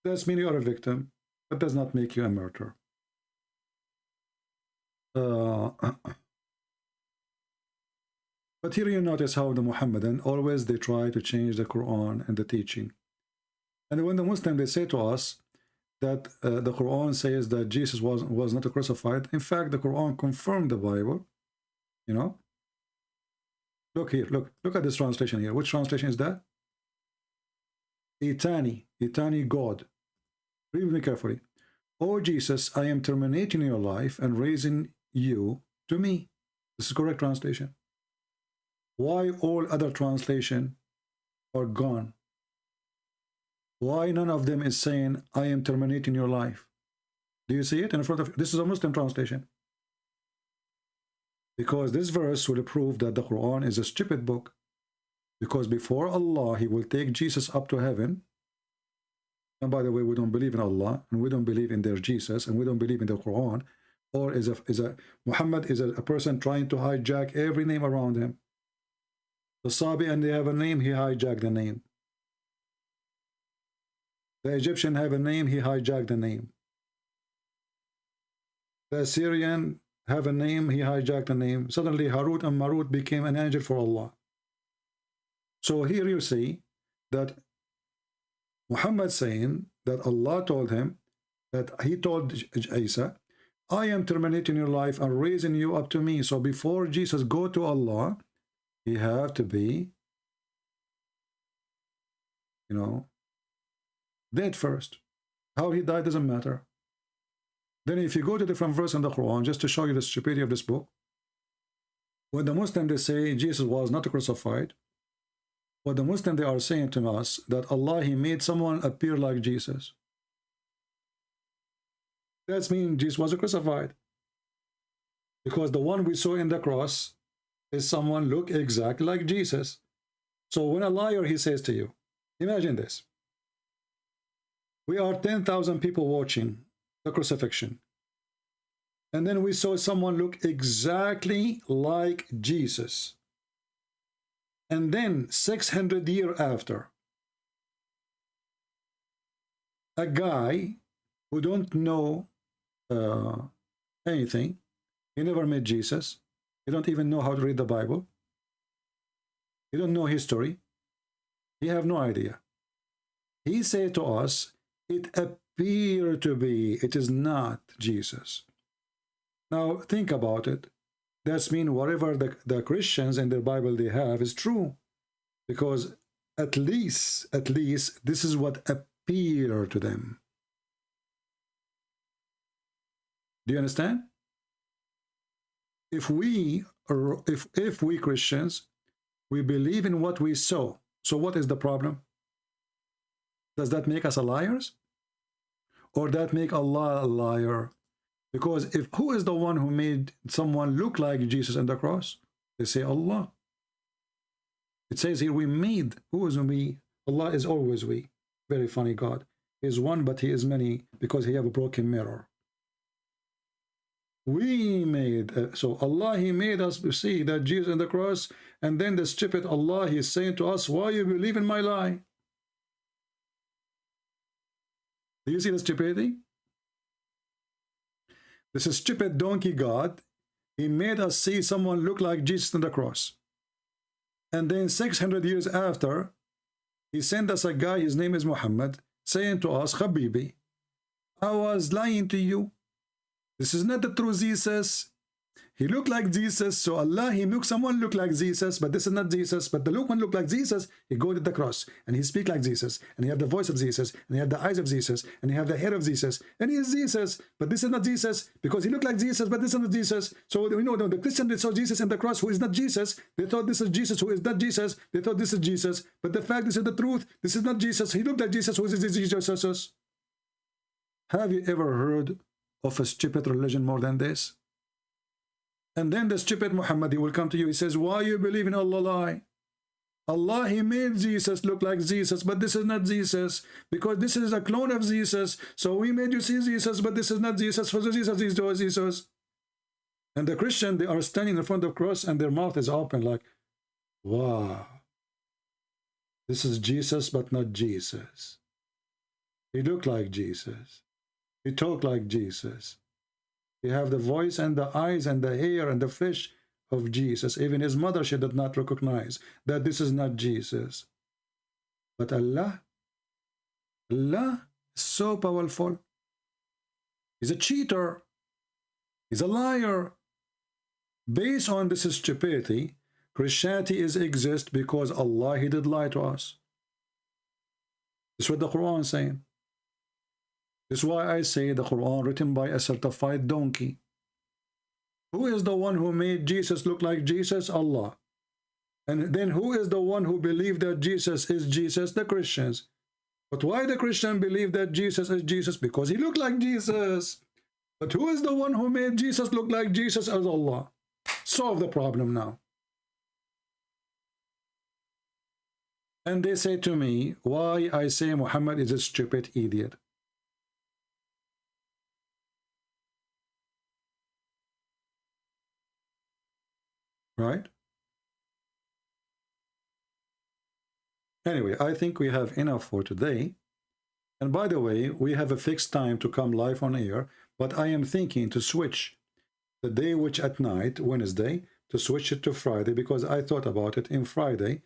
that means you are a victim. That does not make you a murderer. But here you notice how the Muhammadan, always they try to change the Quran and the teaching. And when the Muslim, they say to us that the Quran says that Jesus was not crucified. In fact, the Quran confirmed the Bible. You know? Look here, look at this translation here. Which translation is that? Etani, God. Read me carefully. Oh Jesus, I am terminating your life and raising you to me. This is correct translation. Why all other translation are gone? Why none of them is saying, I am terminating your life? Do you see it in front of you? This is a Muslim translation. Because this verse will prove that the Quran is a stupid book. Because before Allah, He will take Jesus up to heaven. And by the way, we don't believe in Allah, and we don't believe in their Jesus, and we don't believe in the Quran. Or Muhammad is a person trying to hijack every name around him. The Sabi, and they have a name, he hijacked the name. The Egyptian have a name, he hijacked the name. The Assyrian have a name, he hijacked the name. Suddenly Harut and Marut became an angel for Allah. So here you see that Muhammad saying that Allah told him, that he told Isa, I am terminating your life and raising you up to me. So before Jesus go to Allah, he have to be, you know, dead first. How he died doesn't matter. Then if you go to different verse in the Quran, just to show you the stupidity of this book, when the Muslims, they say Jesus was not crucified, what the Muslims, they are saying to us, that Allah, He made someone appear like Jesus. That means Jesus was crucified. Because the one we saw in the cross is someone look exactly like Jesus. So when a liar, he says to you, imagine this. We are 10,000 people watching the crucifixion. And then we saw someone look exactly like Jesus. And then 600 years after, a guy who don't know anything, he never met Jesus, he don't even know how to read the Bible, he don't know history, he have no idea. He said to us, it appeared to be, it is not Jesus. Now think about it. That means whatever the Christians in their Bible they have is true. Because at least this is what appeared to them. Do you understand? If we Christians, we believe in what we saw, so what is the problem? Does that make us liars? Or that make Allah a liar? Because who is the one who made someone look like Jesus on the cross? They say Allah. It says here we made. Who is we? Allah is always we. Very funny God. He is one, but He is many because He have a broken mirror. We made. So Allah, He made us see that Jesus on the cross, and then the stupid Allah, He is saying to us, why you believe in my lie? Do you see the stupidity? This is stupid donkey God. He made us see someone look like Jesus on the cross. And then 600 years after, He sent us a guy, his name is Muhammad, saying to us, Habibi, I was lying to you. This is not the true Jesus. he looked like Jesus, so Allah, he makes someone look like Jesus, but this is not Jesus. But the look one look like Jesus, he go to the cross, and he speak like Jesus, and he have the voice of Jesus, and he have the eyes of Jesus, and he have the hair of Jesus, and he is Jesus, but this is not Jesus, because he looked like Jesus, but this is not Jesus. So we know the Christian, they saw Jesus in the cross, who is not Jesus. They thought this is Jesus, who is not Jesus. They thought this is Jesus, but the fact, this is the truth. This is not Jesus. He looked like Jesus, who is Jesus. Have you ever heard of a stupid religion more than this? And then the stupid Muhammad, he will come to you. He says, why you believe in Allah lie? Allah, he made Jesus look like Jesus, but this is not Jesus, because this is a clone of Jesus. So we made you see Jesus, but this is not Jesus. For Jesus is Jesus. And the Christian, they are standing in front of the cross, and their mouth is open like, wow, this is Jesus, but not Jesus. He looked like Jesus. He talked like Jesus. He have the voice and the eyes and the hair and the flesh of Jesus. Even his mother, she did not recognize that this is not Jesus. But Allah is so powerful. He's a cheater. He's a liar. Based on this stupidity, Christianity exists because Allah, he did lie to us. This is what the Quran is saying. This is why I say the Quran written by a certified donkey. Who is the one who made Jesus look like Jesus? Allah. And then who is the one who believed that Jesus is Jesus? The Christians. But why the Christian believe that Jesus is Jesus? Because he looked like Jesus. But who is the one who made Jesus look like Jesus? As Allah. Solve the problem now. And they say to me, why I say Muhammad is a stupid idiot. Right? Anyway, I think we have enough for today. And by the way, we have a fixed time to come live on air, but I am thinking to switch the day which at night, Wednesday, to switch it to Friday, because I thought about it. In Friday,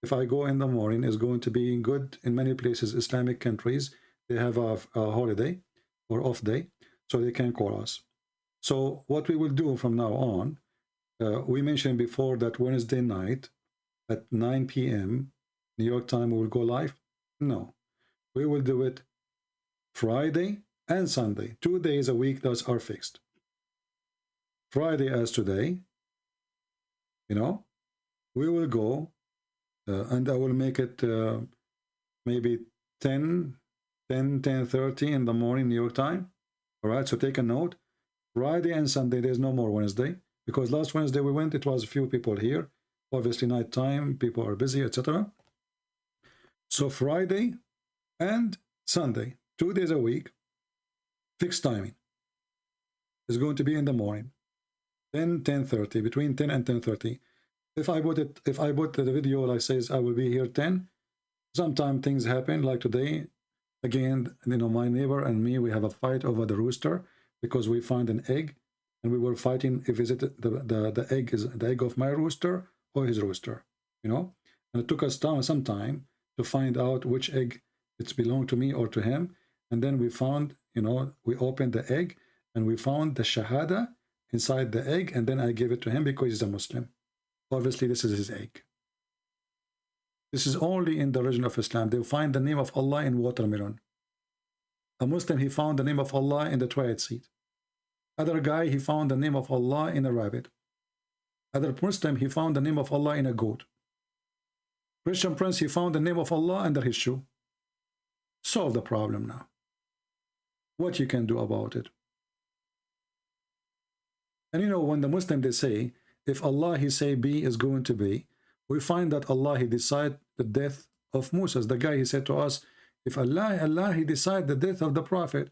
if I go in the morning, is going to be good in many places, Islamic countries. They have a holiday or off day, so they can call us. So what we will do from now on, we mentioned before that Wednesday night at 9 p.m. New York time we will go live. No, we will do it Friday and Sunday. 2 days a week, those are fixed. Friday as today, you know, we will go and I will make it maybe 10:30 in the morning New York time. All right, so take a note. Friday and Sunday, there's no more Wednesday. Because last Wednesday we went, it was a few people here. Obviously night time, people are busy, etc. So Friday and Sunday, 2 days a week, fixed timing. It's going to be in the morning, 10:30, between 10 and 10:30. If I put the video like says I will be here 10, sometimes things happen like today. Again, you know, my neighbor and me, we have a fight over the rooster because we found an egg. And we were fighting if is it the egg is the egg of my rooster or his rooster, you know. And it took us some time to find out which egg it's belonged to me or to him. And then we found, you know, we opened the egg and we found the shahada inside the egg. And then I gave it to him because he's a Muslim. Obviously, this is his egg. This is only in the religion of Islam. They find the name of Allah in watermelon. A Muslim, he found the name of Allah in the toilet seat. Other guy, he found the name of Allah in a rabbit. Other Muslim, he found the name of Allah in a goat. Christian Prince, he found the name of Allah under his shoe. Solve the problem now. What you can do about it. And you know, when the Muslim, they say, if Allah, he say be is going to be, we find that Allah, he decide the death of Moses. The guy, he said to us, if Allah, he decide the death of the prophet.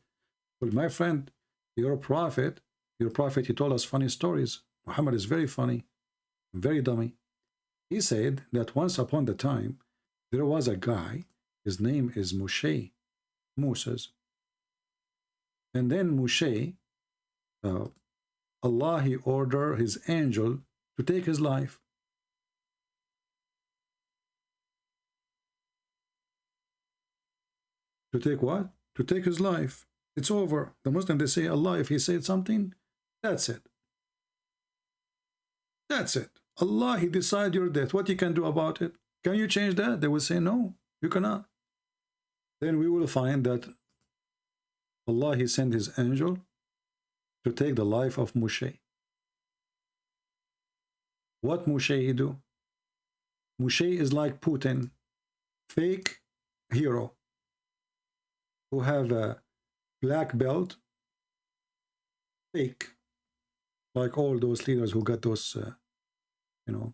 Well, my friend, your prophet, he told us funny stories. Muhammad is very funny, very dummy. He said that once upon the time, there was a guy, his name is Moshe, Moses. And then Moshe, Allah, he ordered his angel to take his life. To take what? To take his life. It's over. The Muslim, they say Allah, if he said something, that's it. That's it. Allah, He decide your death. What you can do about it? Can you change that? They will say, no, you cannot. Then we will find that Allah, He sent His angel to take the life of Moshe. What Moshe he do? Moshe is like Putin, fake hero, who have a black belt, fake, like all those leaders who got those, you know.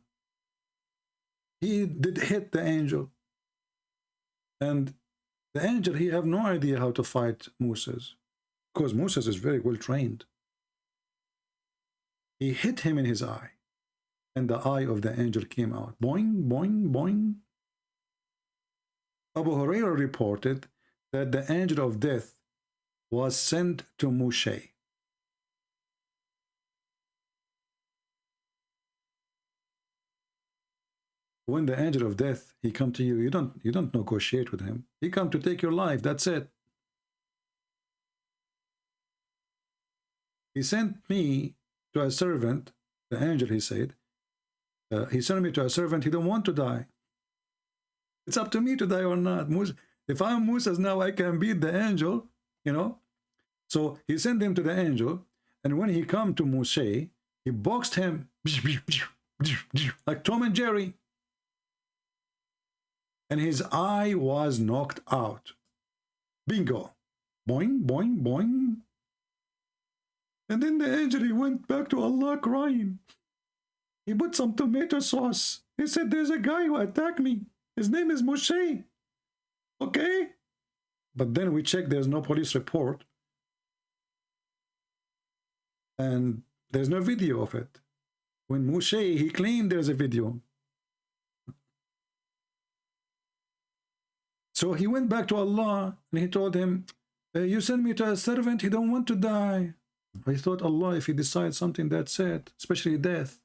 He did hit the angel, and the angel, he have no idea how to fight Moses, because Moses is very well trained. He hit him in his eye, and the eye of the angel came out. Boing, boing, boing. Abu Hurairah reported that the angel of death was sent to Moshe. When the angel of death, he come to you, you don't negotiate with him. He come to take your life. That's it. He sent me to a servant, the angel, he said. He sent me to a servant. He don't want to die. It's up to me to die or not. If I'm Moses now, I can beat the angel, you know. So he sent him to the angel, and when he come to Moshe, he boxed him like Tom and Jerry. And his eye was knocked out. Bingo. Boing, boing, boing. And then the angel, he went back to Allah crying. He put some tomato sauce. He said, there's a guy who attacked me. His name is Moshe. Okay? But then we checked, there's no police report. And there's no video of it. When Moshe, he claimed there's a video. So he went back to Allah and he told him, you send me to a servant, he don't want to die. I thought, Allah, if he decides something, that's it, especially death.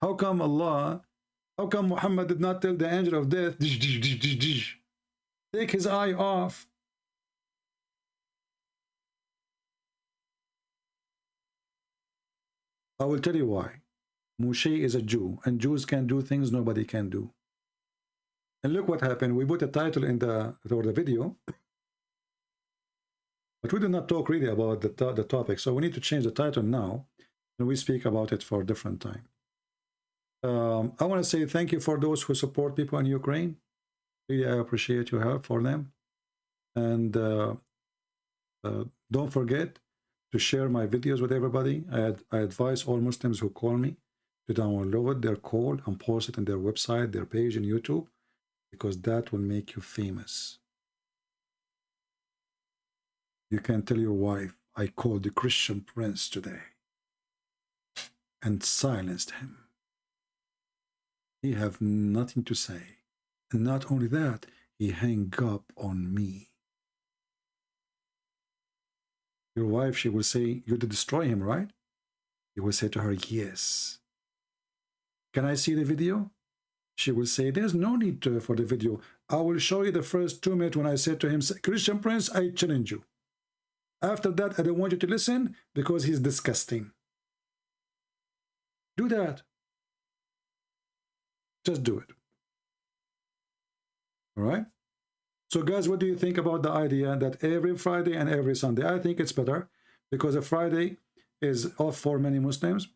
How come Muhammad did not tell the angel of death, take his eye off? I will tell you why. Moshe is a Jew, and Jews can do things nobody can do. And look what happened. We put a title in the video, but we did not talk really about the topic. So we need to change the title now, and we speak about it for a different time. I want to say thank you for those who support people in Ukraine. Really, I appreciate your help for them. And don't forget to share my videos with everybody. I advise all Muslims who call me to download their call and post it on their website, their page on YouTube, because that will make you famous. You can tell your wife, I called the Christian Prince today and silenced him. He have nothing to say. And not only that, he hang up on me. Your wife, she will say, you did destroy him, right? You will say to her, yes. Can I see the video? She will say, there's no need for the video. I will show you the first 2 minutes when I said to him, Christian Prince, I challenge you. After that, I don't want you to listen because he's disgusting. Do that. Just do it. All right? So guys, what do you think about the idea that every Friday and every Sunday? I think it's better because a Friday is off for many Muslims.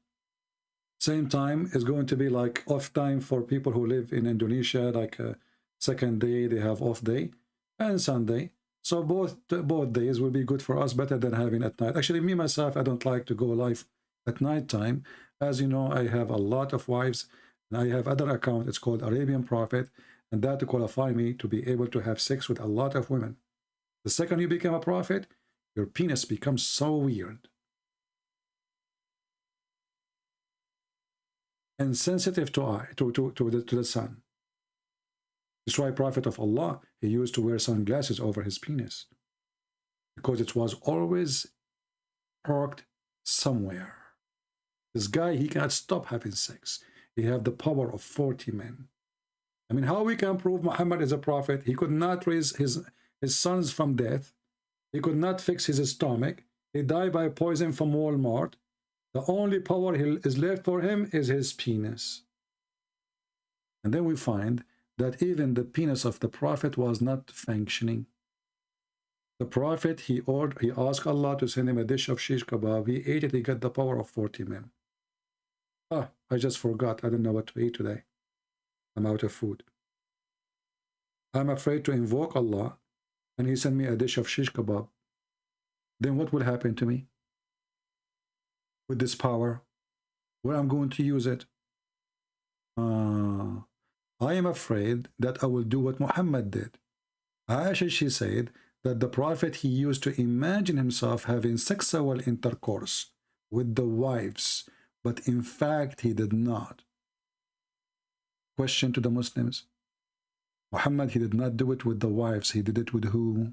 Same time is going to be like off time for people who live in Indonesia, like a second day, they have off day, and Sunday. So both days will be good for us, better than having at night. Actually, me, myself, I don't like to go live at night time. As you know, I have a lot of wives, and I have other account. It's called Arabian Prophet, and that to qualify me to be able to have sex with a lot of women. The second you become a prophet, your penis becomes so weird and sensitive to the sun. That's why Prophet of Allah, he used to wear sunglasses over his penis, because it was always parked somewhere. This guy, he cannot stop having sex. He have the power of 40 men. I mean, how we can prove Muhammad is a prophet? He could not raise his sons from death. He could not fix his stomach. He died by poison from Walmart. The only power is left for him is his penis. And then we find that even the penis of the prophet was not functioning. The prophet, he asked Allah to send him a dish of shish kebab. He ate it, he got the power of 40 men. Ah, I just forgot. I don't know what to eat today. I'm out of food. I'm afraid to invoke Allah, and he sent me a dish of shish kebab. Then what will happen to me with this power? Where I'm going to use it? I am afraid that I will do what Muhammad did. Aisha, she said that the prophet, he used to imagine himself having sexual intercourse with the wives, but in fact he did not. Question to the Muslims. Muhammad, he did not do it with the wives. He did it with who?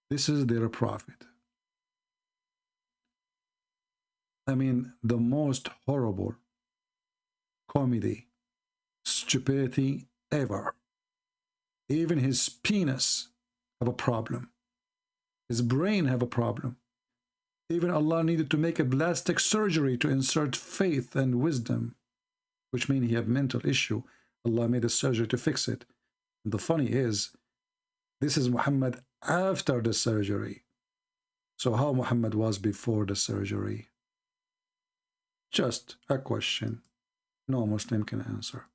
This is their prophet. I mean, the most horrible comedy, stupidity ever. Even his penis have a problem. His brain have a problem. Even Allah needed to make a plastic surgery to insert faith and wisdom, which means he had mental issue. Allah made a surgery to fix it. And the funny is, this is Muhammad after the surgery. So how Muhammad was before the surgery? Just a question no Muslim can answer.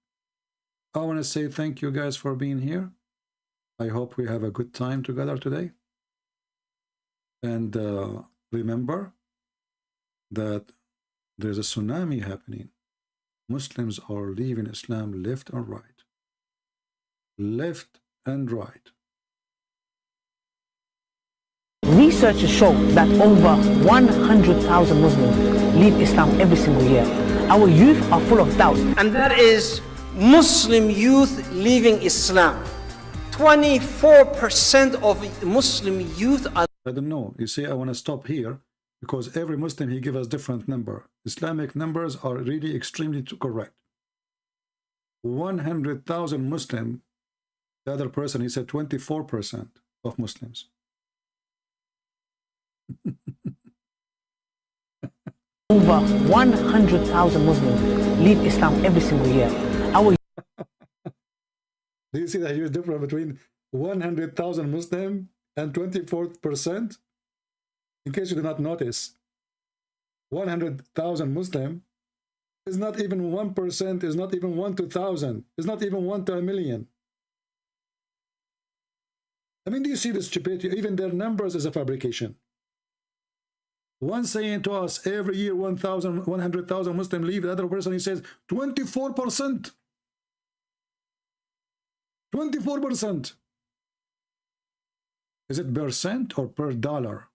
I want to say thank you guys for being here. I hope we have a good time together today. And remember that there's a tsunami happening. Muslims are leaving Islam left and right. Left and right. Researchers show that over 100,000 Muslims leave Islam every single year. Our youth are full of doubts. And that is Muslim youth leaving Islam. 24% of Muslim youth are... I don't know. You see, I want to stop here because every Muslim, he gives us different number. Islamic numbers are really extremely correct. 100,000 Muslim, the other person, he said 24% of Muslims. Over 100,000 Muslims leave Islam every single year. Our Do you see the huge difference between 100,000 Muslim and 24%? In case you do not notice, 100,000 Muslim is not even 1%, is not even 1 to 1,000, is not even 1 to 1,000,000. I mean, do you see the stupidity? Even their numbers is a fabrication. One saying to us every year 100,000 Muslims leave, the other person he says 24%. 24%. Is it percent or per dollar?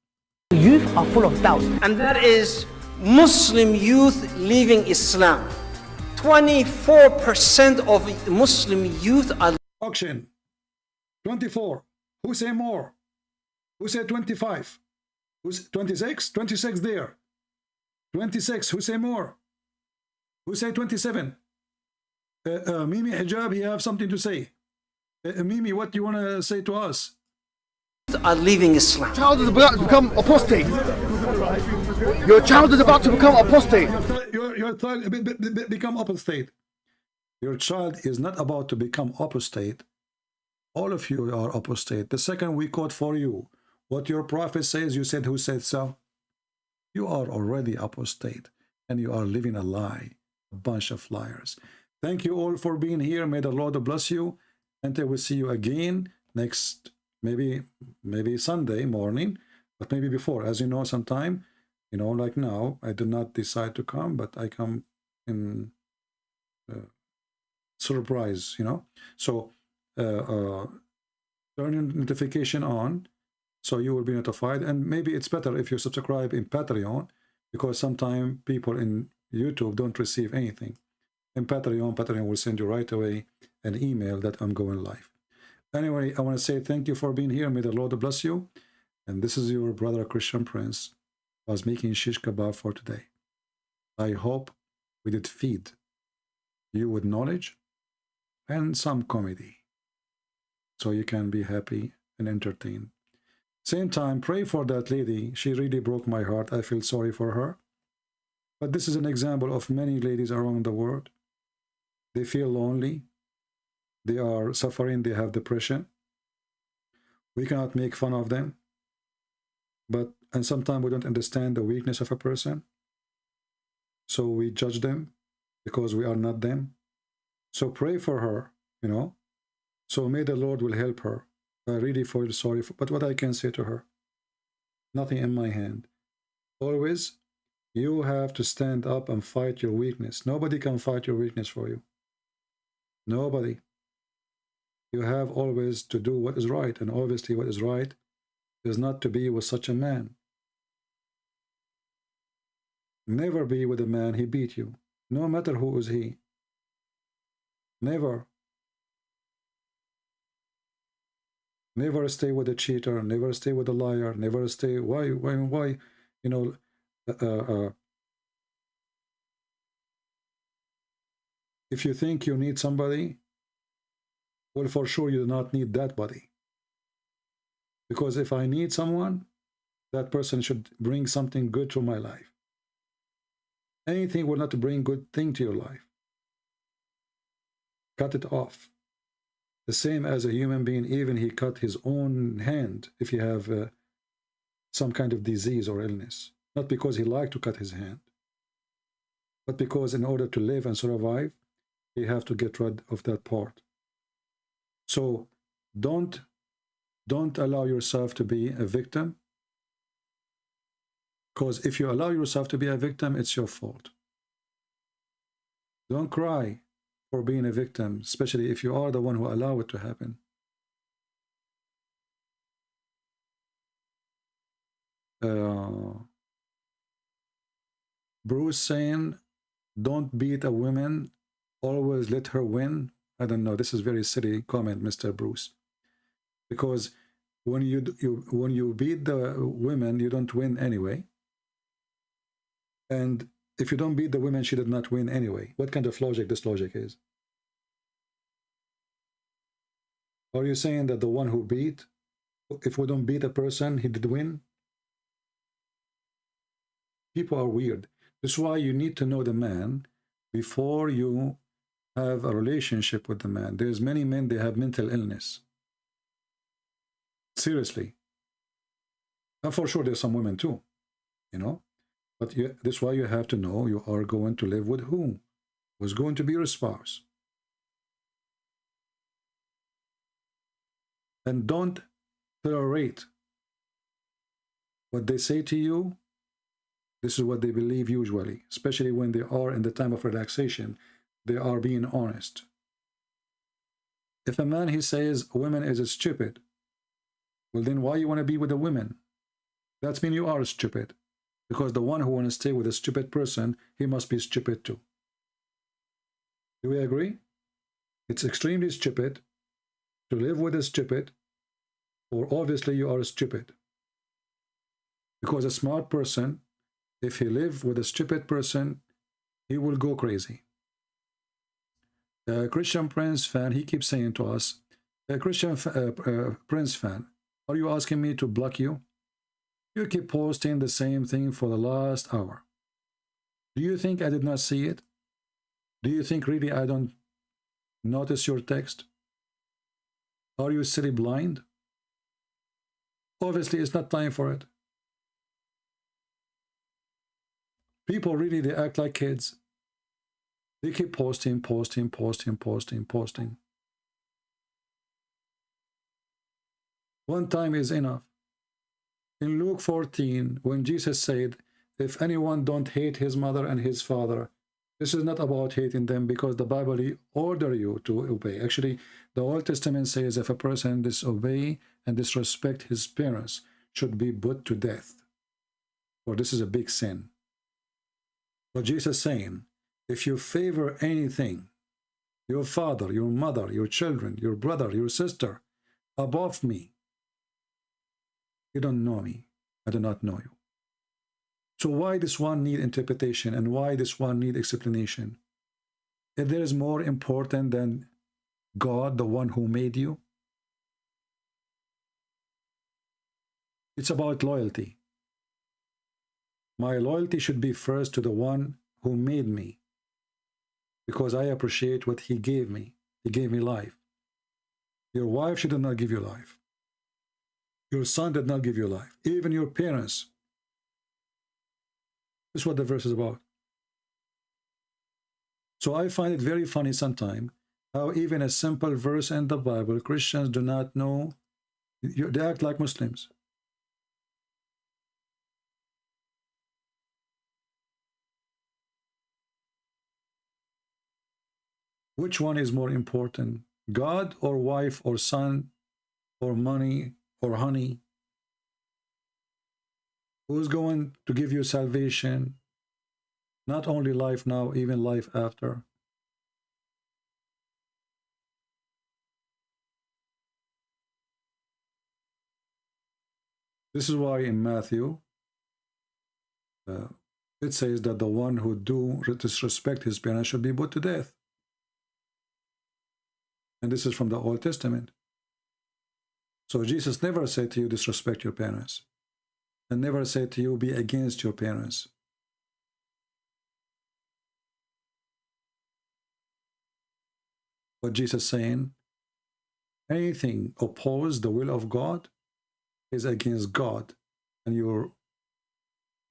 youth are full of doubts. And that is Muslim youth leaving Islam. 24% of Muslim youth are... Auction. 24. Who say more? Who say 25? Who's 26? 26 there. 26. Who say more? Who say 27? Mimi Hijab, you have something to say. Mimi, what do you want to say to us? Are leaving Islam. Your child is about to become apostate. Your child is about to become apostate. Your child become apostate. Your child is not about to become apostate. All of you are apostate. The second we quote for you what your prophet says, you said, who said so? You are already apostate and you are living a lie, a bunch of liars. Thank you all for being here. May the Lord bless you. Until we see you again next, maybe Sunday morning, but maybe before. As you know, sometime, you know, like now, I did not decide to come, but I come in surprise, you know. So turn your notification on so you will be notified. And maybe it's better if you subscribe in Patreon, because sometimes people in YouTube don't receive anything. In Patreon will send you right away an email that I'm going live. Anyway, I want to say thank you for being here. May the Lord bless you. And this is your brother Christian Prince, was making shish kebab for today. I hope we did feed you with knowledge and some comedy, so you can be happy and entertained. Same time, pray for that lady. She really broke my heart. I feel sorry for her. But this is an example of many ladies around the world. They feel lonely. They are suffering. They have depression. We cannot make fun of them. And sometimes we don't understand the weakness of a person. So we judge them because we are not them. So pray for her, you know. So may the Lord will help her. I really feel sorry for, but what I can say to her, nothing in my hand. Always, you have to stand up and fight your weakness. Nobody can fight your weakness for you. Nobody. You have always to do what is right, and obviously what is right is not to be with such a man. Never be with a man he beat you, no matter who is he. Never. Never stay with a cheater, never stay with a liar, never stay, why, you know, if you think you need somebody, well, for sure you do not need that body. Because if I need someone, that person should bring something good to my life. Anything will not bring good thing to your life. Cut it off. The same as a human being, even he cut his own hand if he have some kind of disease or illness. Not because he liked to cut his hand, but because in order to live and survive, he have to get rid of that part. So don't allow yourself to be a victim, because if you allow yourself to be a victim, it's your fault. Don't cry for being a victim, especially if you are the one who allow it to happen. Bruce saying, don't beat a woman, always let her win. I don't know, this is very silly comment, Mr. Bruce. Because when you beat the women, you don't win anyway. And if you don't beat the women, she did not win anyway. What kind of logic this logic is? Are you saying that the one who beat, if we don't beat a person, he did win? People are weird. That's why you need to know the man before you have a relationship with the man. There's many men, they have mental illness. Seriously. And for sure there's some women too, you know. But that's why you have to know you are going to live with whom? Who's going to be your spouse. And don't tolerate what they say to you. This is what they believe usually, especially when they are in the time of relaxation. They are being honest. If a man, he says, women is stupid, well then why you want to be with a woman? That means you are stupid. Because the one who wants to stay with a stupid person, he must be stupid too. Do we agree? It's extremely stupid to live with a stupid, or obviously you are stupid. Because a smart person, if he lives with a stupid person, he will go crazy. A Christian Prince fan, he keeps saying to us, a Christian Prince fan, are you asking me to block you? You keep posting the same thing for the last hour. Do you think I did not see it? Do you think really I don't notice your text? Are you silly blind? Obviously, it's not time for it. People really, they act like kids. They keep posting. One time is enough. In Luke 14, when Jesus said, if anyone don't hate his mother and his father, this is not about hating them, because the Bible order you to obey. Actually, the Old Testament says if a person disobey and disrespect his parents, should be put to death. For this is a big sin. But Jesus is saying, if you favor anything, your father, your mother, your children, your brother, your sister, above me, you don't know me. I do not know you. So why this one need interpretation, and why this one need explanation? If there is more important than God, the one who made you? It's about loyalty. My loyalty should be first to the one who made me, because I appreciate what he gave me. He gave me life. Your wife, she did not give you life. Your son did not give you life. Even your parents. This is what the verse is about. So I find it very funny sometimes how even a simple verse in the Bible, Christians do not know. They act like Muslims. Which one is more important? God or wife or son or money or honey? Who's going to give you salvation? Not only life now, even life after. This is why in Matthew, it says that the one who do disrespect his parents should be put to death. And this is from the Old Testament. So Jesus never said to you, disrespect your parents. And never said to you, be against your parents. What Jesus is saying, anything oppose the will of God is against God, and you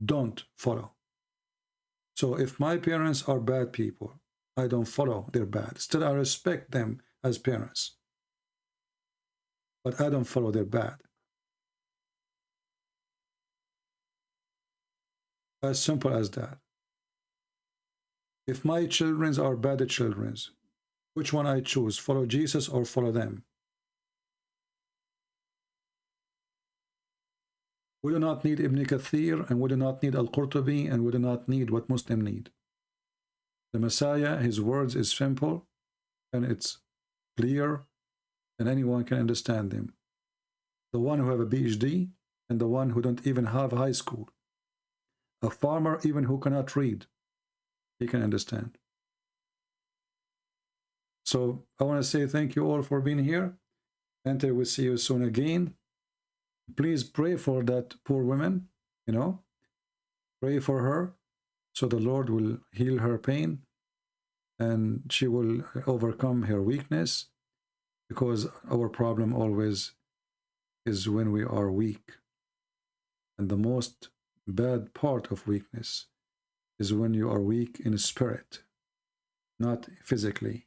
don't follow. So if my parents are bad people, I don't follow their bad. Still, I respect them as parents, but I don't follow their bad. As simple as that. If my children are bad children, which one I choose? Follow Jesus or follow them? We do not need Ibn Kathir, and we do not need Al-Qurtubi, and we do not need what Muslims need. The Messiah, his words is simple, and it's clear, and anyone can understand them. The one who have a PhD, and the one who don't even have high school. A farmer, even who cannot read, he can understand. So I want to say thank you all for being here. Until we see you soon again. Please pray for that poor woman, pray for her so the Lord will heal her pain and she will overcome her weakness, because our problem always is when we are weak. And the most bad part of weakness is when you are weak in spirit, not physically.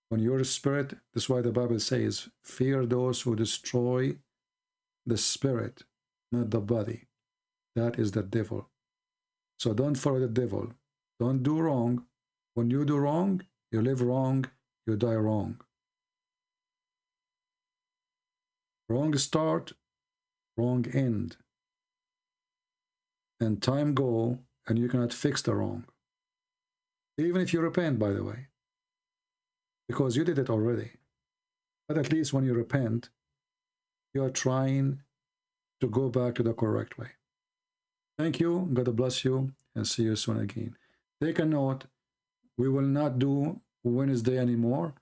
When your spirit, that's why the Bible says, fear those who destroy the spirit, not the body. That is the devil. So don't follow the devil. Don't do wrong. When you do wrong, you live wrong, you die wrong. Wrong start, wrong end. And time go, and you cannot fix the wrong. Even if you repent, by the way. Because you did it already. But at least when you repent, you are trying to go back to the correct way. Thank you. God bless you, and see you soon again. Take a note. We will not do Wednesday anymore.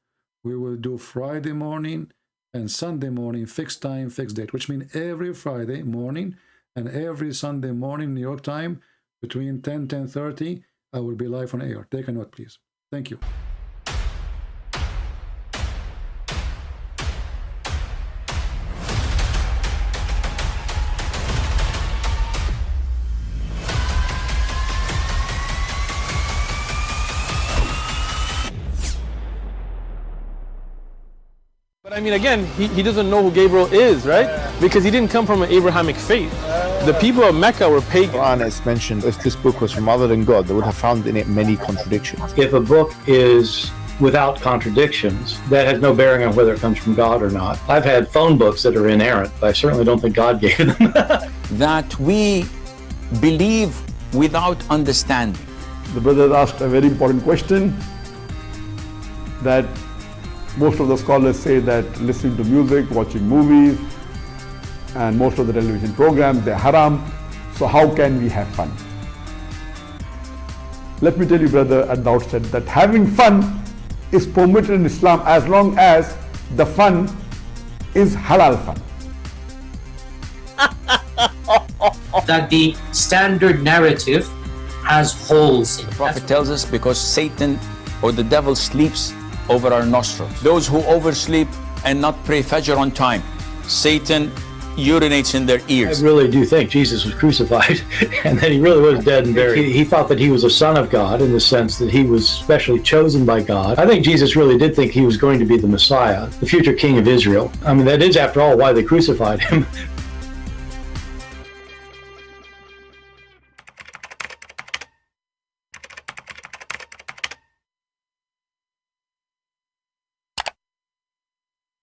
We will do Friday morning and Sunday morning, fixed time, fixed date, which means every Friday morning and every Sunday morning, New York time, between 10 and 10:30, I will be live on air. Take a note, please. Thank you. But I mean, again, he doesn't know who Gabriel is, right? Because he didn't come from an Abrahamic faith. The people of Mecca were pagan. Quran is mentioned, if this book was from other than God, they would have found in it many contradictions. If a book is without contradictions, that has no bearing on whether it comes from God or not. I've had phone books that are inerrant, but I certainly don't think God gave them. That we believe without understanding. The brother asked a very important question, that most of the scholars say that listening to music, watching movies, and most of the television programs, they're haram. So how can we have fun? Let me tell you, brother, at the outset, that having fun is permitted in Islam as long as the fun is halal fun. that the standard narrative has holes in it. The prophet tells us because Satan or the devil sleeps over our nostrils. Those who oversleep and not pray Fajr on time, Satan urinates in their ears. I really do think Jesus was crucified and that he really was dead and buried. He thought that he was a son of God in the sense that he was specially chosen by God. I think Jesus really did think he was going to be the Messiah, the future king of Israel. I mean, that is, after all, why they crucified him,